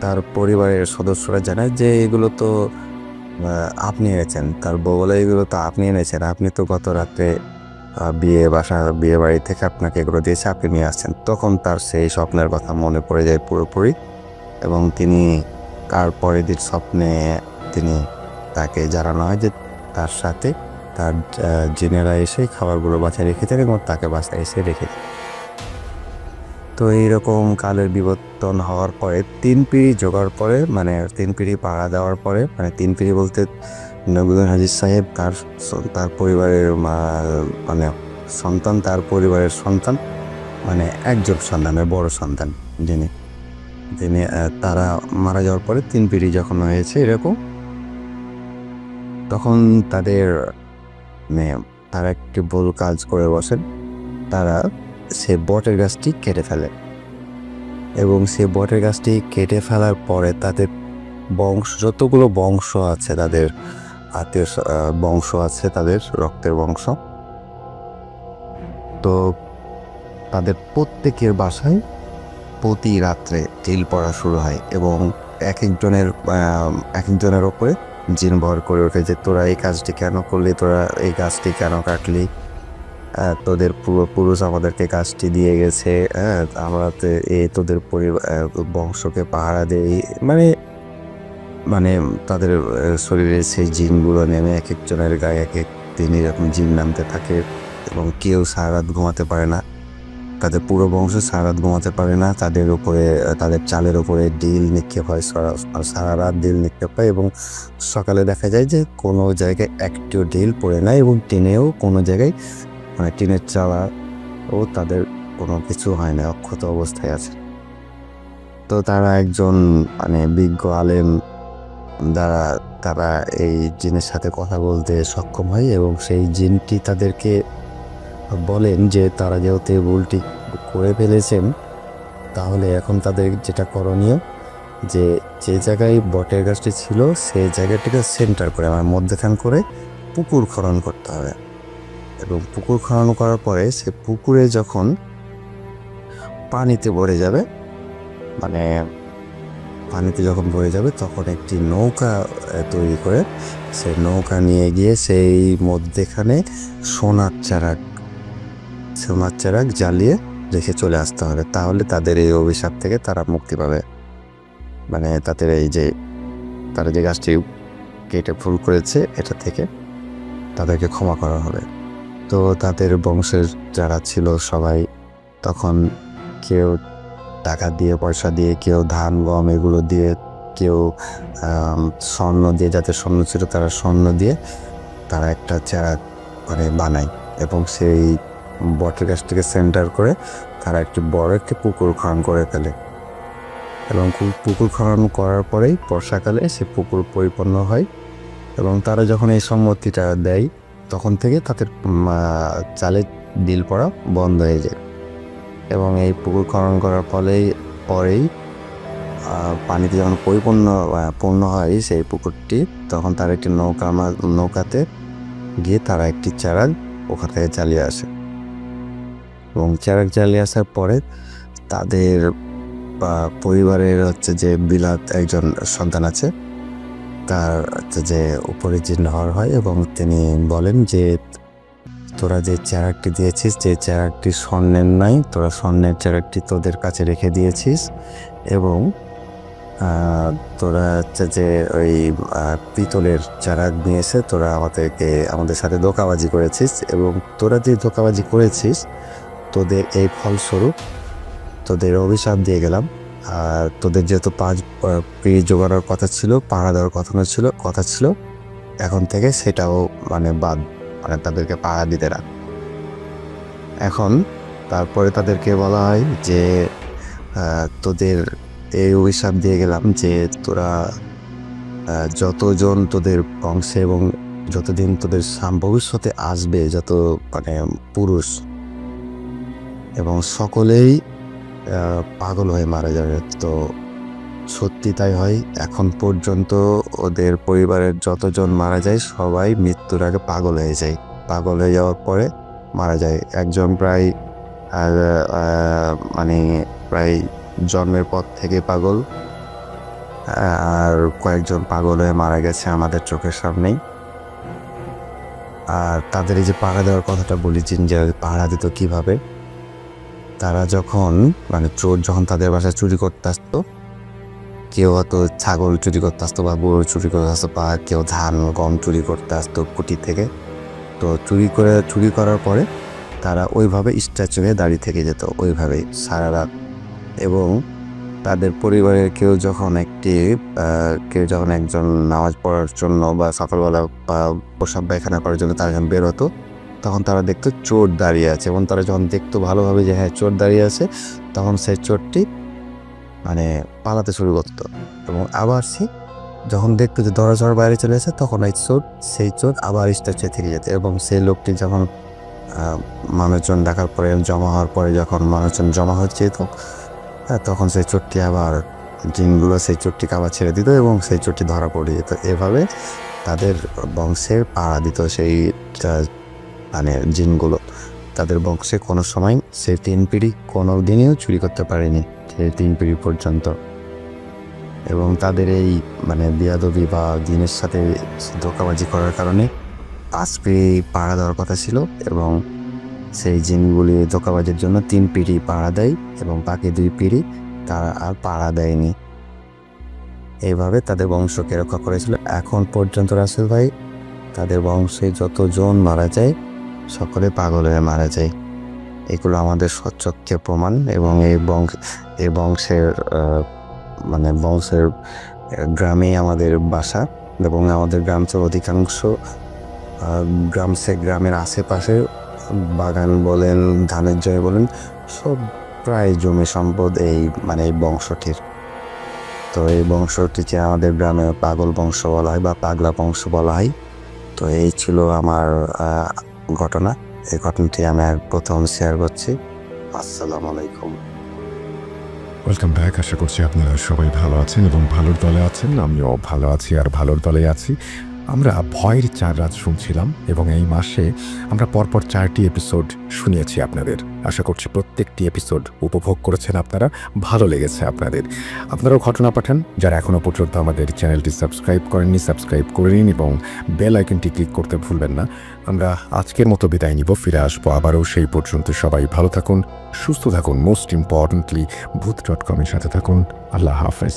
তার পরিবারের সদস্যরা জানায় যে এগুলো তো আপনি এনেছেন। তার বউ বলে এগুলো তো আপনি এনেছেন, আপনি তো গত রাত্রে বিয়ে বাড়ি থেকে আপনাকে এগুলো দিয়েছে, আপনি নিয়ে আসছেন। তখন তার সেই স্বপ্নের কথা মনে পড়ে যায় পুরোপুরি এবং তিনি তার পরের দিন স্বপ্নে তাকে জানানো হয় যে তার সাথে তার জিনেরা এসে খাবারগুলো বাসায় রেখেছেন এবং তাকে বাসায় এসে রেখে। তো এইরকম কালের বিবর্তন হওয়ার পরে 3 পিঁড়ি জোগাড় পরে, মানে 3 পিঁড়ি পাড়া দেওয়ার পরে, মানে 3 পিঁড়ি বলতে নবীউদ্দিন হাজী সাহেব, তার পরিবারের মানে সন্তান, তার পরিবারের সন্তান, মানে একজন সন্তানের বড় সন্তান যিনি তারা মারা যাওয়ার পরে 3 পিঁড়ি যখন হয়েছে এরকম, তখন তারা একটি ভুল কাজ করে বসেন। তারা সে বটের গাছটি কেটে ফেলে এবং সে বটের গাছটি কেটে ফেলার পরে তাদের যতগুলো বংশ আছে, তাদের আত্মীয় বংশ আছে, তাদের রক্তের বংশ, তো তাদের প্রত্যেকের বাসায় প্রতি রাত্রে ঢিল পড়া শুরু হয় এবং এক একজনের ওপরে জিন ভর করে ওঠে যে তোরা এই কাজটি কেন করলি, তোরা এই গাছটি কেন কাটলি, তোদের পূর্বপুরুষ আমাদেরকে কাজটি দিয়ে গেছে, আমরা তোদের বংশকে পাহারা দেই, মানে তাদের শরীরে সেই জিনগুলো নেমে এক একজনের গায়ে এক দিন এরকম জিন নামতে থাকে এবং কেউ সারা রাত ঘুমাতে পারে না, তাদের পুরো বংশ সারা রাত ঘুমাতে পারে না, তাদের চালের উপরে ডিল নিক্ষেপ হয়, সারা রাত ডিল নিক্ষেপ হয় এবং সকালে দেখা যায় যে কোনো জায়গায় একটিও ডিল পড়ে না এবং টিনেও কোনো জায়গায়, মানে টিনের চালা ও তাদের কোনো কিছু হয় না, অক্ষত অবস্থায় আছে। তো তারা একজন বিজ্ঞ আলেম দ্বারা তারা এই জিনের সাথে কথা বলতে সক্ষম হয় এবং সেই জিনটি তাদেরকে বলেন যে তারা যেহেতু ভুলটি করে ফেলেছেন, তাহলে এখন তাদের যেটা করণীয়, যে জায়গায় বটের গাছটি ছিল সেই জায়গাটিকে সেন্টার করে, মধ্যখান করে পুকুর খনন করতে হবে এবং পুকুর খনন করার পরে সে পুকুরে যখন পানিতে ভরে যাবে, তখন একটি নৌকা তৈরি করে সেই নৌকা নিয়ে গিয়ে সেই মধ্যেখানে সোনার চারাক জ্বালিয়ে রেখে চলে আসতে হবে। তাহলে তাদের এই অভিশাপ থেকে তারা মুক্তি পাবে, তারা যে গাছটি কেটে ভুল করেছে এটা থেকে তাদেরকে ক্ষমা করা হবে। তো তাদের বংশের যারা ছিল সবাই তখন কেউ টাকা দিয়ে, পয়সা দিয়ে, কেউ ধান গম এগুলো দিয়ে, কেউ স্বর্ণ দিয়ে, যাতে স্বর্ণ ছিল তারা স্বর্ণ দিয়ে তারা একটা চারা বানায় এবং সেই বটের গাছটিকে সেন্টার করে তারা একটি বড় একটি পুকুর খনন করে ফেলে এবং পুকুর খনন করার পরেই বর্ষাকালে সে পুকুর পরিপূর্ণ হয় এবং তারা যখন এই সম্মতিটা দেয় তখন থেকে তাদের চালে ডিল পড়া বন্ধ হয়ে যায় এবং এই পুকুর খনন করার পরেই পানিতে যখন পূর্ণ হয় সেই পুকুরটি, তখন তারা একটি নৌকাতে গিয়ে তারা একটি চেরাগ ওখান থেকে চালিয়ে আসে। এবং চেরাগ চালিয়ে আসার পরে তাদের পরিবারের হচ্ছে যে বিলাত একজন সন্তান আছে, তার হচ্ছে যে উপরে জিন হয় এবং তিনি বলেন যে তোরা যে চেরাগটি দিয়েছিস, যে চেরাগটি স্বর্ণের নাই, তোরা স্বর্ণের চেরাগটি তোদের কাছে রেখে দিয়েছিস এবং তোরা হচ্ছে যে ওই পিতলের চেরাগ নিয়ে এসে তোরা আমাদের সাথে ধোঁকাবাজি করেছিস এবং তোরা যে ধোঁকাবাজি করেছিস তোদের এই ফলস্বরূপ তোদের অভিশাপ দিয়ে গেলাম। আর তোদের যেহেতু 5 পিঁড়ি জোগানোর কথা ছিল, পাহারা দেওয়ার কথা ছিল, এখন থেকে সেটাও বাদ, তাদেরকে পাহারা দিতে রাখ। এখন তারপরে তাদেরকে বলা হয় যে তোদের এই অভিশাপ দিয়ে গেলাম যে তোরা যতজন তোদের বংশে এবং যতদিন তোদের ভবিষ্যতে আসবে যত পুরুষ এবং সকলেই পাগল হয়ে মারা যাবে। তো সত্যি তাই হয়, এখন পর্যন্ত ওদের পরিবারের যতজন মারা যায় সবাই মৃত্যুর আগে পাগল হয়ে যায়। পাগল হয়ে যাওয়ার পরে মারা যায়। একজন প্রায় প্রায় জন্মের পর থেকে পাগল, আর কয়েকজন পাগল হয়ে মারা গেছে আমাদের চোখের সামনেই। আর তাদের এই যে পাহারা দেওয়ার কথাটা বলি, যে পাহারা দিত কীভাবে, তারা যখন চোর যখন তাদের বাসায় চুরি করতে আসতো, কেউ হয়তো ছাগল চুরি করতে আসতো বা গরু চুরি করতে আসতো বা কেউ ধান গম চুরি করতে আসতো কুটি থেকে, তো চুরি করার পরে তারা ওইভাবে স্ট্যাচু হয়ে দাঁড়িয়ে থেকে যেত ওইভাবেই সারা রাত। এবং তাদের পরিবারের কেউ যখন একজন নামাজ পড়ার জন্য বা সকালবেলা বা প্রসাব পায়খানা করার জন্য তারা যখন বেরোতো, তখন তারা দেখতো চোর দাঁড়িয়ে আছে এবং তারা যখন দেখতো ভালোভাবে যে হ্যাঁ চোর দাঁড়িয়ে আছে, তখন সেই চোরটি পালাতে শুরু করতো। এবং আবার যখন দেখতো যে দরজার বাইরে চলে আসে, তখন সেই চোর আবার স্ট্যাচু থেকে যেত। এবং সেই লোকটি যখন মানুষজন ডাকার পরে জমা হওয়ার পরে যখন মানুষজন জমা হচ্ছে, তখন সেই চোরটি আবার জিনগুলো সেই চোরটিকে আবার ছেড়ে দিত এবং সেই চোরটি ধরা পড়ে যেত। এভাবে তাদের বংশের পাড়া দিত সেই জিনগুলো। তাদের বংশে কোনো সময় সেই 3 পিঁড়ি কোনো দিনেও চুরি করতে পারেনি, সেই 3 পিঁড়ি পর্যন্ত। এবং তাদের এই বিয়াদবি বা জিনের সাথে ধোঁকাবাজি করার কারণে 5 পিঁড়ি পাড়া দেওয়ার কথা ছিল এবং সেই জিনগুলি ধোঁকাবাজির জন্য 3 পিঁড়ি পাড়া দেয় এবং বাকি 2 পিঁড়ি তারা আর পাড়া দেয়নি। এইভাবে তাদের বংশকে রক্ষা করেছিল। এখন পর্যন্ত রাসেল ভাই তাদের বংশে যতজন মারা যায় সকলে পাগল হয়ে মারা যায়। এগুলো আমাদের সচক্ষে প্রমাণ। এবং এই বংশের গ্রামেই আমাদের বাসা এবং আমাদের গ্রামের অধিকাংশ গ্রামের আশেপাশে বাগান বলেন, ধানের জমি বলেন, সব প্রায় জমি সম্পদ এই বংশটির। তো এই বংশটিকে আমাদের গ্রামে পাগল বংশ বলা হয় বা পাগলা বংশ বলা হয়। তো এই ছিল আমার ঘটনা। এই ঘটনাটি আমি প্রথম শেয়ার করছি। আসসালামু আলাইকুম। Welcome back. আশা করছি আপনারা সবাই ভালো আছেন এবং ভালোর দলে আছেন। আমিও ভালো আছি আর ভালোর দলে আছি। আমরা ভয়ের 4 রাত শুনছিলাম এবং এই মাসে আমরা পরপর 4টি এপিসোড শুনিয়েছি আপনাদের। আশা করছি প্রত্যেকটি এপিসোড উপভোগ করেছেন আপনারা, ভালো লেগেছে আপনাদের। আপনারাও ঘটনা পাঠান। যারা এখনও পর্যন্ত আমাদের চ্যানেলটি সাবস্ক্রাইব করেননি, সাবস্ক্রাইব করে নিন এবং বেল আইকনটি ক্লিক করতে ভুলবেন না। আমরা আজকের মতো বিদায় নিব, ফিরে আসবো আবারও। সেই পর্যন্ত সবাই ভালো থাকুন, সুস্থ থাকুন, মোস্ট ইম্পর্টেন্টলি ভূত.com-এর সাথে থাকুন। আল্লাহ হাফেজ।